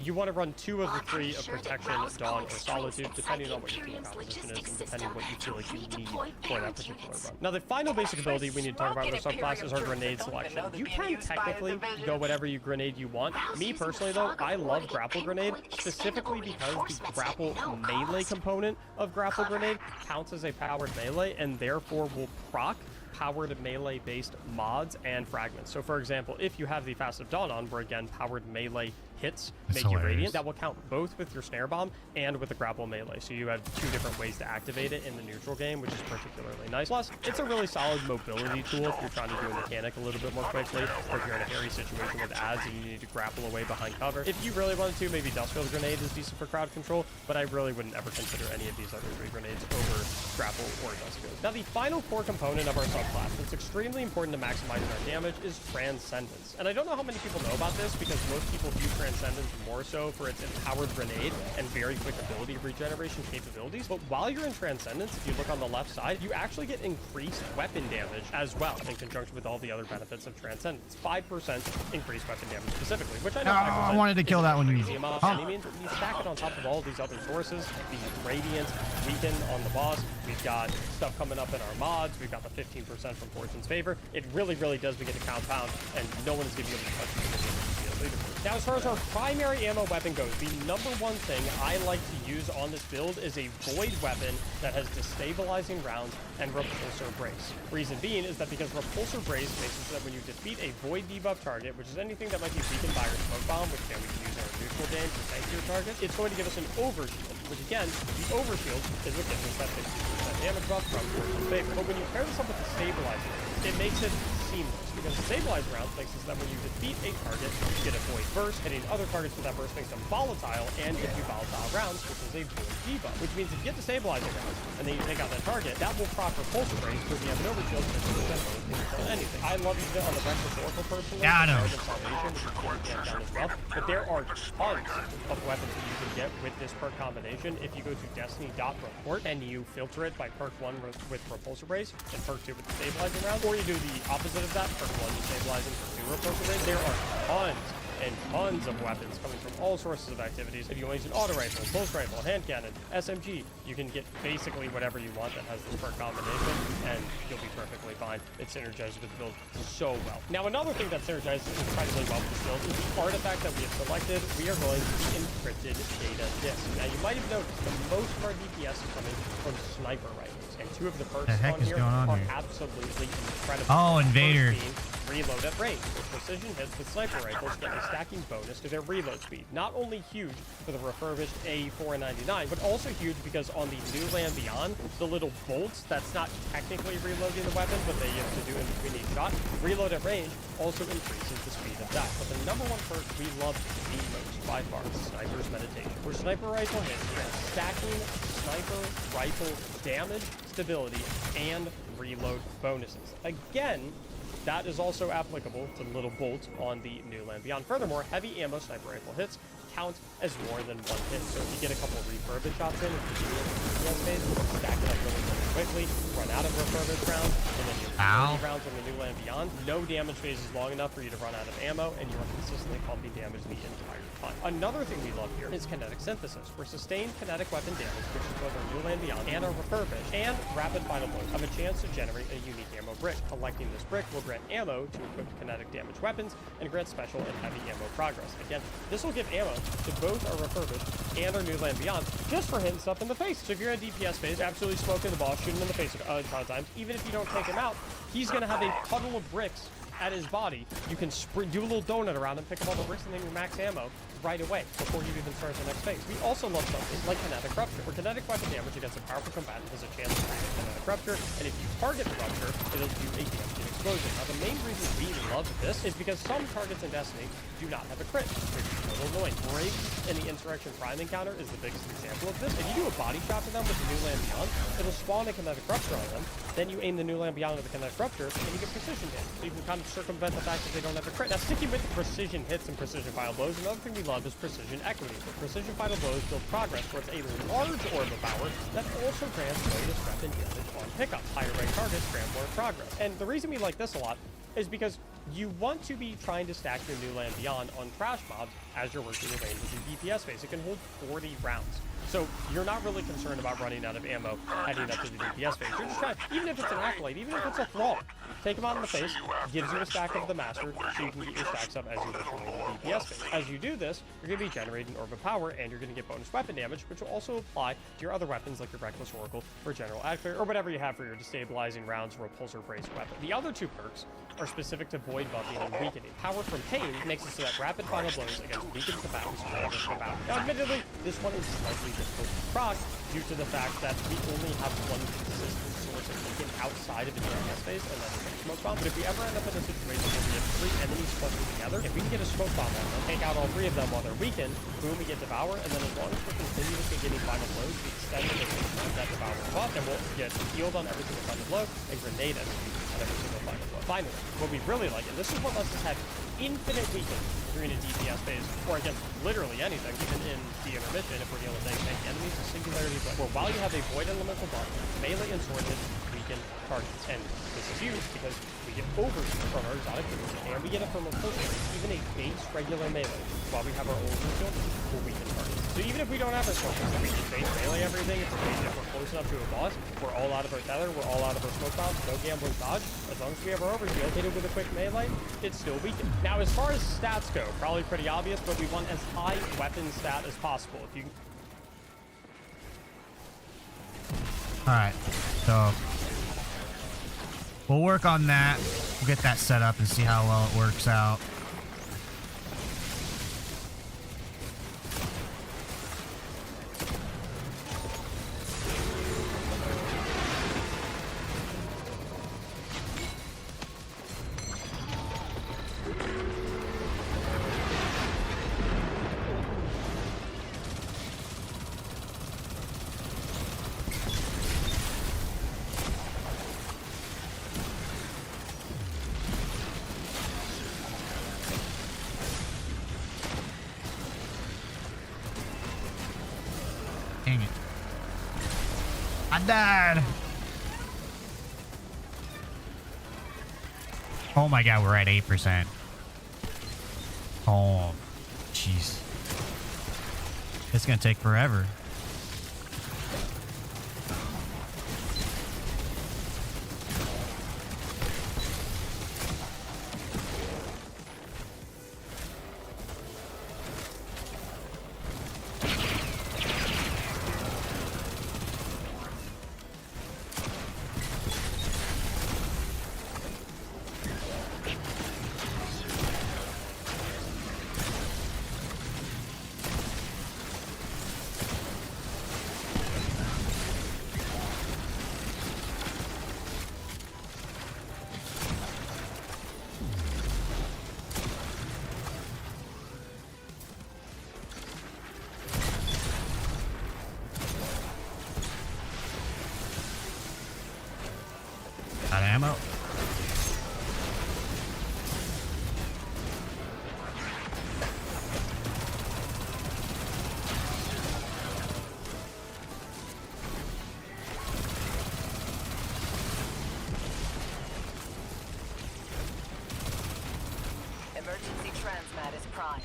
You want to run 2 of the 3 of Protection, Dawn, or Solitude, depending on what your team composition is, and depending on what you feel like you need for that particular run. Now, the final basic ability we need to talk about with our subclass is our grenade selection. You can technically go whatever grenade you want. Me personally, though, I love Grapple Grenade, specifically because the grapple melee component of Grapple Grenade counts as a powered melee, and therefore will proc powered melee based mods and fragments. So for example, if you have the Passive Dawn on, where again powered melee hits make you radiant, that will count both with your snare bomb and with the grapple melee. So you have 2 different ways to activate it in the neutral game, which is particularly nice. Plus, it's a really solid mobility tool if you're trying to do a mechanic a little bit more quickly, or if you're in a hairy situation with ads and you need to grapple away behind cover. If you really wanted to, maybe Dustfield Grenade is decent for crowd control, but I really wouldn't ever consider any of these other 3 grenades over grapple or Dustfield. Now, the final core component of our subclass that's extremely important to maximizing our damage is Transcendence. And I don't know how many people know about this, because most people view Transcendence more so for its empowered grenade and very quick ability regeneration capabilities. But while you're in Transcendence, if you look on the left side, you actually get increased weapon damage as well, in conjunction with all the other benefits of Transcendence. 5% increased weapon damage specifically, which I know I wanted to kill that one. Easy amount by any means. You stack it on top of all these other sources, the Radiant, Weaken on the boss. We've got stuff coming up in our mods. We've got the 15% from Fortune's Favor. It really, really does begin to compound, and no one is going to be able to touch it. Now, as far as our primary ammo weapon goes, the number one thing I like to use on this build is a Void weapon that has Destabilizing Rounds and Repulsor Brace. Reason being is that because Repulsor Brace makes it so that when you defeat a Void debuff target, which is anything that might be weakened by your Smoke Bomb, which again we can use in our neutral game to tank your target, it's going to give us an Overshield, which again, the Overshield is what gives us that 50% damage buff from Fortune's Favor. But when you pair this up with the Stabilizer, it makes it seamless, because the Stabilized Rounds makes it so that when you defeat a target, you get a Void Burst. Hitting other targets with that burst makes them volatile and gives you volatile rounds, which is a Void debuff. Which means if you get the Stabilizing Rounds and then you take out that target, that will proc Repulsor Brace, because we have an Overshield for anything. I love using it on the Reckless Oracle personally. Yeah, I know. But there are tons of weapons that you can get with this perk combination. If you go to Destiny.report and you filter it by perk 1 with Repulsor Brace and perk 2 with the Stabilizing Round, or you do the opposite of that, perk 1 Stabilizing, perk 2 Repulsor Brace, there are tons and tons of weapons coming from all sources of activities. If you want to use an auto rifle, pulse rifle, hand cannon, SMG, you can get basically whatever you want that has this perk combination, and you'll be perfectly fine. It synergizes with the build so well. Now, another thing that synergizes incredibly well with this build is the artifact that we have selected. We are going to the Encrypted Data Disc. Now, you might have noticed that most of our DPS is coming from sniper rifles, and 2 of the perks on here are absolutely incredible. Oh, Invader. reload at range, where precision hits with sniper rifles get a stacking bonus to their reload speed. Not only huge for the refurbished A499, but also huge because on the new Land Beyond, the little bolts that's not technically reloading the weapon, but they used to do in between each shot, reload at range also increases the speed of that. But the number one perk we love the most by far is Sniper's Meditation. Where sniper rifle hits, you have stacking sniper rifle damage, stability, and reload bonuses. Again, that is also applicable to the little bolt on the new Land Beyond. Furthermore, heavy ammo sniper rifle hits count as more than one hit. So if you get a couple of refurbished shots in, if you do it in the DPS phase, you can stack it up really quickly, run out of refurbished rounds, and then you have 30 rounds on the new Land Beyond. No damage phase is long enough for you to run out of ammo, and you are consistently pumping damage the entire time. Another thing we love here is kinetic synthesis, where sustained kinetic weapon damage, which is both our new Land Beyond and our refurbished, and rapid final blows have a chance to generate a unique ammo brick. Collecting this brick will grant ammo to equip kinetic damage weapons and grant special and heavy ammo progress. Again, this will give ammo to both our refurbished and our new Land Beyond, just for hitting stuff in the face. So if you're in a DPS phase, absolutely smoking the boss, shoot him in the face a ton of times, even if you don't take him out, he's gonna have a puddle of bricks at his body. You can do a little donut around him, pick up all the bricks, and then your max ammo right away before you even start the next phase. We also love something like kinetic rupture, where kinetic weapon damage against a powerful combatant has a chance to create kinetic rupture, and if you target the rupture, it'll do a damaging explosion. Now, the main reason we love this is because some targets in Destiny do not have a crit, which is a little annoying. Briggs in the Insurrection Prime encounter is the biggest example of this. If you do a body shot to them with the new Land Beyond, it'll spawn a kinetic rupture on them, then you aim the new Land Beyond with the kinetic rupture, and you get precision hits. So you can kind of circumvent the fact that they don't have a crit. Now, sticking with precision hits and precision final blows, another thing we love is precision equity. So precision final blows build progress towards a large orb of power that also grants bonus weapon damage on pickups. Higher rank targets grant more progress. And the reason we like this a lot is because you want to be trying to stack your new Land Beyond on trash mobs as you're working your range with your DPS phase. It can hold 40 rounds. So you're not really concerned about running out of ammo heading up to the DPS phase. You're just trying, even if it's an Acolyte, even if it's a Thrall, take him out in the face, gives you a stack of the Master, so you can get your stacks up as you work your way to the DPS phase. As you do this, you're going to be generating Orb of Power, and you're going to get bonus weapon damage, which will also apply to your other weapons like your Reckless Oracle or General Adclear, or whatever you have for your destabilizing rounds repulsor brace weapon. The other two perks are specific to void buffing and weakening. Power from Pain makes it so that rapid final blows against weakened combatants will combat. Now, admittedly, this one is slightly difficult to proc due to the fact that we only have one consistent source of weaken outside of the DPS phase, and that is a smoke bomb. But if we ever end up in a situation where we have 3 enemies clustered together, if we can get a smoke bomb on them, take out all 3 of them while they're weakened, boom, we get Devour, and then as long as we're continuously getting final blows, we extend the duration of that Devour buff, and we'll get healed on every single final blow, and grenade execution on every single final blow. Finally, what we really like, and this is what lets us have infinite weaken if you're in a DPS phase, or against literally anything, even in the intermission, if we're dealing with tanky enemies, the Singularity Blade, where while you have a Void Elemental buff, melee and sword hits weaken targets. And this is huge because we get overshield from our exotic ability, and we get it from a full even a base regular melee, while we have our overshield for weaken targets. So even if we don't have our smoke, we can base melee everything, if we're close enough to a boss, we're all out of our tether, we're all out of our smoke bombs, no gambling dodge. As long as we have our overshield, hit it with a quick melee, it's still weakened. Now, as far as stats go, probably pretty obvious, but we want as high weapon stat as possible. If you... Alright, so we'll work on that. We'll get that set up and see how well it works out. Dang it. I died. Oh my god, we're at 8%. Oh, jeez. It's gonna take forever. ammo? Emergency transmat is primed.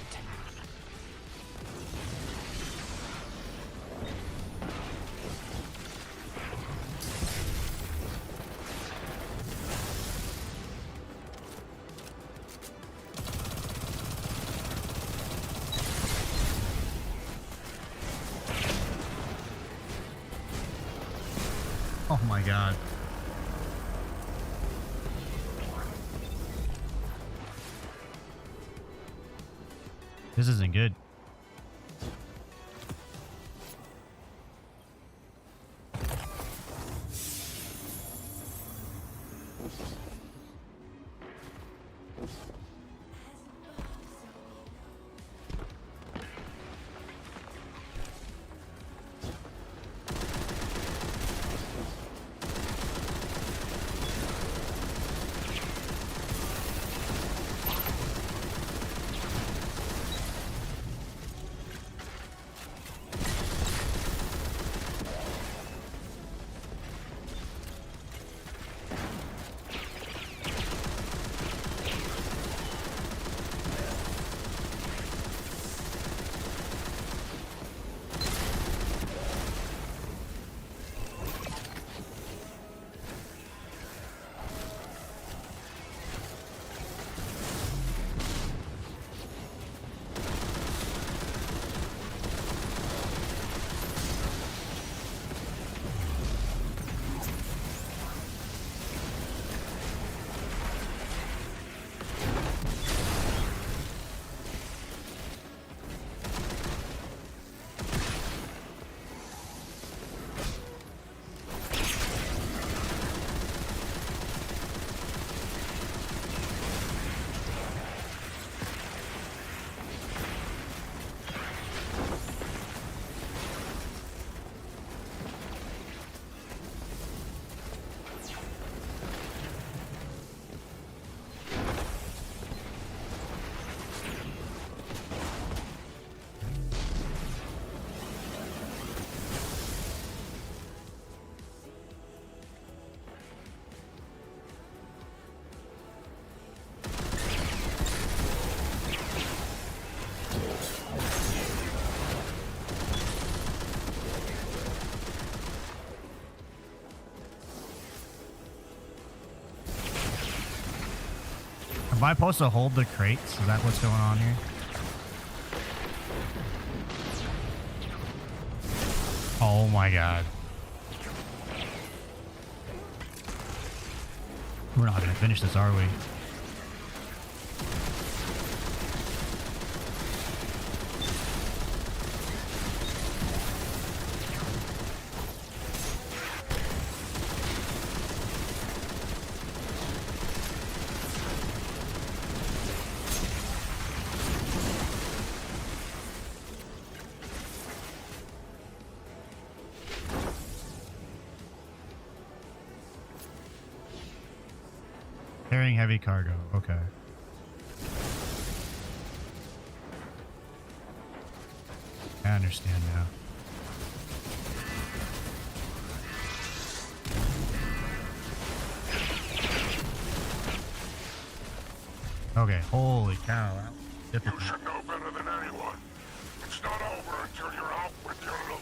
Oh my god. This isn't good. Am I supposed to hold the crates? Is that what's going on here? Oh my god. We're not gonna finish this, are we? Carrying heavy cargo. Okay. I understand now. Okay, holy cow. That was You difficult. should know better than anyone. It's not over until you're out with your loot.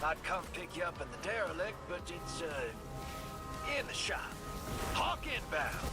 I'd come pick you up in the derelict, but it's, in the shop. Hawk inbound.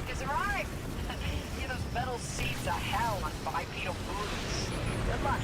has arrived. Give those metal seats a hell on bipedal boots. Good luck.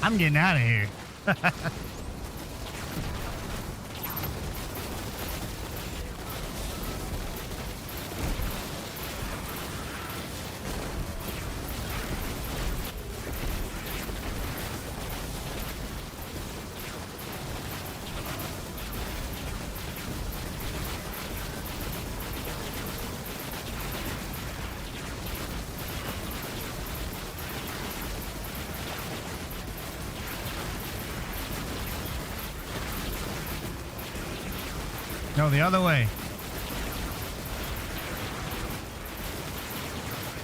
I'm getting out of here. No, the other way.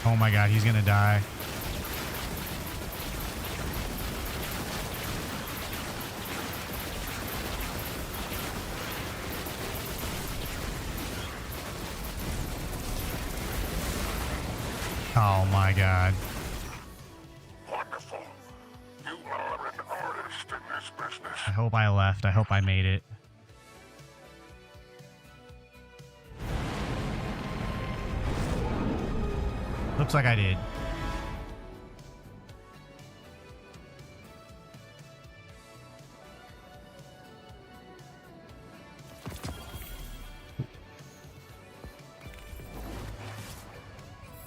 Oh my god, he's gonna die. Oh my god. Wonderful. You are an artist in this business. I hope I left. I hope I made it. Looks like I did.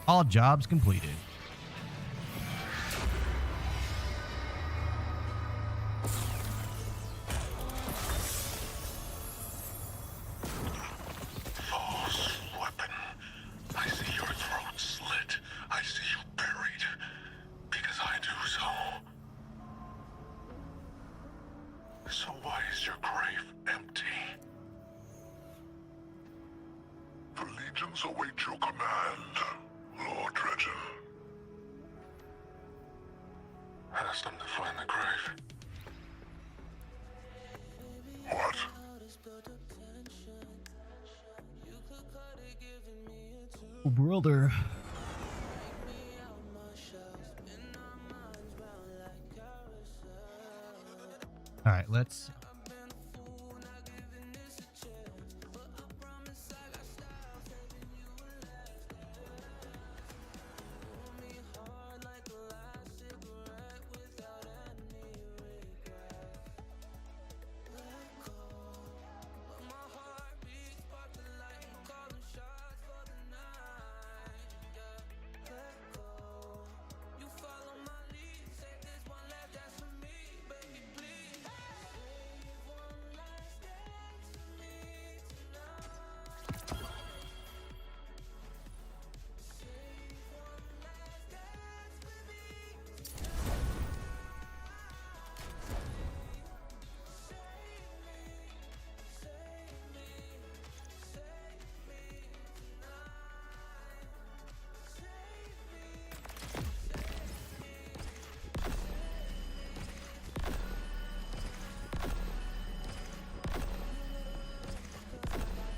All jobs completed. False weapon. I see your throat slit. I see you buried. Because I do so. So why is your grave empty? The legions await your command, Lord Dredgen. Ask them to find the grave. What? Oh, brother. All right, let's.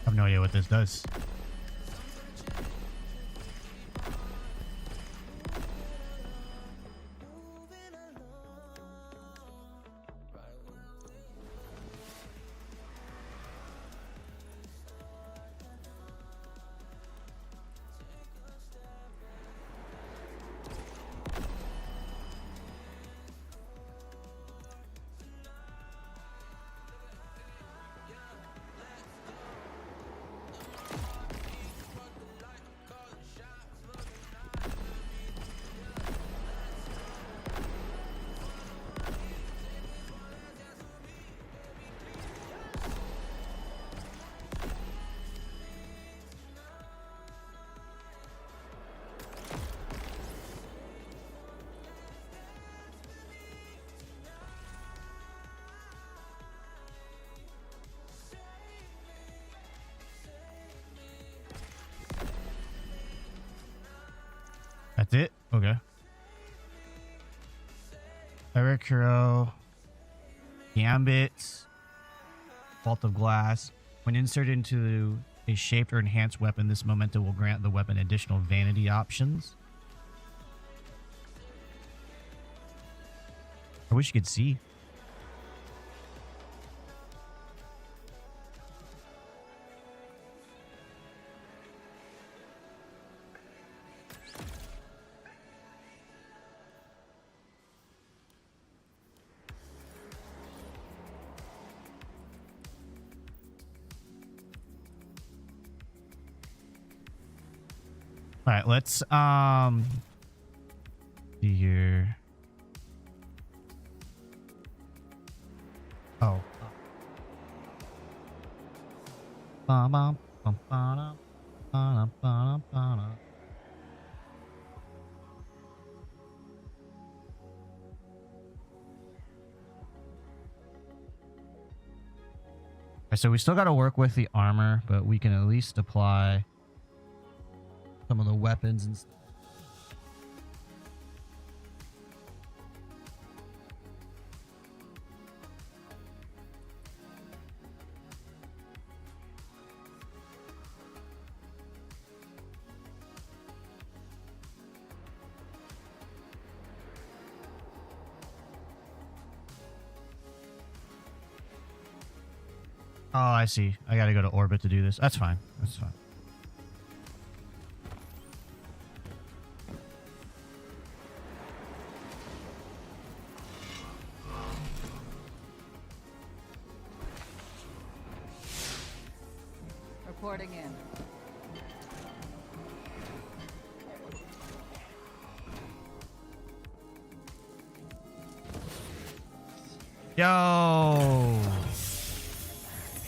I have no idea what this does. That's it? Okay. Eric Hero. Gambit. Vault of Glass. When inserted into a shaped or enhanced weapon, this momentum will grant the weapon additional vanity options. I wish you could see. All right, let's see here. Oh. So we still got to work with the armor, but we can at least apply some of the weapons and stuff. Oh, I see. I gotta go to orbit to do this. That's fine. That's fine. Reporting in. Yo!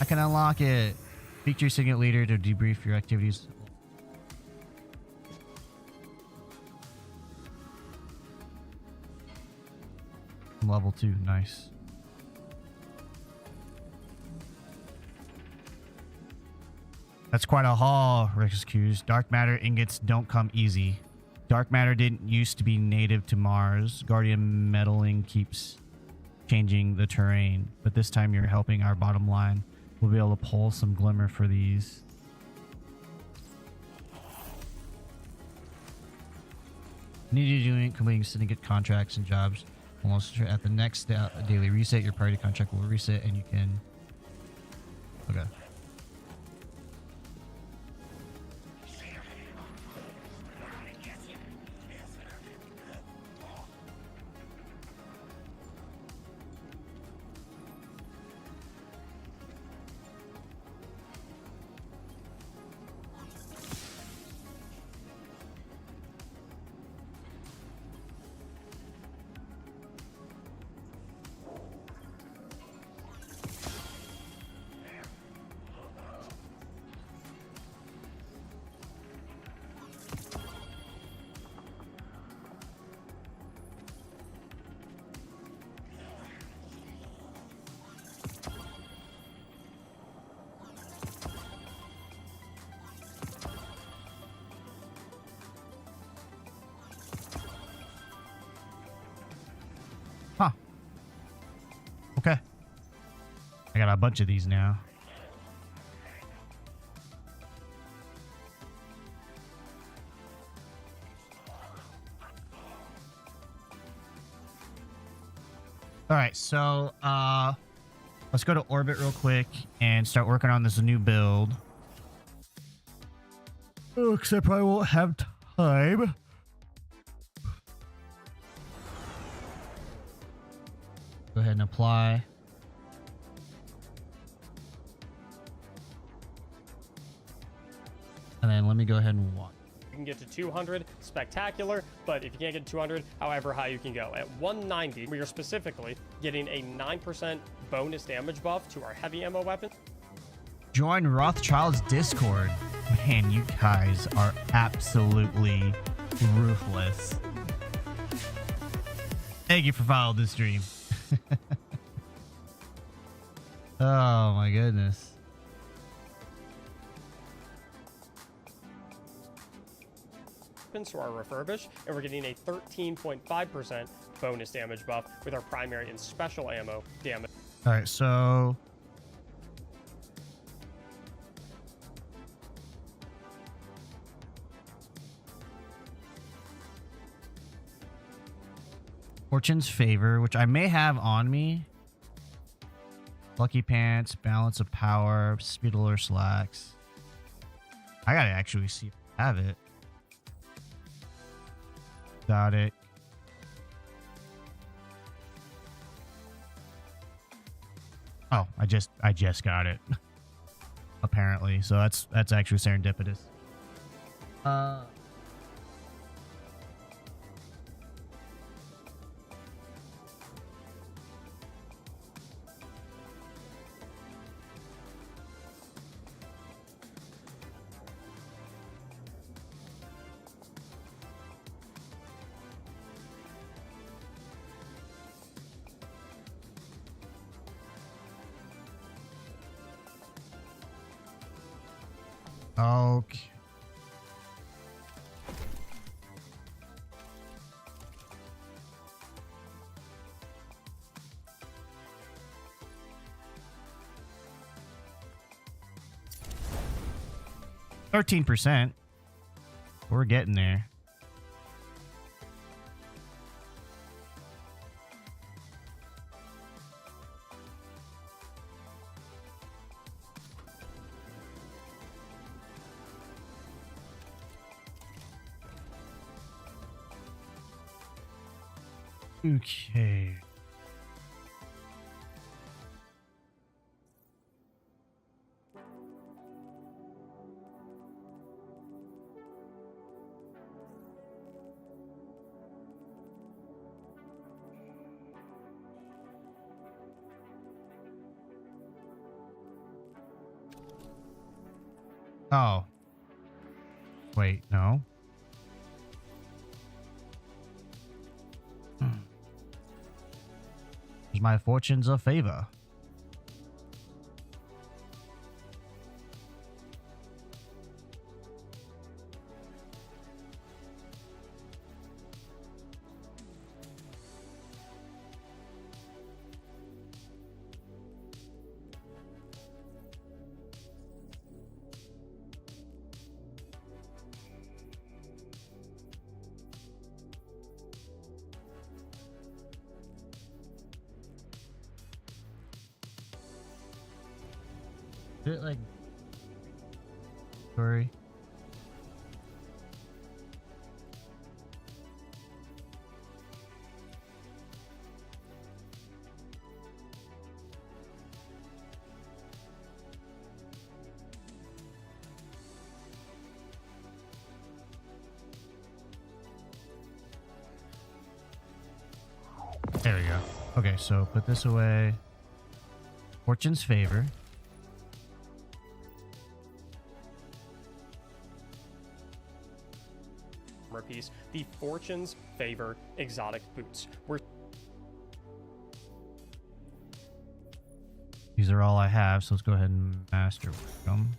I can unlock it. Speak to your signet leader to debrief your activities. Level 2, nice. That's quite a haul, Rick's accused. Dark matter ingots don't come easy. Dark matter didn't used to be native to Mars. Guardian meddling keeps changing the terrain, but this time you're helping our bottom line. We'll be able to pull some glimmer for these. Need you doing completing syndicate contracts and jobs. Almost at the next daily reset, your party contract will reset and you can... Okay. Huh. Okay. I got a bunch of these now. All right, so let's go to orbit real quick and start working on this new build. Oh, because I probably won't have time. Go ahead and apply. And then let me go ahead and watch. You can get to 200, spectacular, but if you can't get to 200, however high you can go. At 190, we are specifically getting a 9% bonus damage buff to our heavy ammo weapon. Join Rothschild's Discord. Man, you guys are absolutely ruthless. Thank you for following this stream. Oh my goodness. weapons, so our refurbished, and we're getting a 13.5% bonus damage buff with our primary and special ammo damage. All right, so Fortune's Favor, which I may have on me. Lucky Pants, Balance of Power, Speedler Slacks. I gotta actually see if I have it. Got it. Oh, I just got it. Apparently, so that's actually serendipitous. Okay. %. We're getting there. Okay. Oh. Wait, no. Here's my Fortunes of Favor. Is it like sorry? There we go. Okay, so put this away. Fortune's Favor. Piece, the Fortune's Favor exotic boots. These are all I have, so let's go ahead and master them.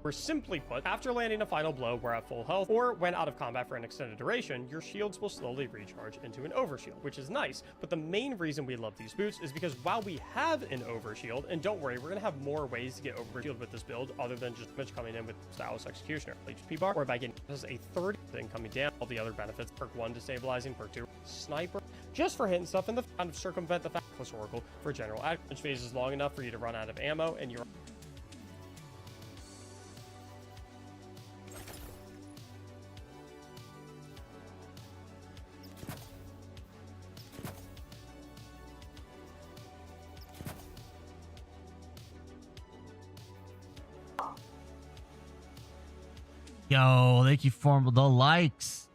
Where simply put, after landing a final blow, we're at full health, or when out of combat for an extended duration, your shields will slowly recharge into an overshield, which is nice. But the main reason we love these boots is because while we have an overshield, and don't worry, we're gonna have more ways to get overshield with this build other than just damage coming in with Stylus Executioner, HP bar, or by getting a third thing coming down. All the other benefits: perk 1 destabilizing, perk 2 sniper, just for hitting stuff, and the kind of circumvent the Factless Oracle for general action. Which phase is long enough for you to run out of ammo, and you're Yo, thank you for the likes.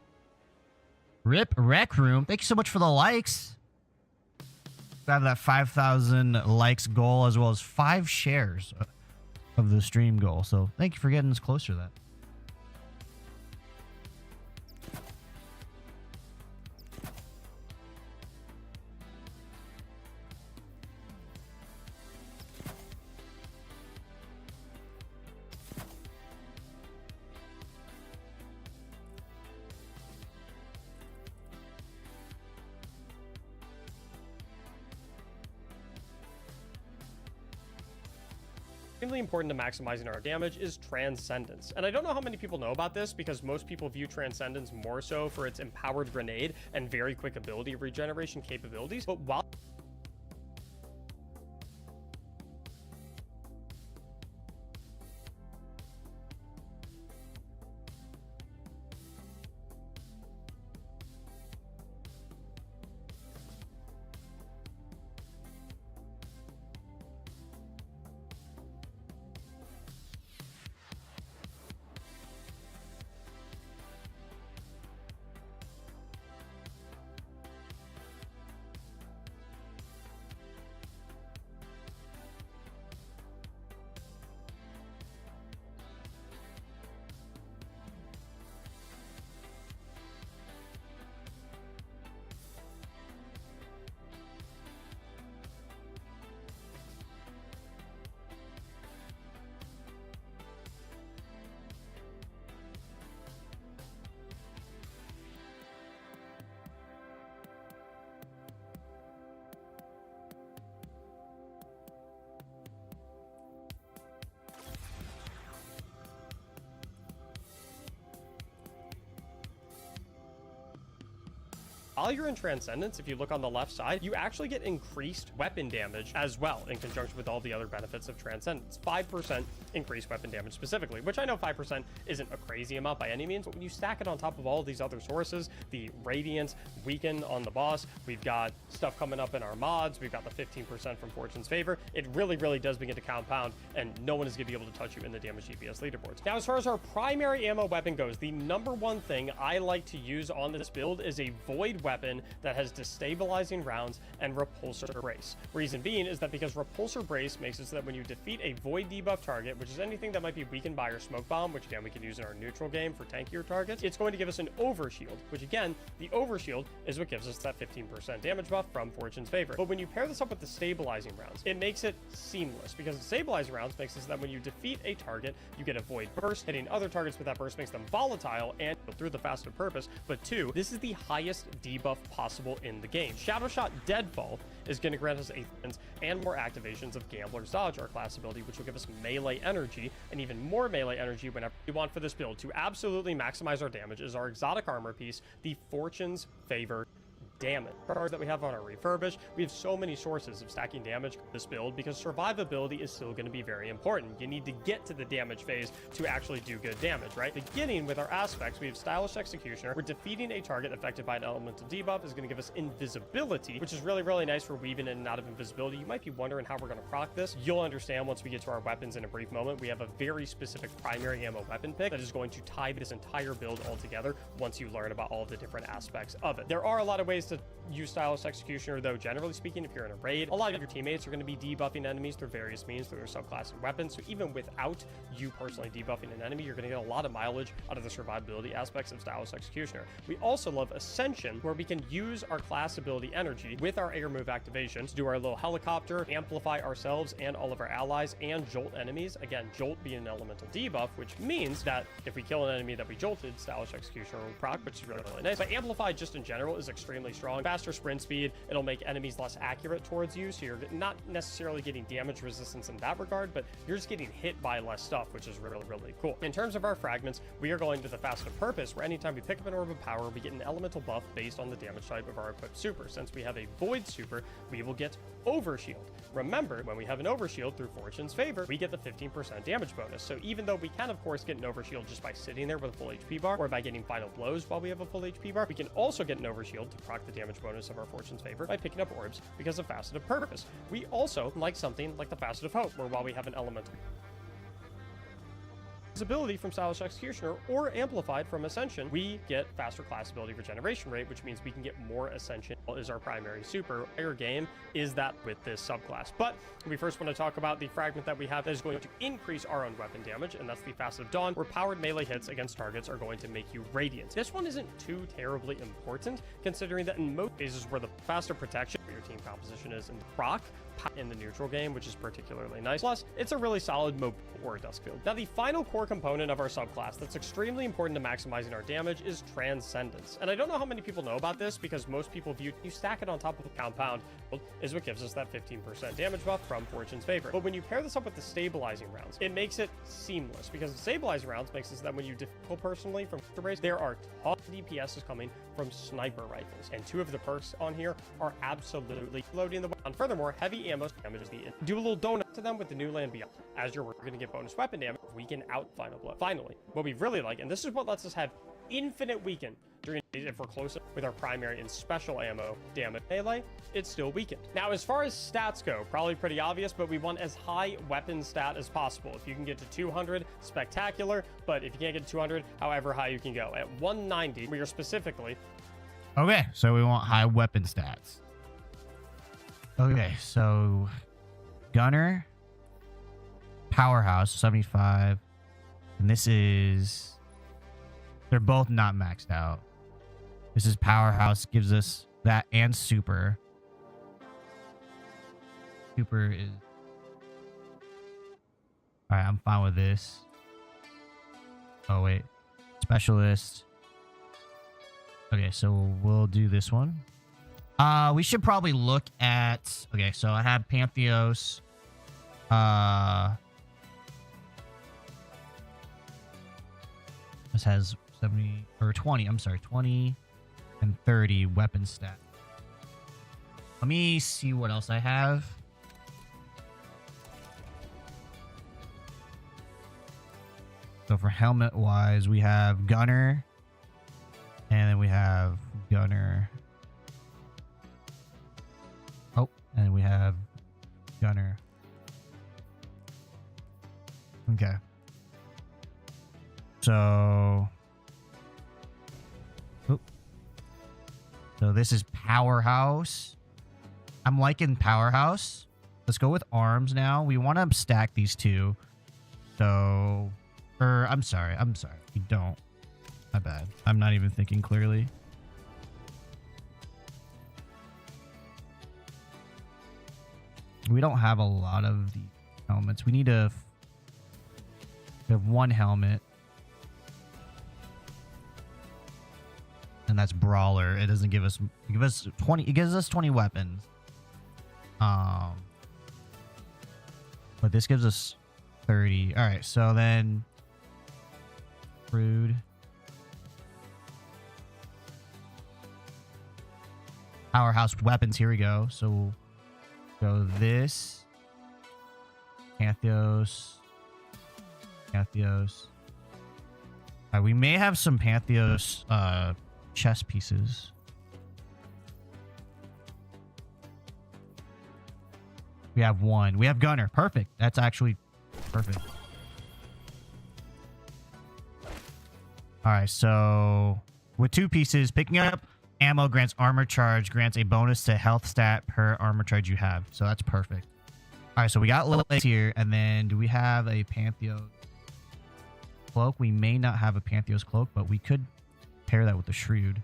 Rip Rec Room, thank you so much for the likes. We have that 5,000 likes goal as well as 5 shares of the stream goal. So thank you for getting us closer to that. Extremely important to maximizing our damage is Transcendence. And I don't know how many people know about this because most people view Transcendence more so for its empowered grenade and very quick ability regeneration capabilities. But while While you're in Transcendence, if you look on the left side, you actually get increased weapon damage as well in conjunction with all the other benefits of Transcendence. 5% increased weapon damage specifically, which I know 5% isn't a crazy amount by any means, but when you stack it on top of all of these other sources, the Radiance, Weaken on the boss, we've got stuff coming up in our mods, we've got the 15% from Fortune's Favor, it really, really does begin to compound, and no one is going to be able to touch you in the damage DPS leaderboards. Now, as far as our primary ammo weapon goes, the number one thing I like to use on this build is a Void weapon that has destabilizing rounds and repulsor brace. Reason being is that because repulsor brace makes it so that when you defeat a void debuff target, which is anything that might be weakened by your smoke bomb, which again we can use in our neutral game for tankier targets, it's going to give us an overshield, which again, the overshield is what gives us that 15% damage buff from Fortune's Favor. But when you pair this up with the stabilizing rounds, it makes it seamless because the stabilizing rounds makes it so that when you defeat a target, you get a void burst. Hitting other targets with that burst makes them volatile and through the faceted purpose. But 2, this is the highest debuff possible in the game. Shadow Shot Deadfall is going to grant us 8 and more activations of Gambler's Dodge, our class ability, which will give us melee energy and even more melee energy whenever we want for this build. To absolutely maximize our damage is our exotic armor piece, the Fortune's Favor damage cards that we have on our refurbish. We have so many sources of stacking damage for this build because survivability is still going to be very important. You need to get to the damage phase to actually do good damage, right? Beginning with our aspects, we have Stylish Executioner. We're defeating a target affected by an elemental debuff is going to give us invisibility, which is really, really nice for weaving in and out of invisibility. You might be wondering how we're going to proc this. You'll understand once we get to our weapons in a brief moment. We have a very specific primary ammo weapon pick that is going to tie this entire build all together once you learn about all of the different aspects of it. There are a lot of ways to use Stylish Executioner, though generally speaking, if you're in a raid, a lot of your teammates are going to be debuffing enemies through various means through their subclass and weapons. So even without you personally debuffing an enemy, you're going to get a lot of mileage out of the survivability aspects of Stylish Executioner. We also love Ascension, where we can use our class ability energy with our air move activation to do our little helicopter, amplify ourselves and all of our allies, and jolt enemies. Again, jolt being an elemental debuff, which means that if we kill an enemy that we jolted, Stylish Executioner will proc, which is really, really nice. But amplify just in general is extremely strong. Faster sprint speed, it'll make enemies less accurate towards you, so you're not necessarily getting damage resistance in that regard, but you're just getting hit by less stuff, which is really, really cool. In terms of our fragments, we are going to the Faceted Purpose, where anytime we pick up an orb of power, we get an elemental buff based on the damage type of our equipped super. Since we have a void super, we will get Overshield. Remember, when we have an Overshield through Fortune's Favor, we get the 15% damage bonus. So even though we can, of course, get an Overshield just by sitting there with a full HP bar, or by getting Final Blows while we have a full HP bar, we can also get an Overshield to proc the damage bonus of our Fortune's Favor by picking up orbs because of Faceted Purpose. We also like something like the Facet of Hope, where while we have an elemental ability from Stylish Executioner or amplified from Ascension, we get faster class ability regeneration rate, which means we can get more Ascension is our primary super. Our game is that with this subclass. But we first want to talk about the fragment that we have that is going to increase our own weapon damage, and that's the Facet of Dawn, where powered melee hits against targets are going to make you radiant. This one isn't too terribly important, considering that in most cases where the faster protection for your team composition is in the proc in the neutral game, which is particularly nice. Plus, it's a really solid mobile or dust field. Now, the final core component of our subclass that's extremely important to maximizing our damage is Transcendence. And I don't know how many people know about this, because most people view you stack it on top of a compound is what gives us that 15% damage buff from Fortune's Favor. But when you pair this up with the stabilizing rounds, it makes it seamless, because the stabilizing rounds makes it so that when you difficult personally from race, there are top DPS coming from sniper rifles, and 2 of the perks on here are absolutely loading the weapon. Furthermore, heavy ammo damages the do a little donut to them with the new Land Beyond. As you're going to get bonus weapon damage, weaken out Final Blow. Finally, what we really like, and this is what lets us have infinite weaken during if we're close with our primary and special ammo damage melee, it's still weakened. Now, as far as stats go, probably pretty obvious, but we want as high weapon stat as possible. If you can get to 200, spectacular, but if you can't get to 200, however high you can go. At 190, we are specifically... Okay, so we want high weapon stats. Okay, so Gunner, Powerhouse, 75, and this is... They're both not maxed out. This is Powerhouse, gives us that, and Super. Super is... Alright, I'm fine with this. Oh, wait. Specialist. Okay, so we'll do this one. We should probably look at... Okay, so I have Pantheos. This has 70... Or 20, I'm sorry. 20 and 30 weapon stat. Let me see what else I have. So for helmet wise, we have Gunner. And then we have Gunner. Oh, and we have Gunner. Okay. So... Oop. So this is Powerhouse. I'm liking Powerhouse. Let's go with arms now. We want to stack these two. So... I'm sorry. We don't. My bad. I'm not even thinking clearly. We don't have a lot of the helmets. We need to... We have one helmet. And that's Brawler. It doesn't give us... It gives us 20... It gives us 20 weapons. But this gives us 30. Alright, so then... Rude. Powerhouse weapons. Here we go. So we'll go this. Pantheos. Pantheos. We may have some Pantheos chest pieces. We have one. We have Gunner. Perfect. That's actually perfect. All right, so with 2 pieces, picking up ammo grants armor charge, grants a bonus to health stat per armor charge you have. So that's perfect. All right, so we got legs here, and then do we have a Pantheos cloak? We may not have a Pantheos cloak, but we could pair that with the Shrewd.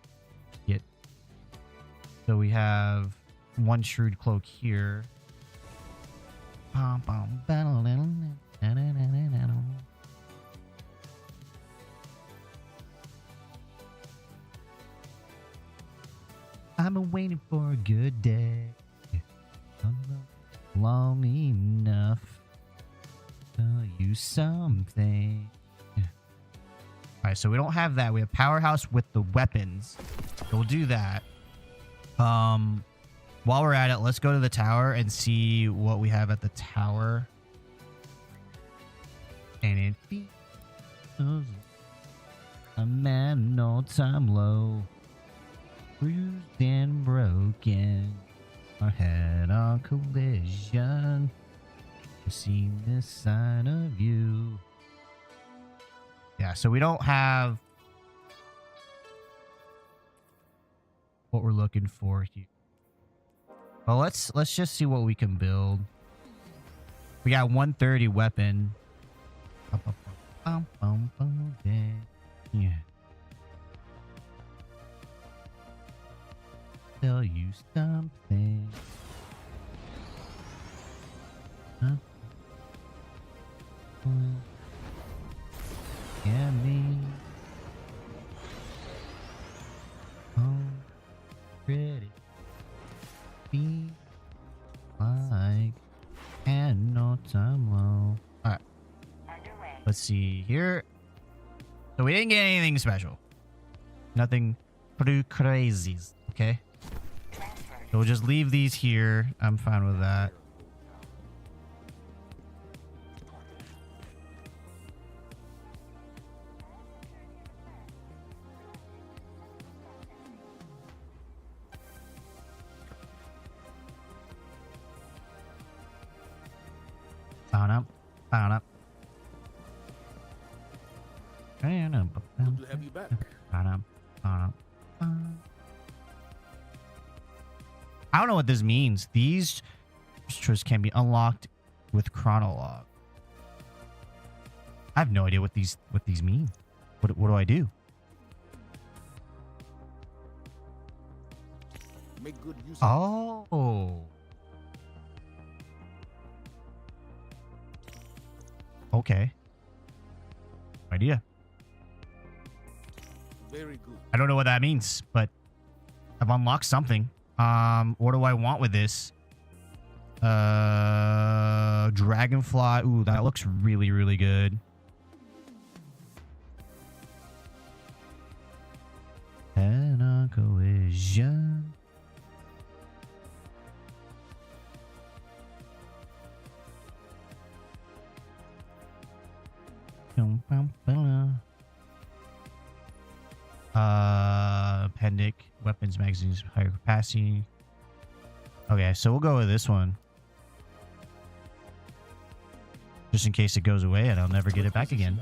So we have one Shrewd cloak here. I've been waiting for a good day. Long enough to tell you something. Alright, so we don't have that. We have Powerhouse with the weapons. So we'll do that. While we're at it, let's go to the tower and see what we have at the tower. And it feels a man no time low. Bruised and broken, our head on collision. I've seen this side of you. Yeah, so we don't have what we're looking for here. Well, let's just see what we can build. We got 130 weapon. Yeah. Tell you something. Huh? Yeah, me. Oh, pretty. Be like, and no time low. All right. Let's see here. So we didn't get anything special. Nothing pretty crazy. Okay. So we'll just leave these here. I'm fine with that. Found up. Found up. Good to have you back. I don't know what this means. These registers can be unlocked with chronolog. I have no idea what these mean. What do I do? Make good use of Oh. Okay. Idea. Very good. I don't know what that means, but I've unlocked something. What do I want with this? Dragonfly. Ooh, that looks really, really good. And a collision. Pendic weapons magazines higher capacity. Okay, so we'll go with this one. Just in case it goes away and I'll never get it back again.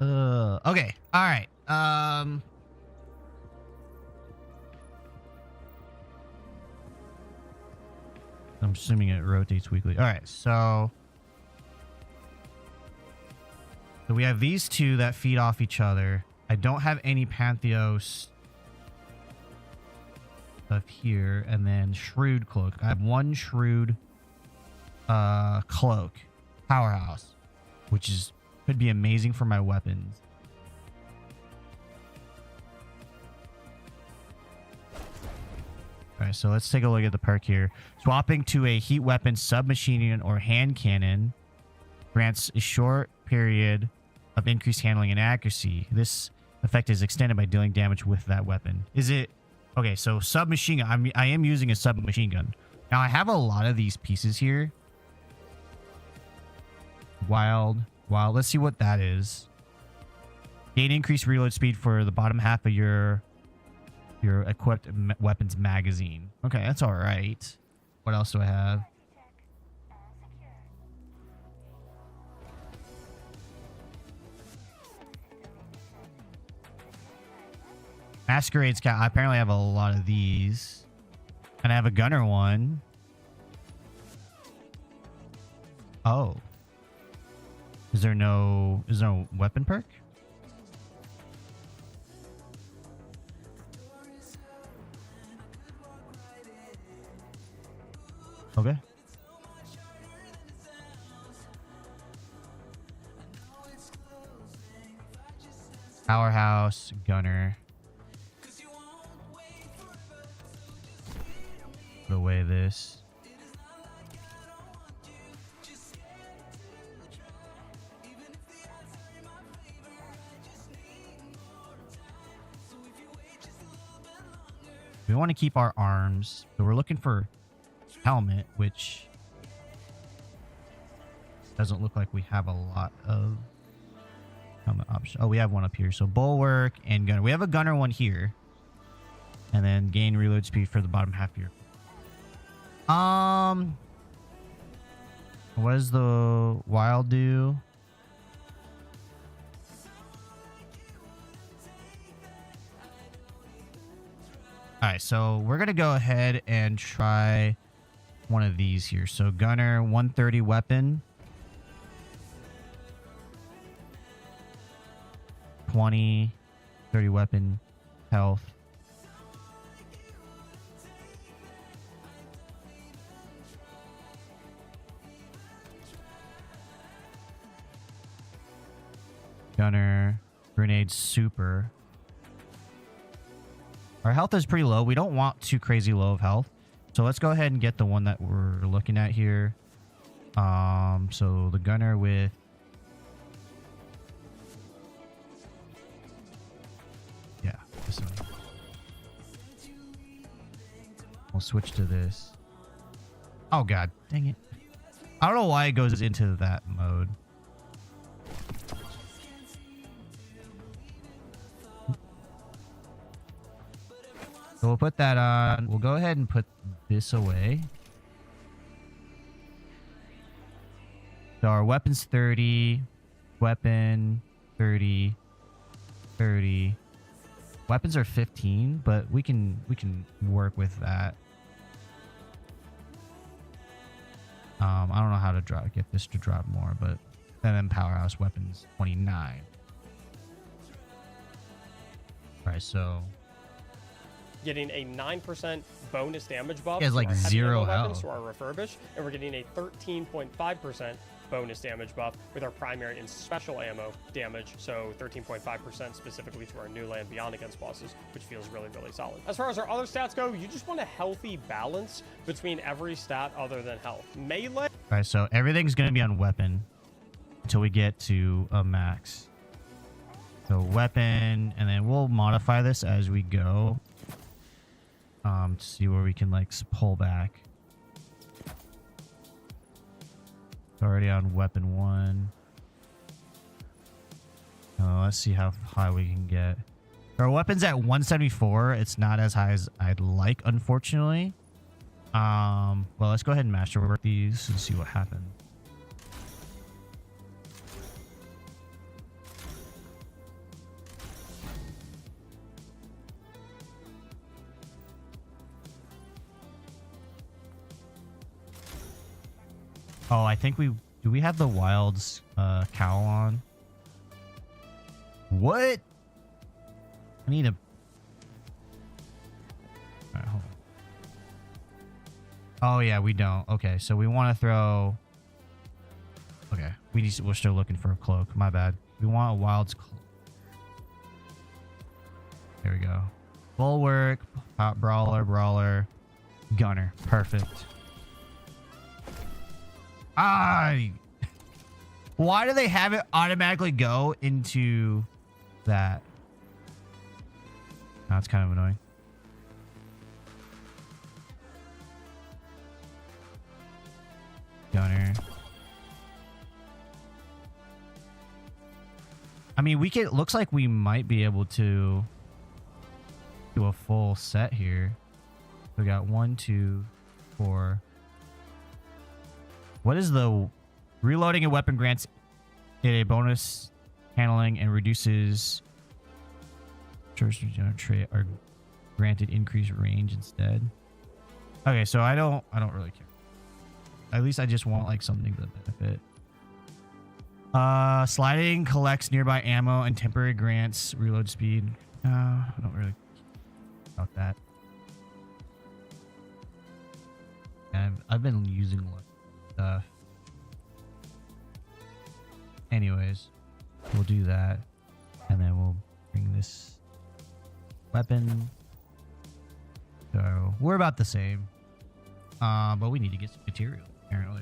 Okay, all right. I'm assuming it rotates weekly. All right, so we have these two that feed off each other. I don't have any Pantheos stuff here. And then Shrewd Cloak. I have one Shrewd Cloak. Powerhouse. Which could be amazing for my weapons. Alright, so let's take a look at the perk here. Swapping to a heat weapon, submachine gun, or hand cannon grants a short period of increased handling and accuracy. This effect is extended by dealing damage with that weapon. Is it... Okay, so submachine gun. I am using a submachine gun. Now, I have a lot of these pieces here. Wild. Let's see what that is. Gain increased reload speed for the bottom half of your equipped weapons magazine. Okay, that's all right. What else do I have? Masquerade Scout. I apparently have a lot of these. And I have a gunner one. Oh. Is there no weapon perk? Okay. Powerhouse, gunner. Put away this. We want to keep our arms, so we're looking for helmet, which doesn't look like we have a lot of helmet options. Oh, we have one up here. So bulwark and gunner. We have a gunner one here, and then gain reload speed for the bottom half here. What does the wild do? All right, so we're gonna go ahead and try one of these here. So gunner, 130 weapon, 20, 30 weapon, health. Gunner, grenade super. Our health is pretty low. We don't want too crazy low of health. So let's go ahead and get the one that we're looking at here. So the gunner with this one. We'll switch to this. Oh god, dang it. I don't know why it goes into that mode. So we'll put that on. We'll go ahead and put this away. So our weapon's 30. Weapon 30. 30. Weapons are 15, but we can work with that. I don't know how to get this to drop more, but then powerhouse weapons 29. All right, so getting a 9% bonus damage buff. He has like to our heavy 0 ammo weapons, health. to our refurbish, and we're getting a 13.5% bonus damage buff with our primary and special ammo damage, so 13.5% specifically to our new land beyond against bosses, which feels really, really solid. As far as our other stats go, you just want a healthy balance between every stat other than health. Melee. All right, so everything's going to be on weapon until we get to a max. So weapon, and then we'll modify this as we go. To see where we can like pull back. It's already on weapon 1. Let's see how high we can get. Our weapon's at 174. It's not as high as I'd like, unfortunately. Well, let's go ahead and masterwork these and see what happens. Oh, I think do we have the Wilds cowl on? What? I need a... Alright, hold on. Oh, yeah, we don't. Okay, so we want to throw... Okay, we're still looking for a cloak. My bad. We want a Wilds cloak. There we go. Bulwark, pop, brawler, gunner. Perfect. Why do they have it automatically go into that? That's kind of annoying. Gunner. I mean, looks like we might be able to do a full set here. We got 1, 2, 4. What is the reloading a weapon grants it a bonus handling and reduces trait are granted increased range instead. Okay, so I don't really care. At least I just want like something to benefit. Sliding collects nearby ammo and temporary grants reload speed. I don't really care about that. And I've been using a lot of stuff. Anyways, we'll do that, and then we'll bring this weapon. So we're about the same, but we need to get some material apparently.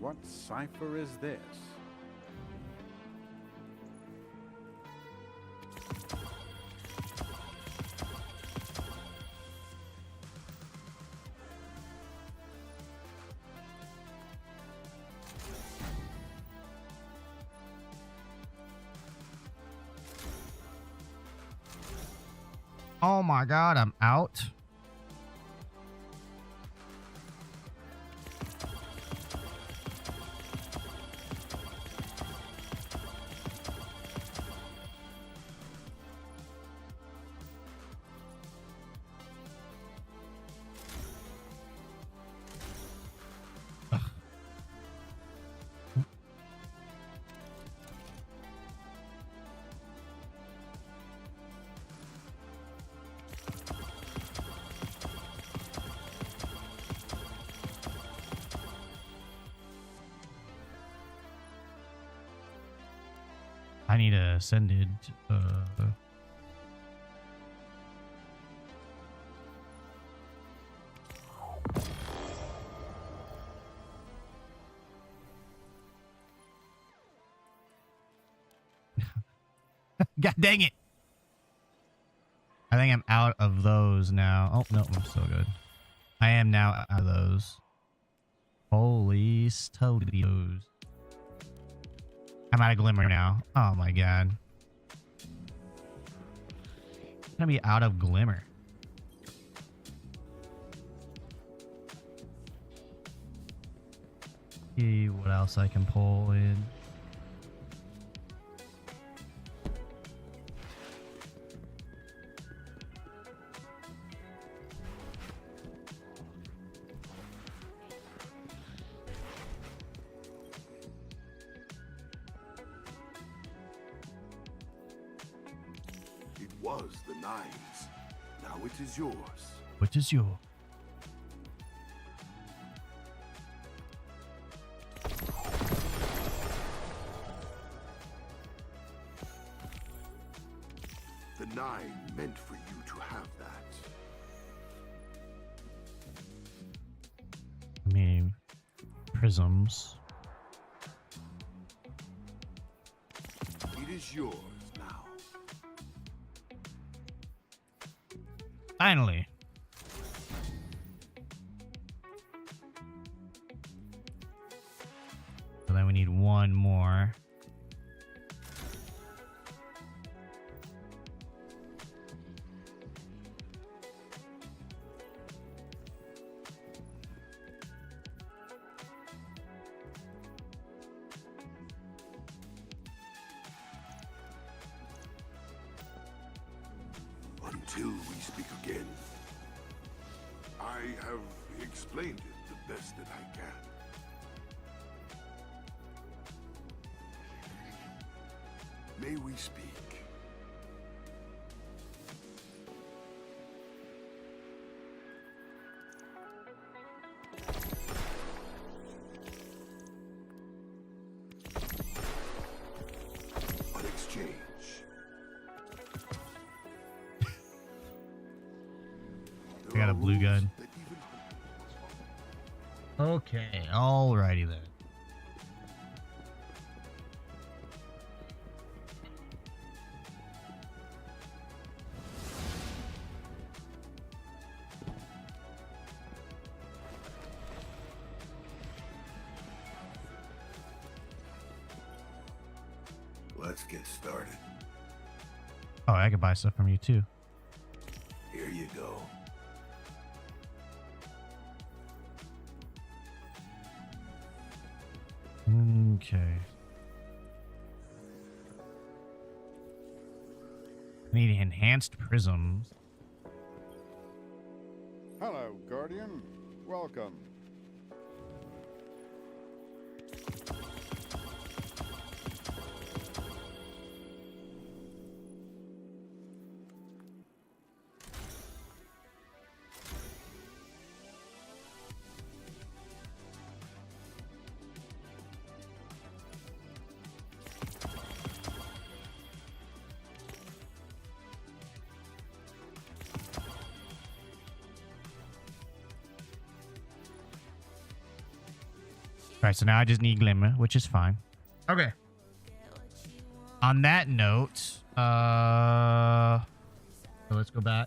What cipher is this? Oh my god, I'm out. I need to send it. God dang it. I think I'm out of those now. Oh, no, I'm still good. I am now out of those. Holy Toledos. I'm out of glimmer now. Oh my god. I'm gonna be out of glimmer. See what else I can pull in. It was the Nine's. Now it is yours. Which is your? The Nine meant for you to have that. I mean, prisms. It is yours now. Finally. So then we need one more. Until we speak again. I have explained it the best that I can. May we speak? On exchange. I got a blue gun. Okay, alrighty then. Let's get started. Oh, I could buy stuff from you too. Here you go. Okay. I need enhanced prisms. Hello, Guardian. Welcome. All right, so now I just need glimmer, which is fine. Okay. On that note, so let's go back.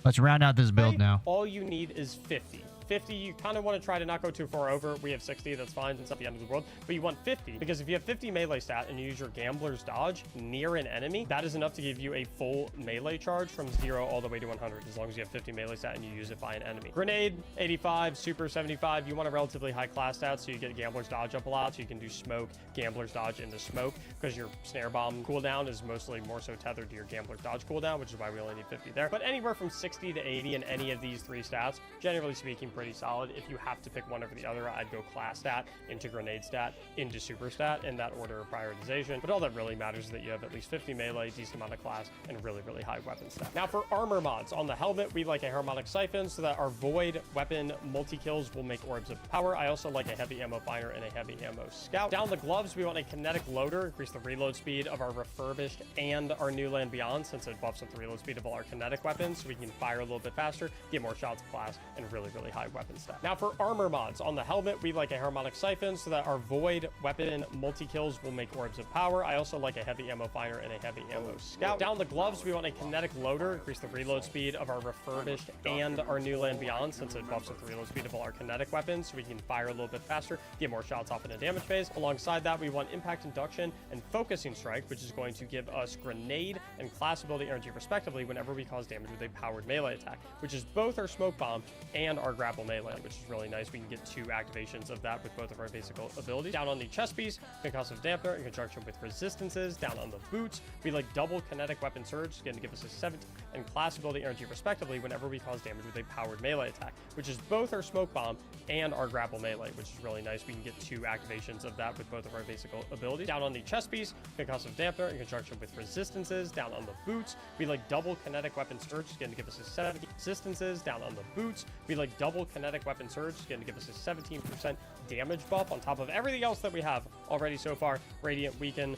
Let's round out this build now. All you need is 50. 50, you kind of want to try to not go too far over. We have 60, that's fine. It's not the end of the world. But you want 50, because if you have 50 melee stat and you use your Gambler's Dodge near an enemy, that is enough to give you a full melee charge from 0 all the way to 100, as long as you have 50 melee stat and you use it by an enemy. Grenade, 85, Super, 75. You want a relatively high class stat, so you get Gambler's Dodge up a lot, so you can do Smoke, Gambler's Dodge into Smoke, because your Snare Bomb cooldown is mostly more so tethered to your Gambler's Dodge cooldown, which is why we only need 50 there. But anywhere from 60 to 80 in any of these three stats, generally speaking, pretty solid. If you have to pick one over the other, I'd go class stat into grenade stat into super stat in that order of prioritization. But all that really matters is that you have at least 50 melee, decent amount of class, and really, really high weapon stat. Now for armor mods, on the helmet, we like a harmonic siphon so that our void weapon multi-kills will make orbs of power. I also like a heavy ammo finder and a heavy ammo scout. Down the gloves, we want a kinetic loader, increase the reload speed of our refurbished and our new land beyond, since it buffs up the reload speed of all our kinetic weapons, so we can fire a little bit faster, get more shots of class, and really, really high weapon stat. Now for armor mods, on the helmet, we like a harmonic siphon so that our void weapon multi-kills will make orbs of power. I also like a heavy ammo finder and a heavy ammo scout. Down the gloves, we want a kinetic loader, increase the reload speed of our refurbished and our new land beyond, since it buffs up the reload speed of all our kinetic weapons, so we can fire a little bit faster, get more shots off in a damage phase. Alongside that, we want impact induction and focusing strike, which is going to give us grenade and class ability energy respectively whenever we cause damage with a powered melee attack, which is both our smoke bomb and our grapple melee, which is really nice. We can get 2 activations of that with both of our basic abilities. Down on the chest piece, concussive dampener in conjunction with resistances. Down on the boots, we like double kinetic weapon surge, going to give us a 7 and class ability energy respectively whenever we cause damage with a powered melee attack, which is both our smoke bomb and our grapple melee, which is really nice. We can get 2 activations of that with both of our basic abilities. Down on the chest piece, concussive dampener in conjunction with resistances. Down on the boots, we like double kinetic weapon surge, going to give us a 7 resistances. Down on the boots, we like double kinetic weapon surge, going to give us a 17% damage buff on top of everything else that we have already so far. Radiant weaken,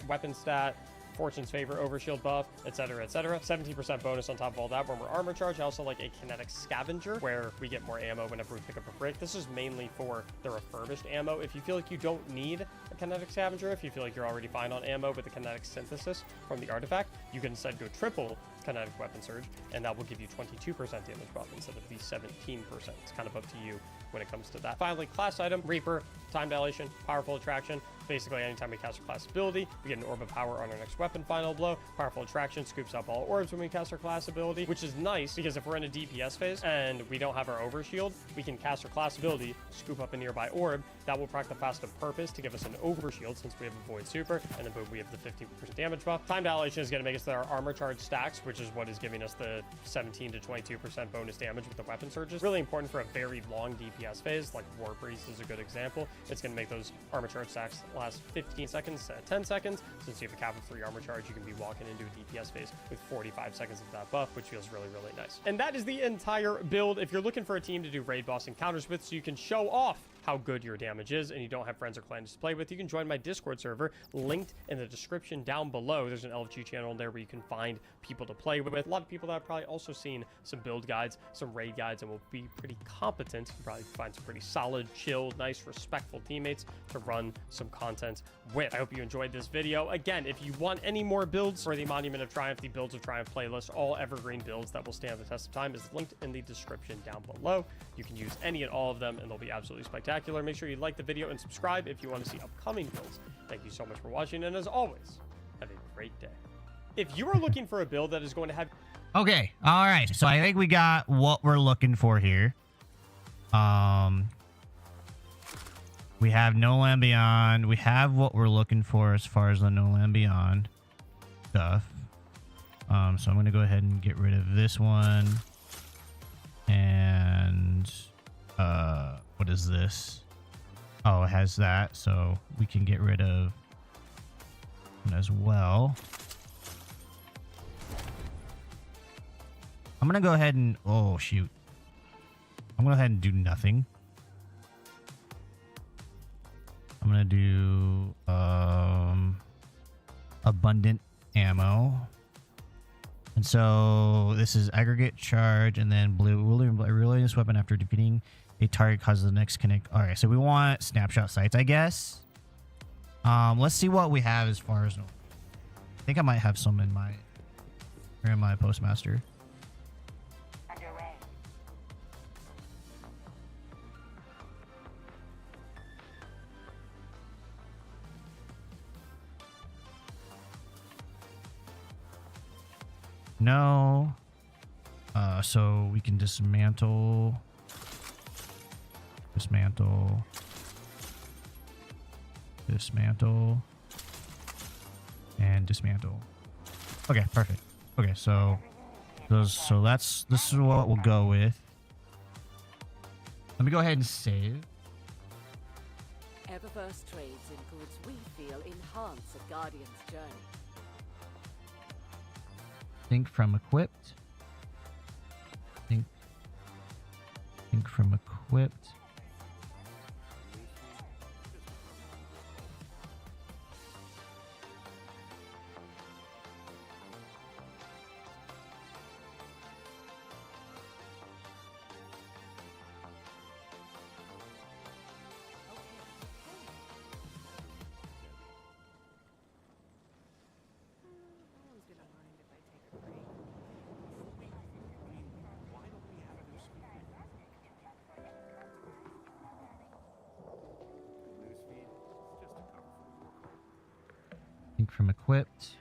weapon stat, Fortune's Favor, Overshield buff, etc., etc. 17% bonus on top of all that when we're armor charged. I also like a kinetic scavenger, where we get more ammo whenever we pick up a brick. This is mainly for the refurbished ammo. If you feel like you don't need a kinetic scavenger, if you feel like you're already fine on ammo with the kinetic synthesis from the artifact, you can instead go triple kinetic weapon surge, and that will give you 22% damage buff instead of the 17%. It's kind of up to you when it comes to that. Finally, class item, Reaper, time dilation, powerful attraction. Basically, anytime we cast our class ability, we get an orb of power on our next weapon final blow. Powerful attraction scoops up all orbs when we cast our class ability, which is nice because if we're in a DPS phase and we don't have our overshield, we can cast our class ability, scoop up a nearby orb. That will proc the Fast of Purpose to give us an overshield since we have a void super, and then boom, we have the 15% damage buff. Time dilation is going to make us that our armor charge stacks, which is what is giving us the 17 to 22% bonus damage with the weapon surges. Really important for a very long DPS phase, like War Priest is a good example. It's going to make those armor charge stacks last 15 seconds, 10 seconds. Since you have a cap of 3 armor charge, you can be walking into a DPS phase with 45 seconds of that buff, which feels really, really nice. And that is the entire build. If you're looking for a team to do raid boss encounters with so you can show off how good your damage is and you don't have friends or clans to play with, you can join my Discord server linked in the description down below. There's an LFG channel there where you can find people to play with. A lot of people that have probably also seen some build guides, some raid guides, and will be pretty competent. You probably find some pretty solid, chill, nice, respectful teammates to run some content with. I hope you enjoyed this video. Again, if you want any more builds for the Monument of Triumph, the Builds of Triumph playlist, all evergreen builds that will stand the test of time, is linked in the description down below. You can use any and all of them and they'll be absolutely spectacular. Make sure you like the video and subscribe if you want to see upcoming builds. Thank you so much for watching, and as always, have a great day. If you are looking for a build that is going to have... Okay, all right. So I think we got what we're looking for here. We have No Land Beyond. We have what we're looking for as far as the No Land Beyond stuff. So I'm going to go ahead and get rid of this one. And what is this? Oh, it has that, so we can get rid of it as well. I'm gonna go ahead and oh shoot, I'm gonna go ahead and do nothing. I'm gonna do abundant ammo, and so this is aggregate charge, and then blue will reload this weapon after defeating a target causes the next connect. All right, so we want snapshot sights, I guess. Let's see what we have as far as. I think I might have some in my postmaster. No. So we can dismantle, and dismantle. Okay, perfect. Okay, so this is what we'll go with. Let me go ahead and save. Eververse trades in goods we feel enhance a Guardian's journey. Think from equipped. Think from equipped. Think from equipped.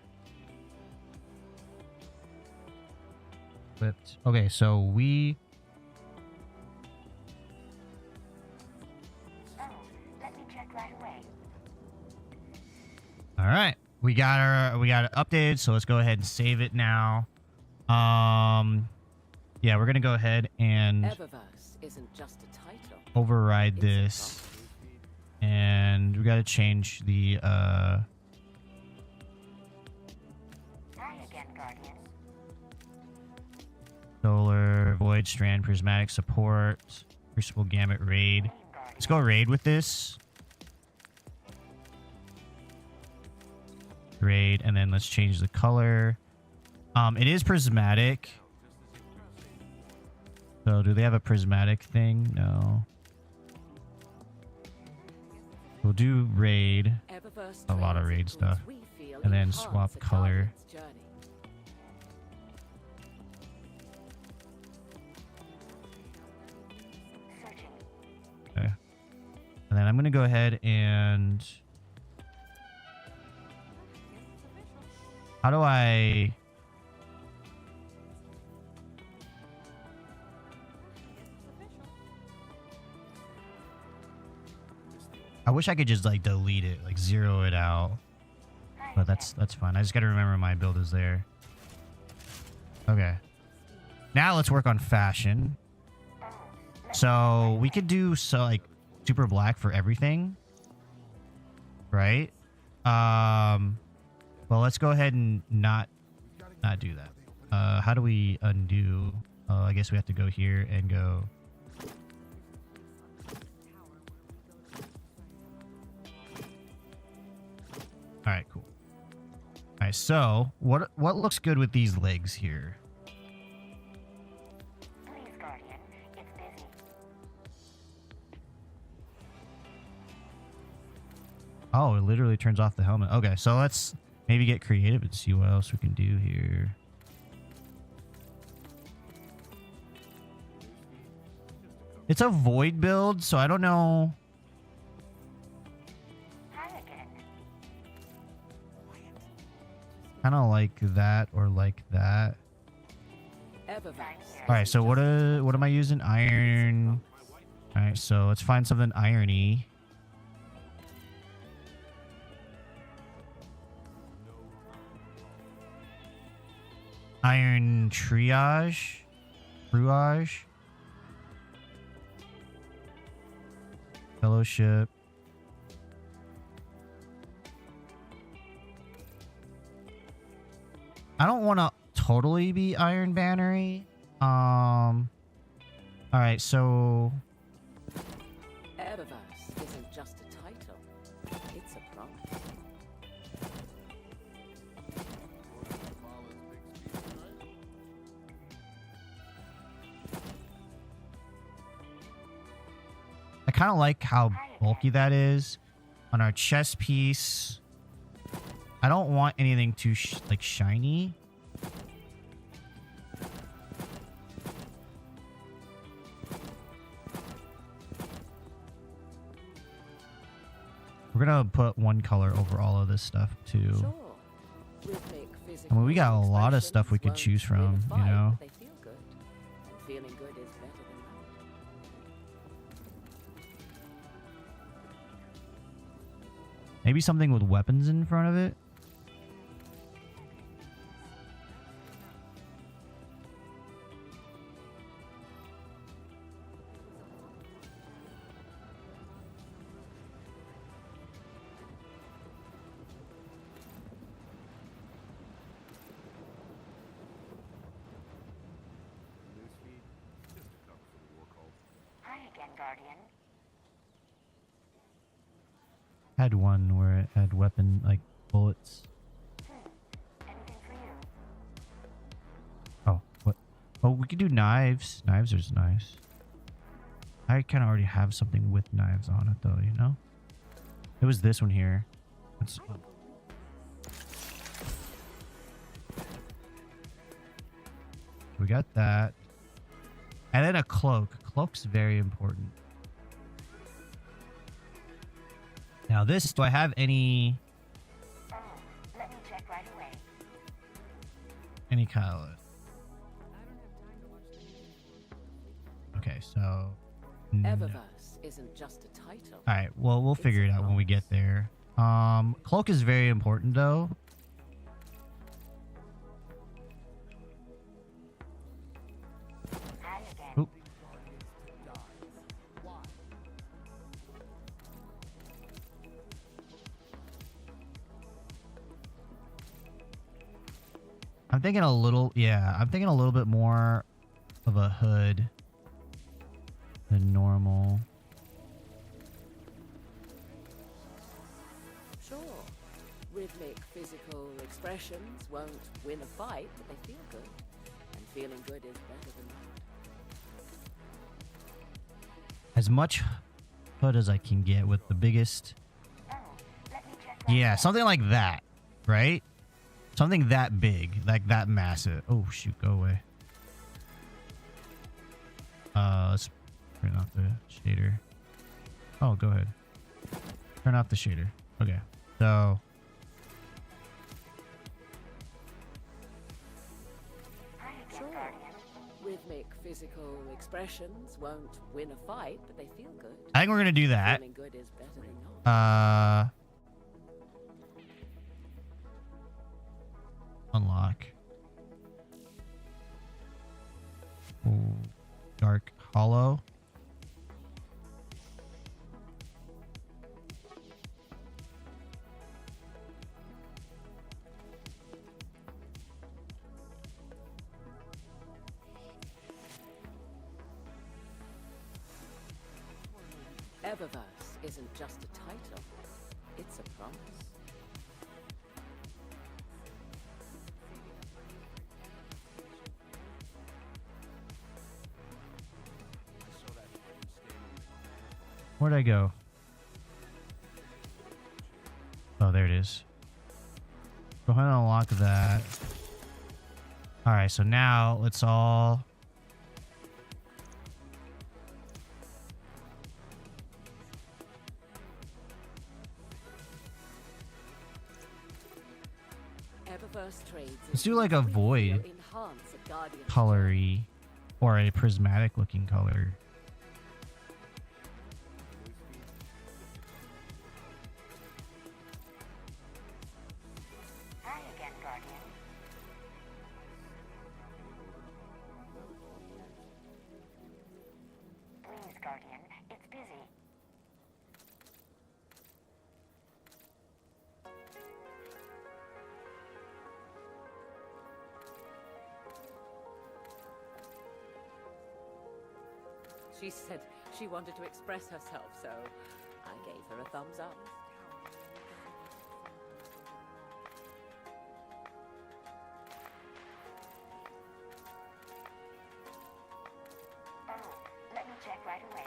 Equipped. Okay, so we... Let me check right away. All right. We got it updated, so let's go ahead and save it now. Yeah, we're going to go ahead and Eververse isn't just a title. override this. And we got to change the Hi again, Guardian. solar, void, strand, prismatic support, crucible, gamut, raid. Let's go raid with this. Raid, and then let's change the color. It is prismatic. So do they have a prismatic thing? No. We'll do raid. Eververse A lot of trades in raid goods stuff. we feel And then enhance swap a color. Guardian's journey. Searching. Okay. And then I'm going to go ahead and... How do I... I wish I could just like delete it, like zero it out. But that's fine. I just got to remember my build is there. Okay. Now let's work on fashion. So we could do like super black for everything. Right? Well, let's go ahead and not do that. How do we undo? I guess we have to go here and go. All right, cool. All right, so what looks good with these legs here? Please, Guardian. It's busy. Oh, it literally turns off the helmet. Okay, so let's maybe get creative and see what else we can do here. It's a void build, so I don't know. Hi again. Kind of like that or like that. Eververse. All right, so what am I using? Iron. All right, so let's find something irony. Iron triage. Rouage. Fellowship. I don't want to totally be Iron Bannery. All right, so Eververse isn't just a title. It's a promise. I kind of like how bulky that is on our chest piece. I don't want anything too like shiny. We're gonna put one color over all of this stuff too. Sure. I mean, we got a lot of stuff we could choose from, you know. They feel good. And feeling good is better than that. Maybe something with weapons in front of it. Had one where it had weapon, like, bullets. Oh, what? Oh, we could do knives. Knives are nice. I kind of already have something with knives on it, though, you know? It was this one here. It's... We got that. And then a cloak. Cloak's very important. Now this, do I have any... Let me check right away. Any kind of... Okay, so... No. Eververse isn't just a title. Alright, well, we'll figure it out when we get there. Cloak is very important, though. Oop. I'm thinking a little, yeah, I'm thinking a little bit more of a hood than normal. Sure, rhythmic physical expressions won't win a fight, but they feel good. And feeling good is better than that. As much hood as I can get with the biggest... Yeah, something like that, right? Something that big, like that massive. Oh, shoot, go away. Let's turn off the shader. Oh, go ahead. Turn off the shader. Okay, so... Sure, rhythmic physical expressions won't win a fight, but they feel good. I think we're gonna do that. Feeling good is better than not. Unlock. Ooh, dark hollow. Eververse isn't just a title, it's a promise. Where'd I go? Oh, there it is. Go ahead and unlock that. Alright, so now let's all... Eververse trades Let's do like a void enhance a guardian colory or a prismatic looking color. Hi again, Guardian. Please, Guardian, it's busy. She said she wanted to express herself, so I gave her a thumbs up. Oh, let me check right away.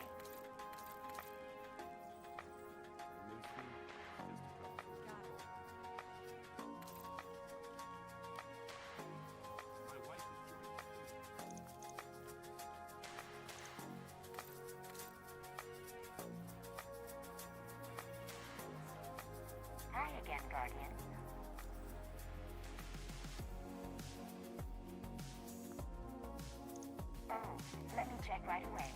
Hi again, Guardian. Oh, let me check right away.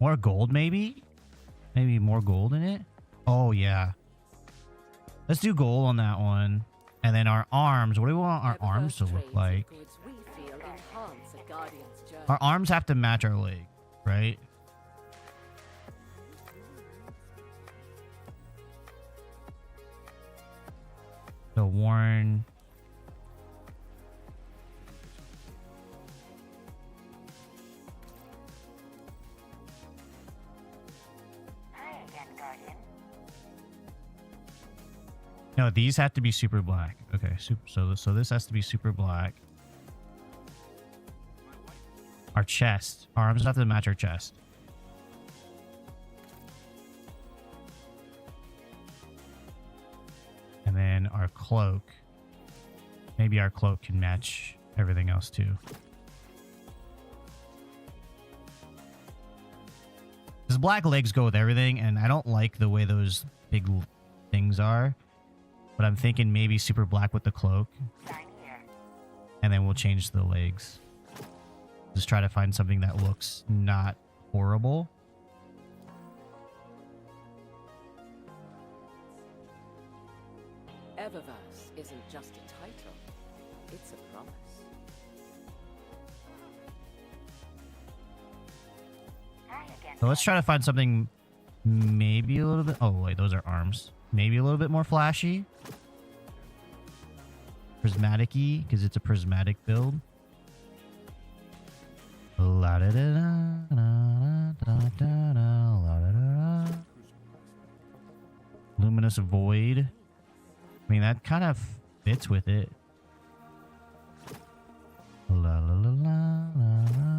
More gold, maybe? Maybe more gold in it? Oh, yeah. Let's do gold on that one. And then our arms. What do we want our arms to look like? Goods we feel enhance a guardian's journey. Our arms have to match our leg, right? So Warren. No, these have to be super black. Okay, so this has to be super black. Our chest. Our arms have to match our chest. And then our cloak. Maybe our cloak can match everything else too. Because black legs go with everything, and I don't like the way those big things are. But I'm thinking maybe super black with the cloak. And then we'll change the legs. Just try to find something that looks not horrible. Eververse isn't just a title, it's a promise. So let's try to find something maybe a little bit... Oh, wait, those are arms. Maybe a little bit more flashy. Prismatic-y, because it's a prismatic build. Luminous Void. I mean, that kind of fits with it. La la la la la la.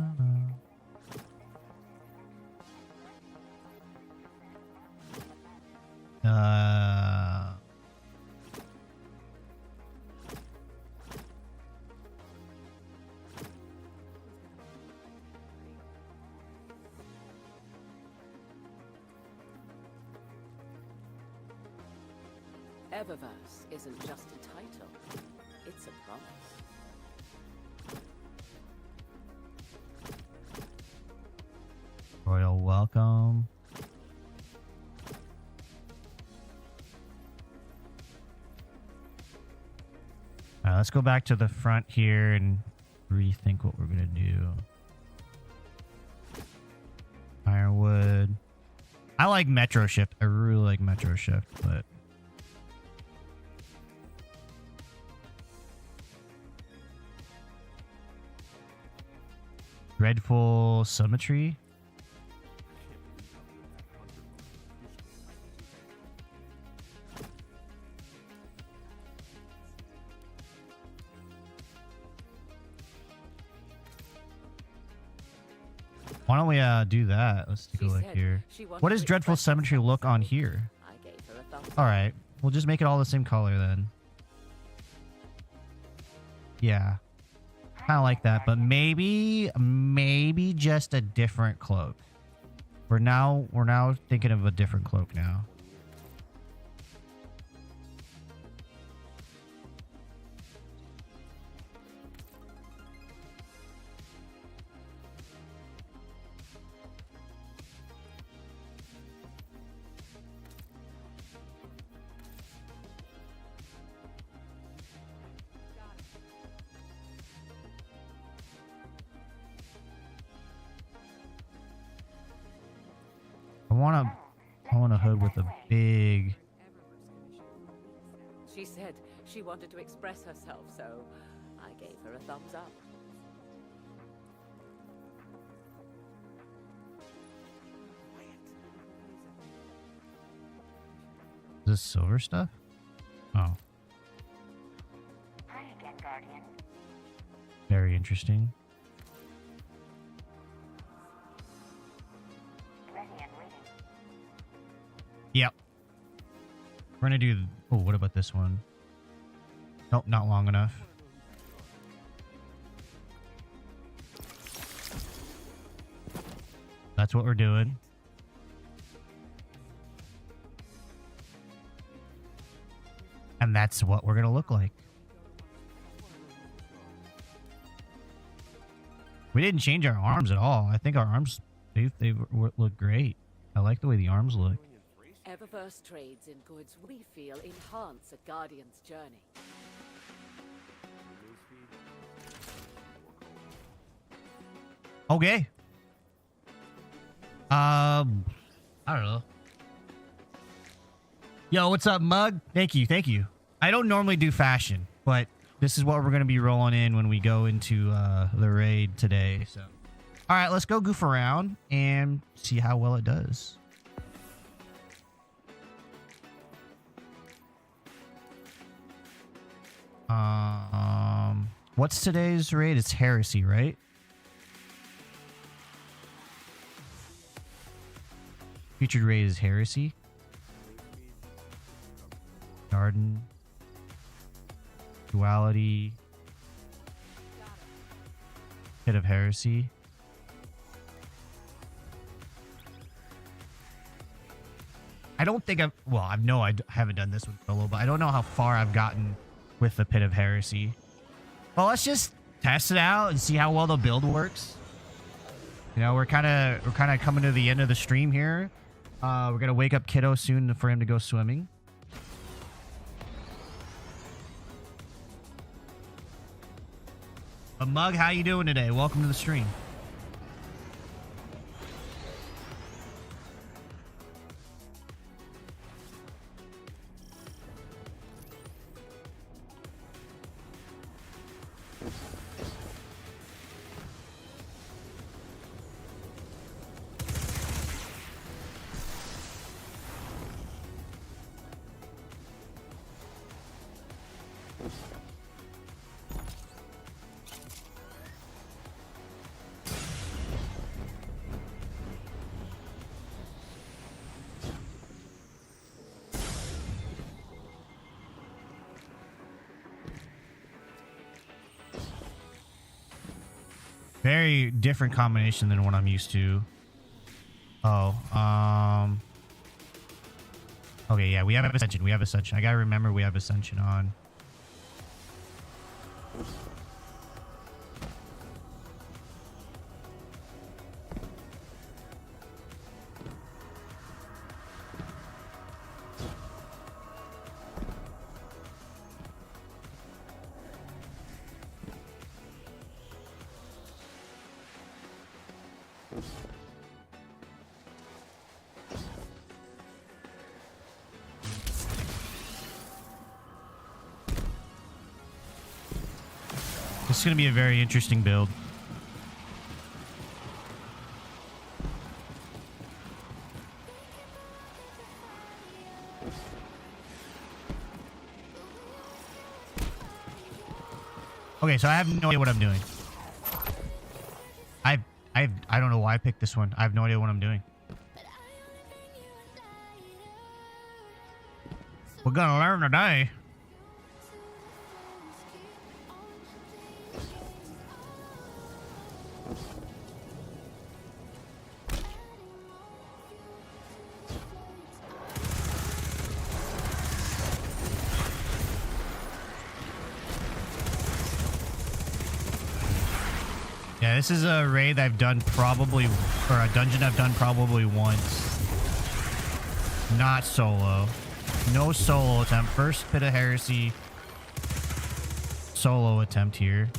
Eververse isn't just a title, it's a promise. Royal welcome. Alright, let's go back to the front here and rethink what we're gonna do. Ironwood. I like Metro Shift. I really like Metro Shift, but Dreadful Symmetry. Why don't we do that? Let's take a look here. What does Dreadful Symmetry look on here? Alright, we'll just make it all the same color then. Yeah. Kind of like that, but maybe just a different cloak. We're now thinking of a different cloak now. I want a hood with a big... She said she wanted to express herself, so I gave her a thumbs up. Is this silver stuff? Oh. Hi again, Guardian. Very interesting. Yep. We're gonna do... Oh, what about this one? Nope, not long enough. That's what we're doing. And that's what we're gonna look like. We didn't change our arms at all. I think our arms, they look great. I like the way the arms look. Eververse trades in goods we feel enhance a Guardian's journey. Okay. I don't know. Yo, what's up, Mug? Thank you. I don't normally do fashion, but this is what we're going to be rolling in when we go into the raid today. So, all right, let's go goof around and see how well it does. What's today's raid? It's Heresy, right? Featured raid is Heresy. Garden. Duality. Pit of Heresy. I don't think I've... Well, I know I haven't done this with solo, but I don't know how far I've gotten with the Pit of Heresy. Well, let's just test it out and see how well the build works. You know, we're kind of coming to the end of the stream here. We're gonna wake up Kiddo soon for him to go swimming. But Mug, how you doing today? Welcome to the stream. Very different combination than what I'm used to. Oh, okay, yeah, we have Ascension. We have Ascension. I gotta remember we have Ascension on. This is going to be a very interesting build. Okay, so I have no idea what I'm doing. I don't know why I picked this one. I have no idea what I'm doing. We're gonna learn today. Yeah, this is a raid I've done probably, or a dungeon I've done probably once. Not solo. No solo attempt. First Pit of Heresy solo attempt here.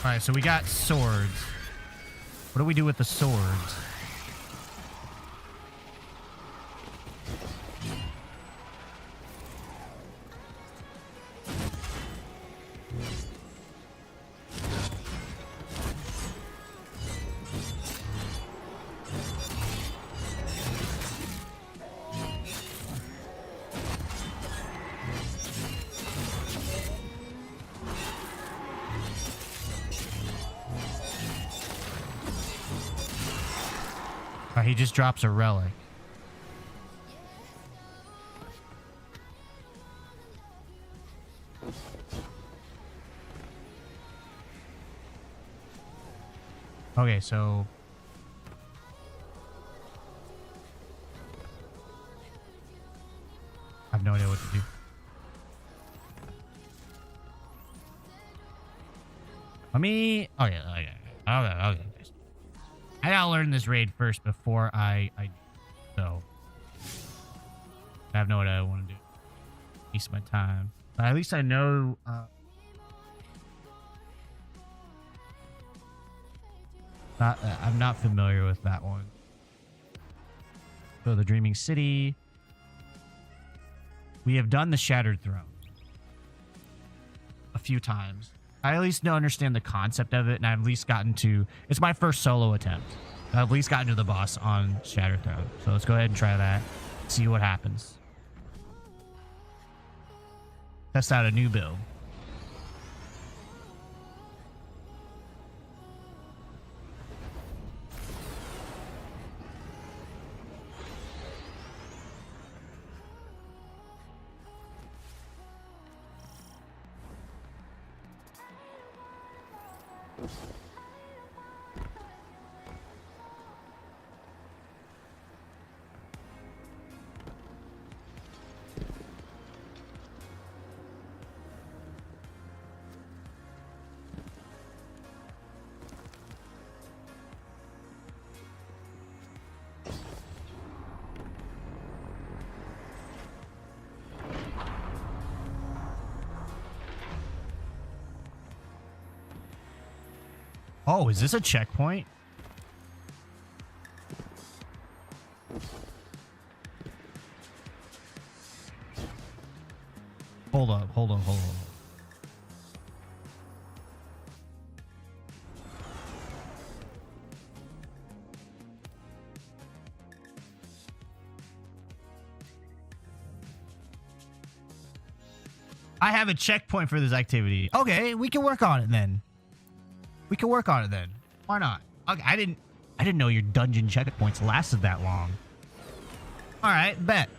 Alright, so we got swords. What do we do with the swords? He just drops a relic. Okay, so I have no idea what to do. Let me... Okay. I gotta learn this raid first before I so I have no idea what I want to do. Waste my time. But at least I know I'm not familiar with that one. So the Dreaming City. We have done the Shattered Throne a few times. I at least understand the concept of it, and I've at least gotten to... It's my first solo attempt. I've at least gotten to the boss on Shattered Throne. So let's go ahead and try that. See what happens. Test out a new build. Oh, is this a checkpoint? Hold up, hold on, hold on. I have a checkpoint for this activity. Okay, we can work on it then. We can work on it then. Why not? Okay, I didn't know your dungeon checkpoints lasted that long. All right, bet.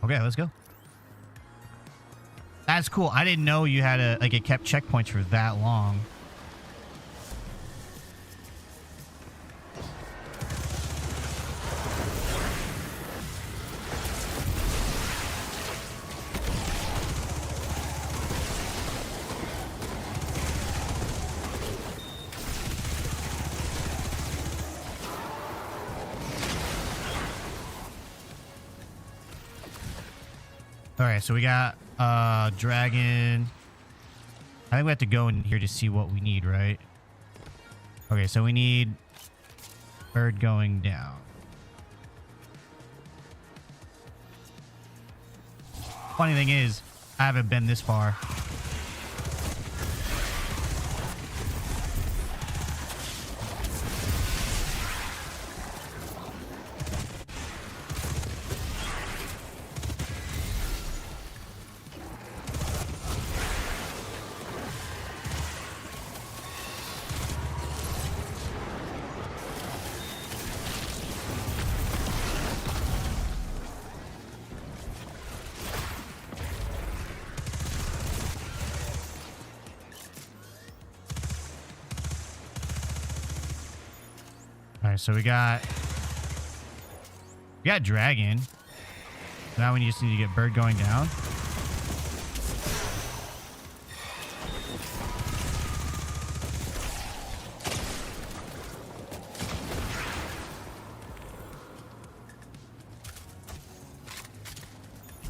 Okay, let's go. That's cool. I didn't know you had a, like, it kept checkpoints for that long. All right, so we got dragon. I think we have to go in here to see what we need, right? Okay, so we need bird going down. Funny thing is, I haven't been this far. So we got dragon. Now we just need to get bird going down.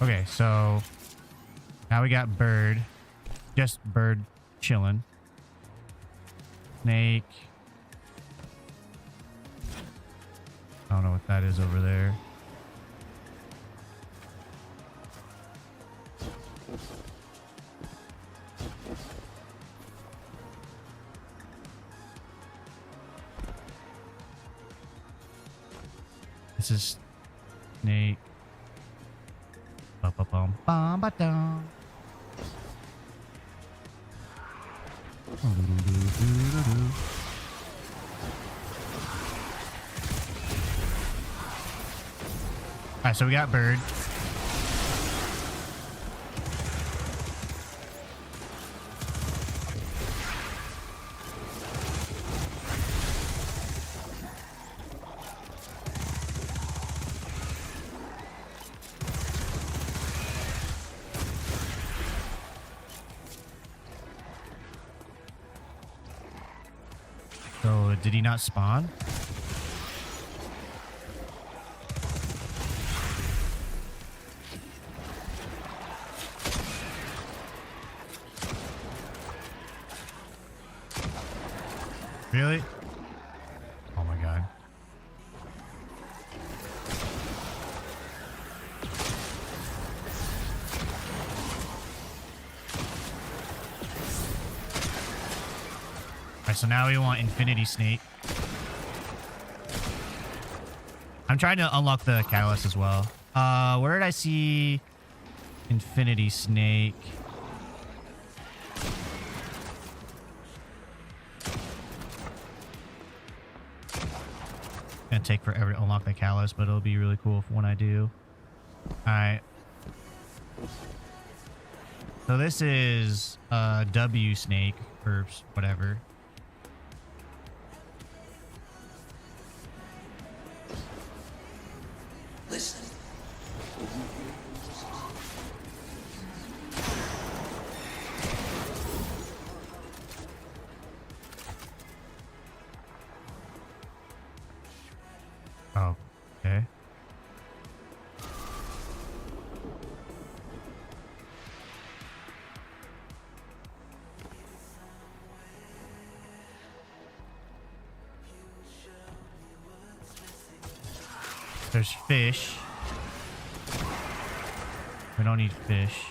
Okay, so now we got bird. Just bird chilling. Snake. I don't know what that is over there. This is snake. Ba-ba-bum-bum-ba-dum. Alright, so we got bird. So did he not spawn? Really? Oh my god. Alright, so now we want Infinity Snake. I'm trying to unlock the catalyst as well. Where did I see Infinity Snake? Gonna take forever to unlock that catalyst, but it'll be really cool when I do. Alright. So this is W Snake or whatever. Listen. Oh, okay. There's fish. We don't need fish.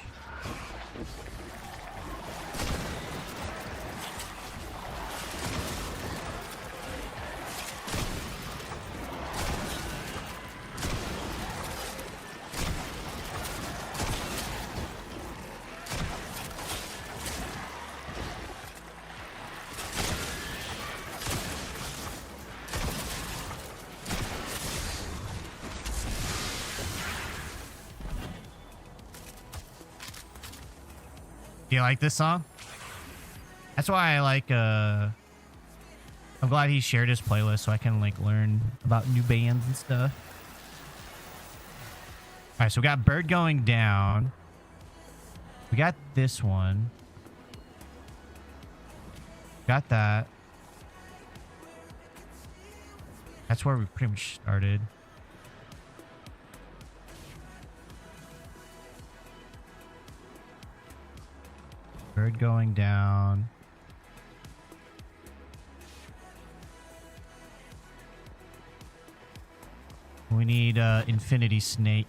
Do you like this song? That's why I like, I'm glad he shared his playlist so I can, like, learn about new bands and stuff. Alright, so we got Bird Going Down. We got this one. Got that. That's where we pretty much started. Bird Going Down. We need Infinity Snake.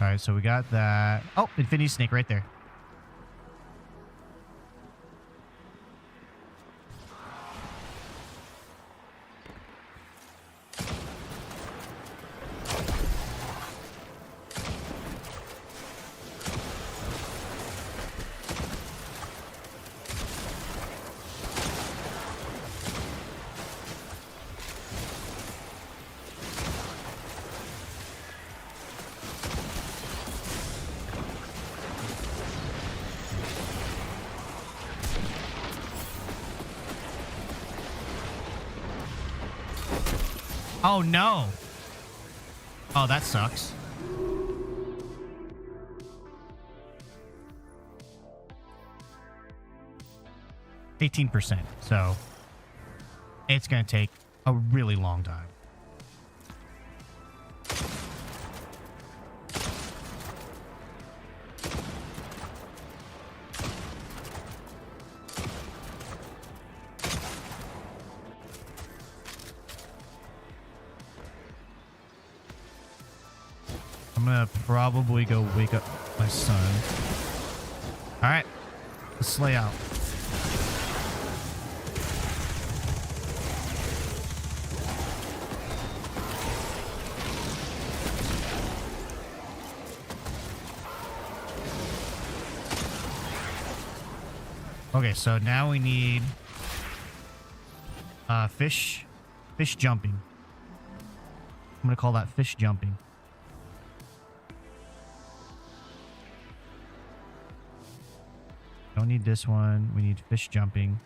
Alright, so we got that. Oh, Infinity Snake right there. Oh no. Oh, that sucks. %, so it's gonna take a really long time. I'm gonna probably go wake up my son. All right, let's slay out. Okay, so now we need fish jumping. I'm gonna call that fish jumping. Don't need this one. We need fish jumping.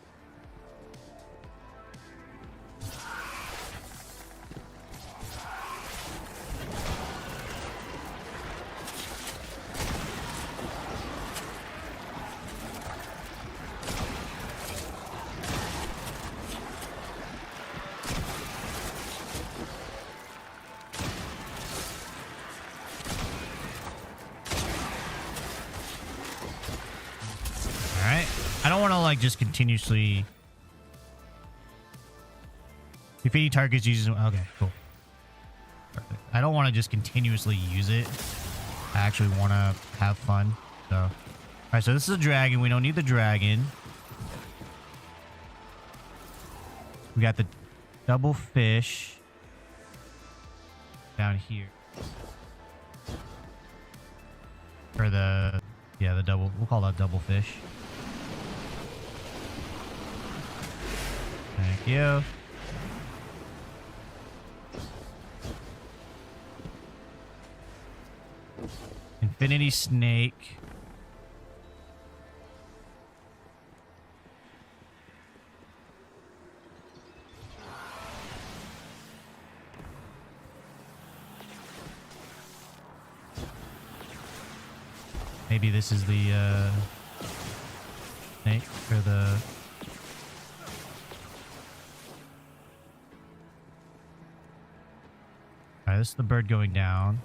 like just continuously defeating targets using. Okay, cool. Perfect. I don't want to just continuously use it. I actually want to have fun. So, all right. So this is a dragon. We don't need the dragon. We got the double fish down here. Or the, yeah, the double, we'll call that double fish. Thank you. Infinity snake. Maybe this is the snake or the. Alright, this is the bird going down.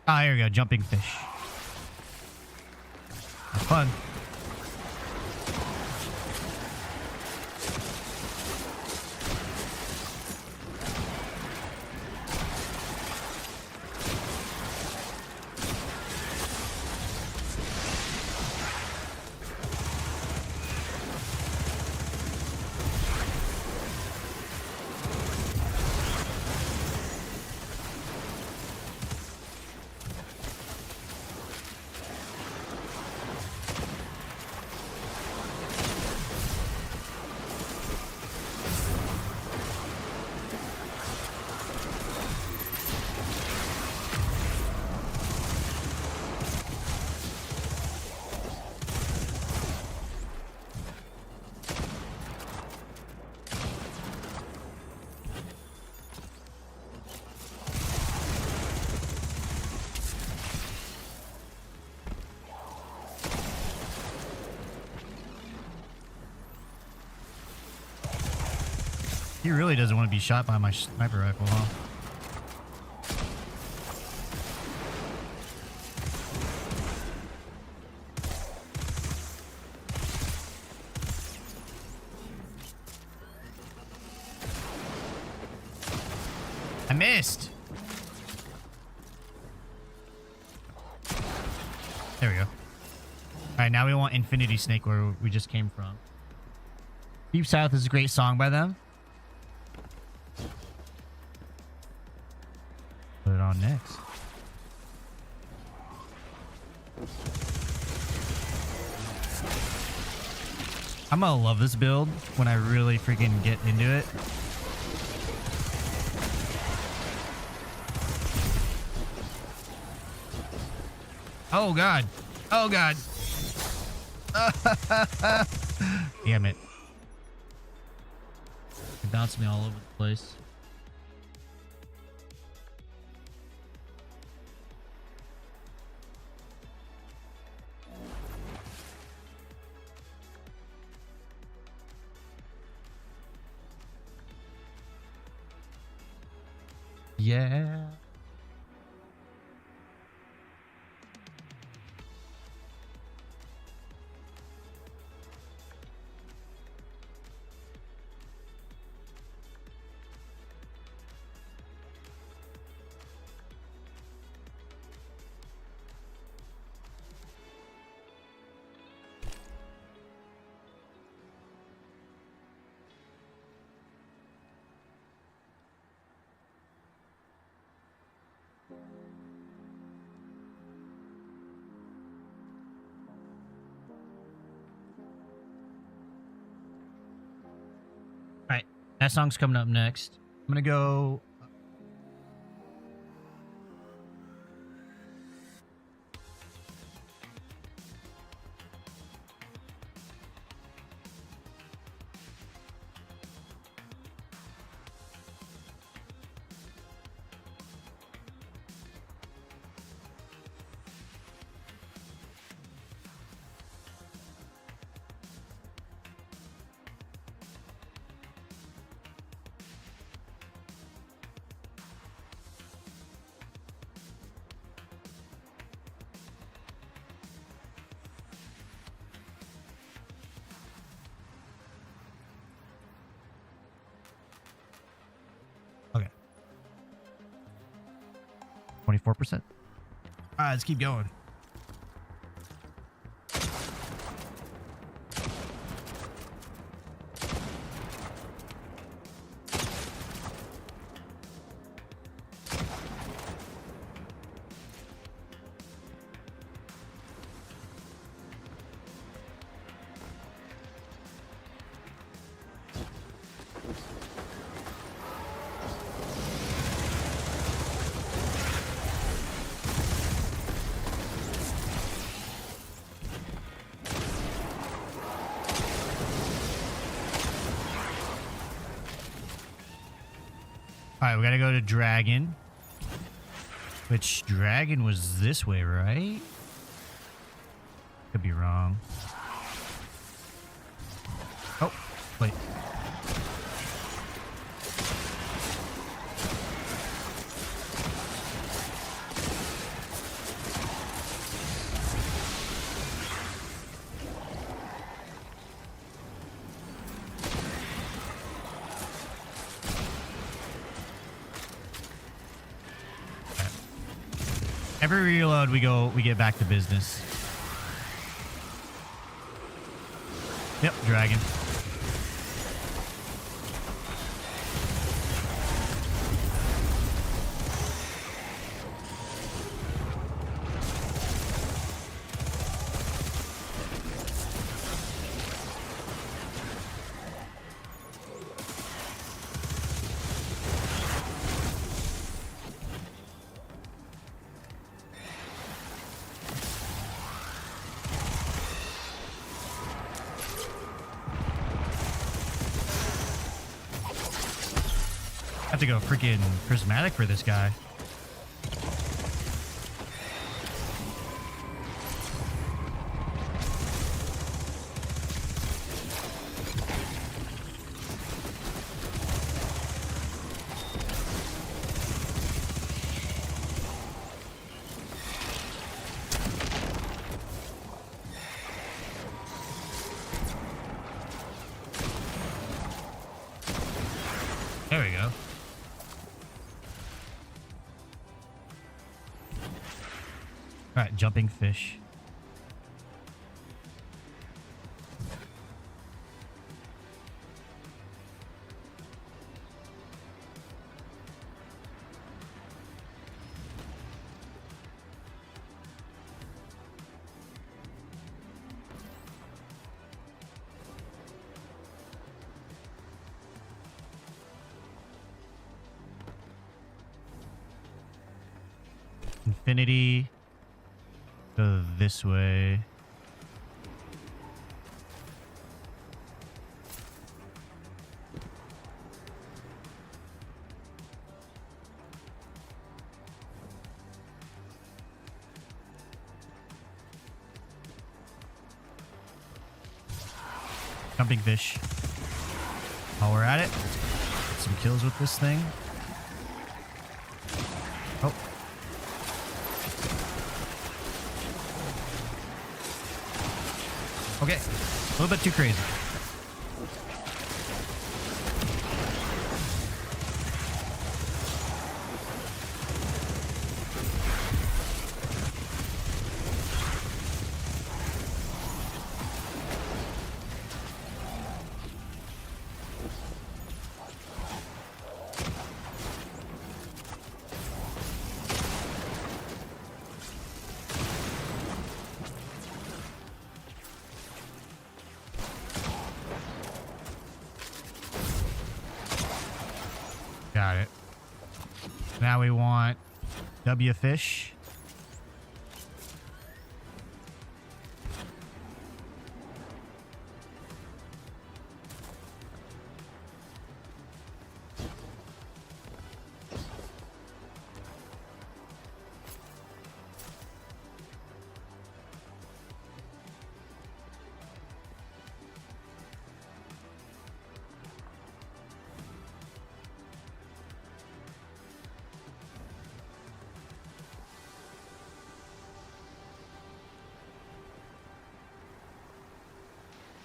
Ah, here we go. Jumping fish. Have fun. He really doesn't want to be shot by my sniper rifle, huh? I missed. There we go. All right, now we want Infinity Snake where we just came from. Deep South is a great song by them. Put it on next. I'm gonna love this build when I really freaking get into it. Oh god. Oh god. Damn it. It bounced me all over the place. Yeah. Alright, that song's coming up next. I'm gonna go. 24%. All right, let's keep going. All right, we gotta go to Dragon. Which Dragon was this way, right? Could be wrong. Oh, wait. Every reload we get back to business. Yep, Dragon. I have to go freaking prismatic for this guy. There we go. All right, jumping fish. Infinity. Go this way. Jumping fish. While we're at it, get some kills with this thing. Oh. Okay, a little bit too crazy. Got it. Now we want W fish.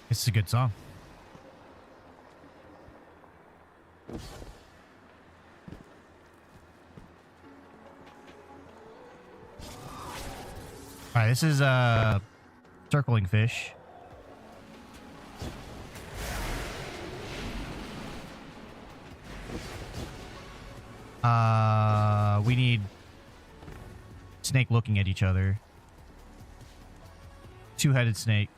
This is a good song. All right, this is circling fish. We need snake looking at each other. Two-headed snake.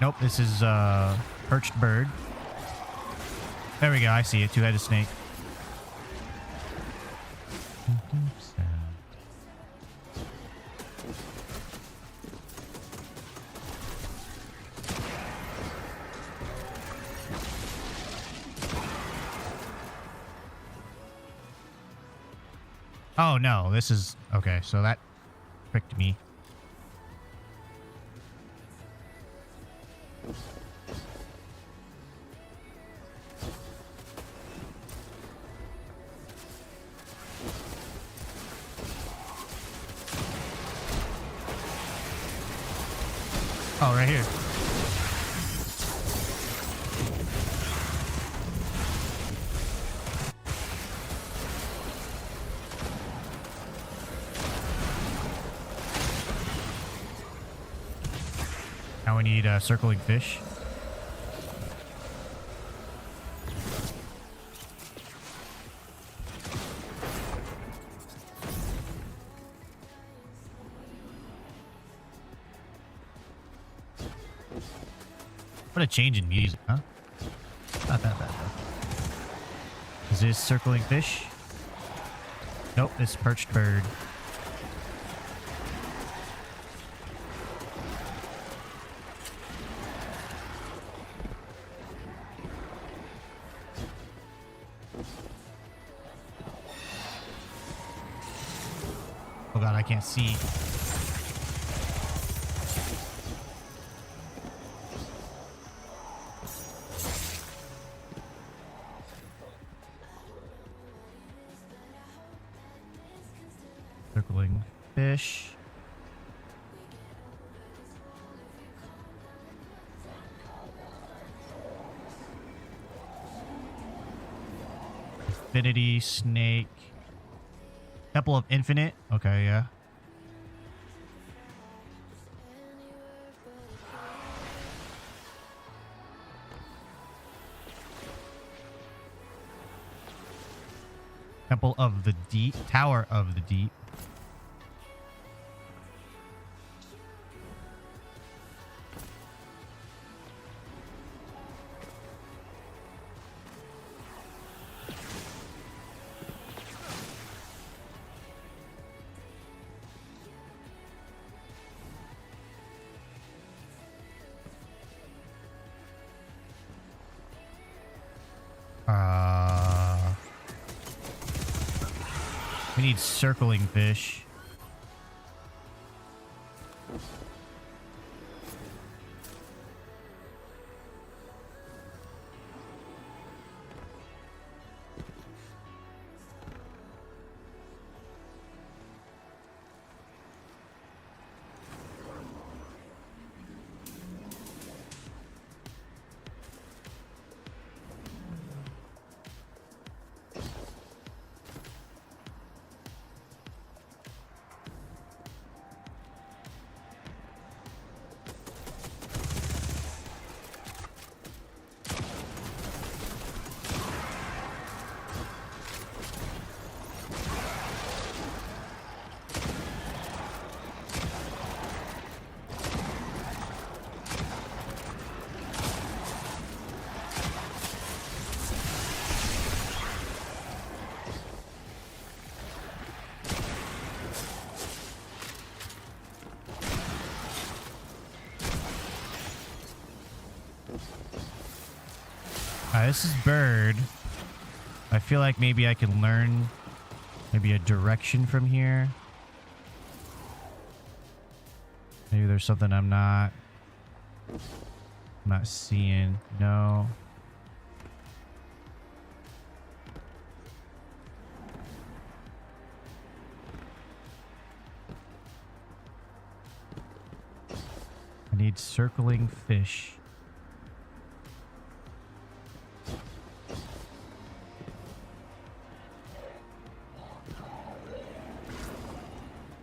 Nope, this is perched bird. There we go, I see it. Two-headed snake. Oh no, this is okay, so that tricked me. Oh, right here. Now we need circling fish. What a change in music, huh? Not that bad, though. Is this circling fish? Nope, it's perched bird. Oh god, I can't see. Circling fish. Infinity snake. Temple of Infinite. Okay, yeah. Temple of the Deep. Tower of the Deep. We need circling fish. This is bird. I feel like maybe I can learn maybe a direction from here. Maybe there's something I'm not seeing. No. need circling fish.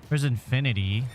There's infinity.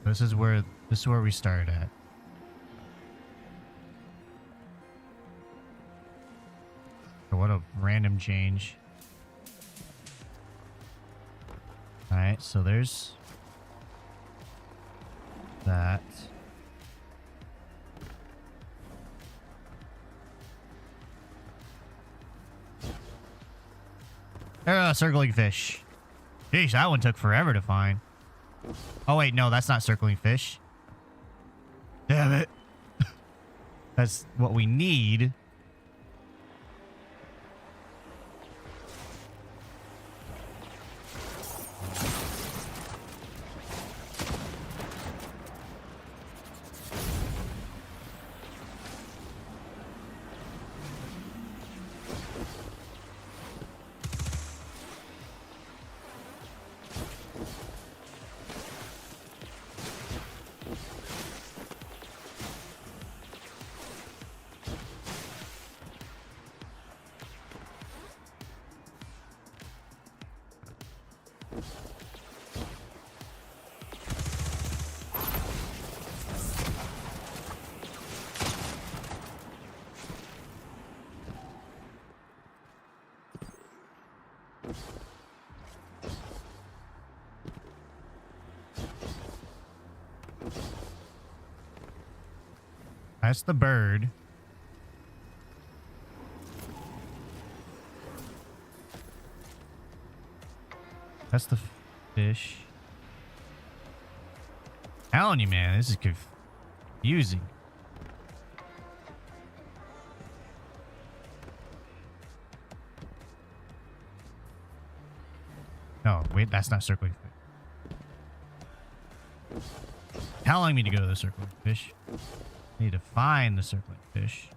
This is where we started at. So what a random change. Alright, so there's that. Circling fish. Jeez, that one took forever to find. Oh wait, no, that's not circling fish. Damn it. That's what we need. That's the bird. That's the fish. Telling you, man, this is confusing. No, wait, that's not circling fish. Telling me to go to the circling fish. I need to find the circling fish.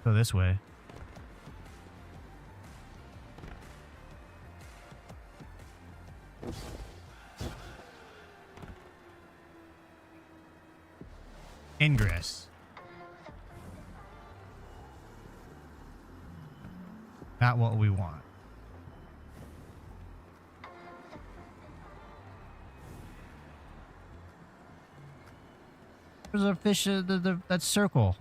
Go this way. Ingress. Not what we want. There's a fish, that circle.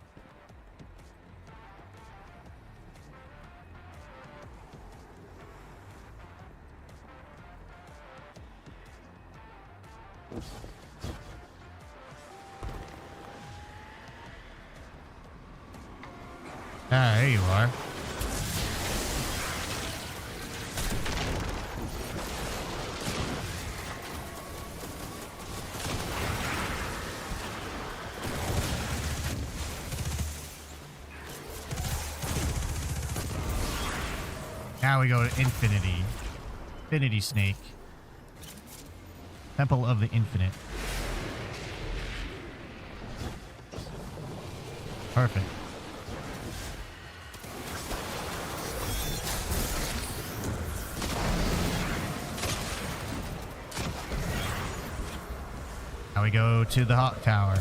Ah, there you are. Now we go to infinity. Infinity snake. Temple of the Infinite. Perfect. Now we go to the Hawk Tower.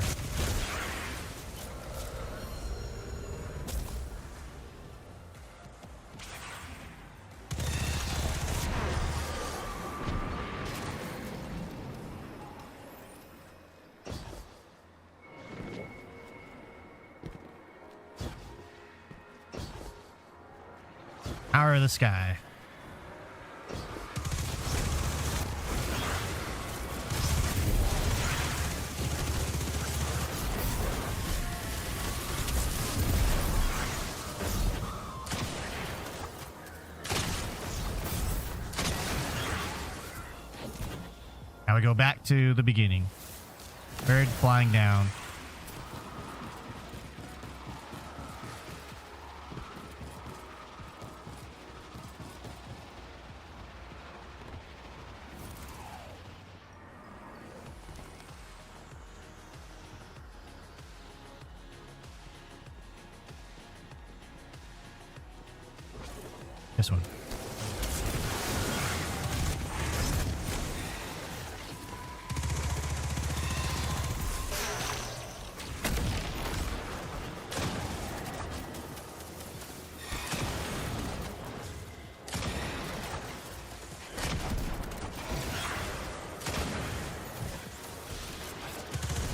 Tower of the Sky. Now we go back to the beginning. Bird flying down. This one.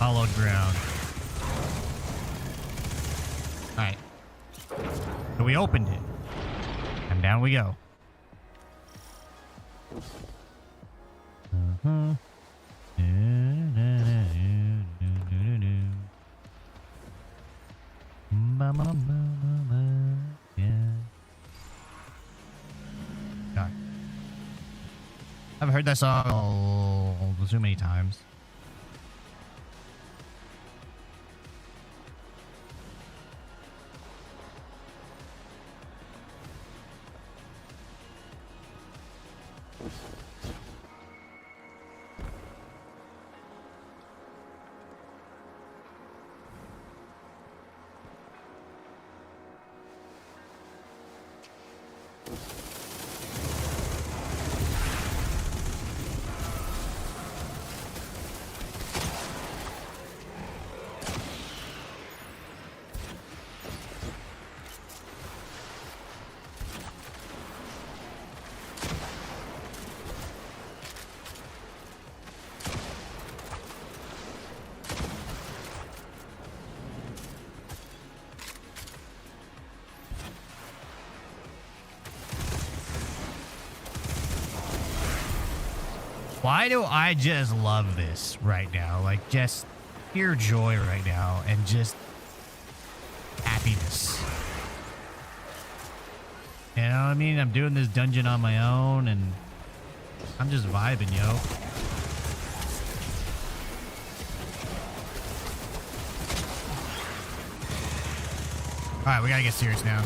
Hollowed ground. Alright. So we opened it. And down we go. God. I've heard that song too many times. Why do I just love this right now? Like, just pure joy right now and just happiness. You know what I mean? I'm doing this dungeon on my own and I'm just vibing, yo. Alright, we gotta get serious now.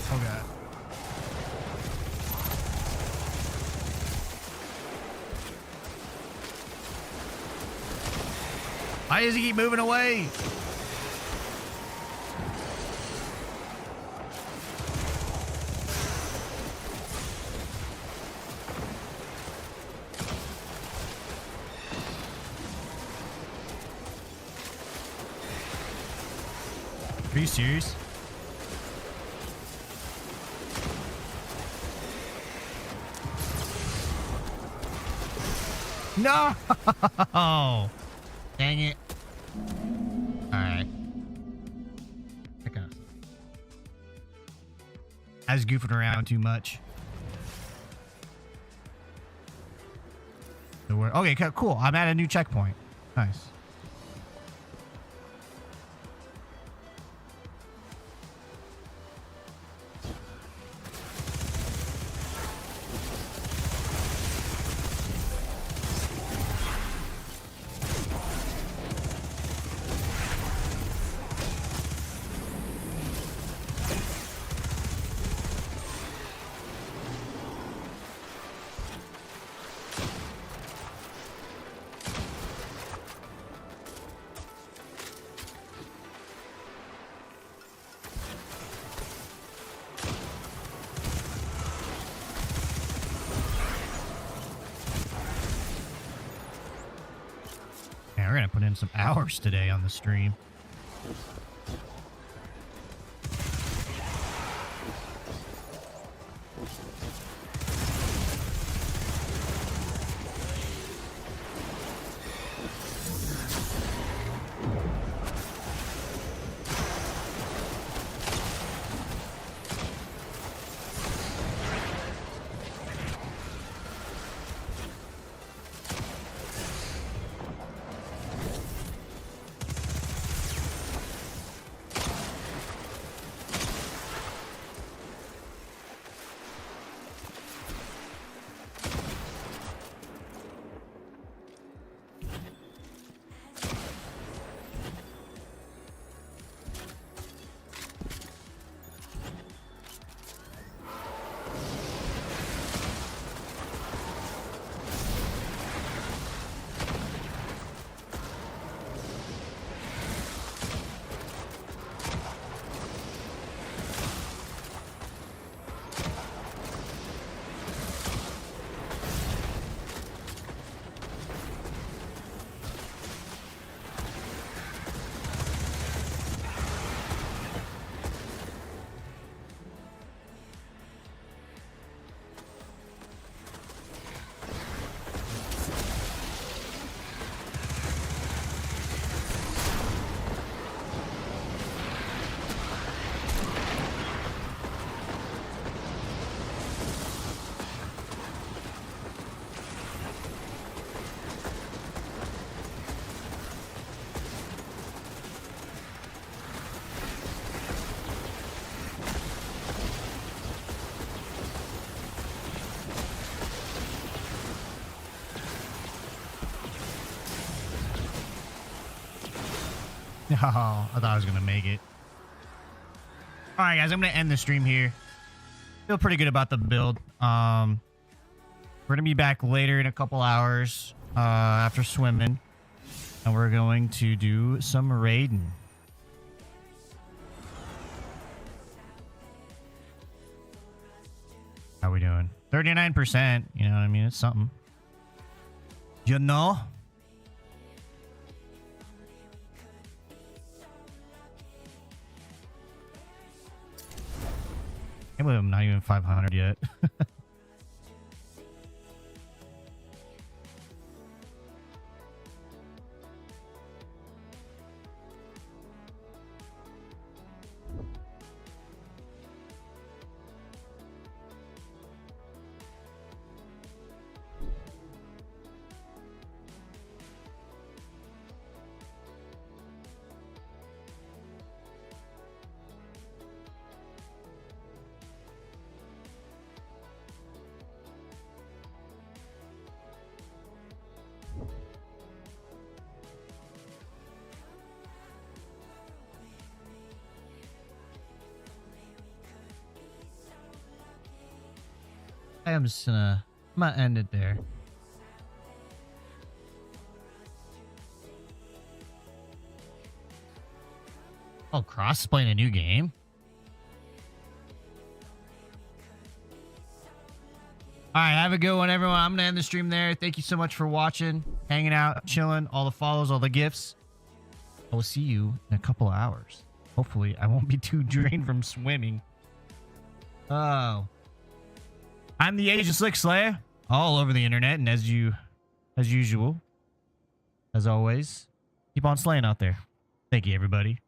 Oh god. Why does he keep moving away? Are you serious? No! Dang it. Alright. Check out. I was goofing around too much. Okay, cool. I'm at a new checkpoint. Nice. Man, we're gonna put in some hours today on the stream. I thought I was gonna make it. All right, guys, I'm gonna end the stream here. Feel pretty good about the build. We're gonna be back later in a couple hours after swimming, and we're going to do some raiding. How we doing? 39%. You know what I mean? It's something. You know? Can't believe I'm not even 500 yet. I'm just gonna end it there. Oh, Cross is playing a new game? Alright, have a good one, everyone. I'm gonna end the stream there. Thank you so much for watching, hanging out, chilling, all the follows, all the gifts. I will see you in a couple of hours. Hopefully, I won't be too drained from swimming. Oh. I'm the Asian Slick Slayer, all over the internet, and as usual, as always, keep on slaying out there. Thank you, everybody.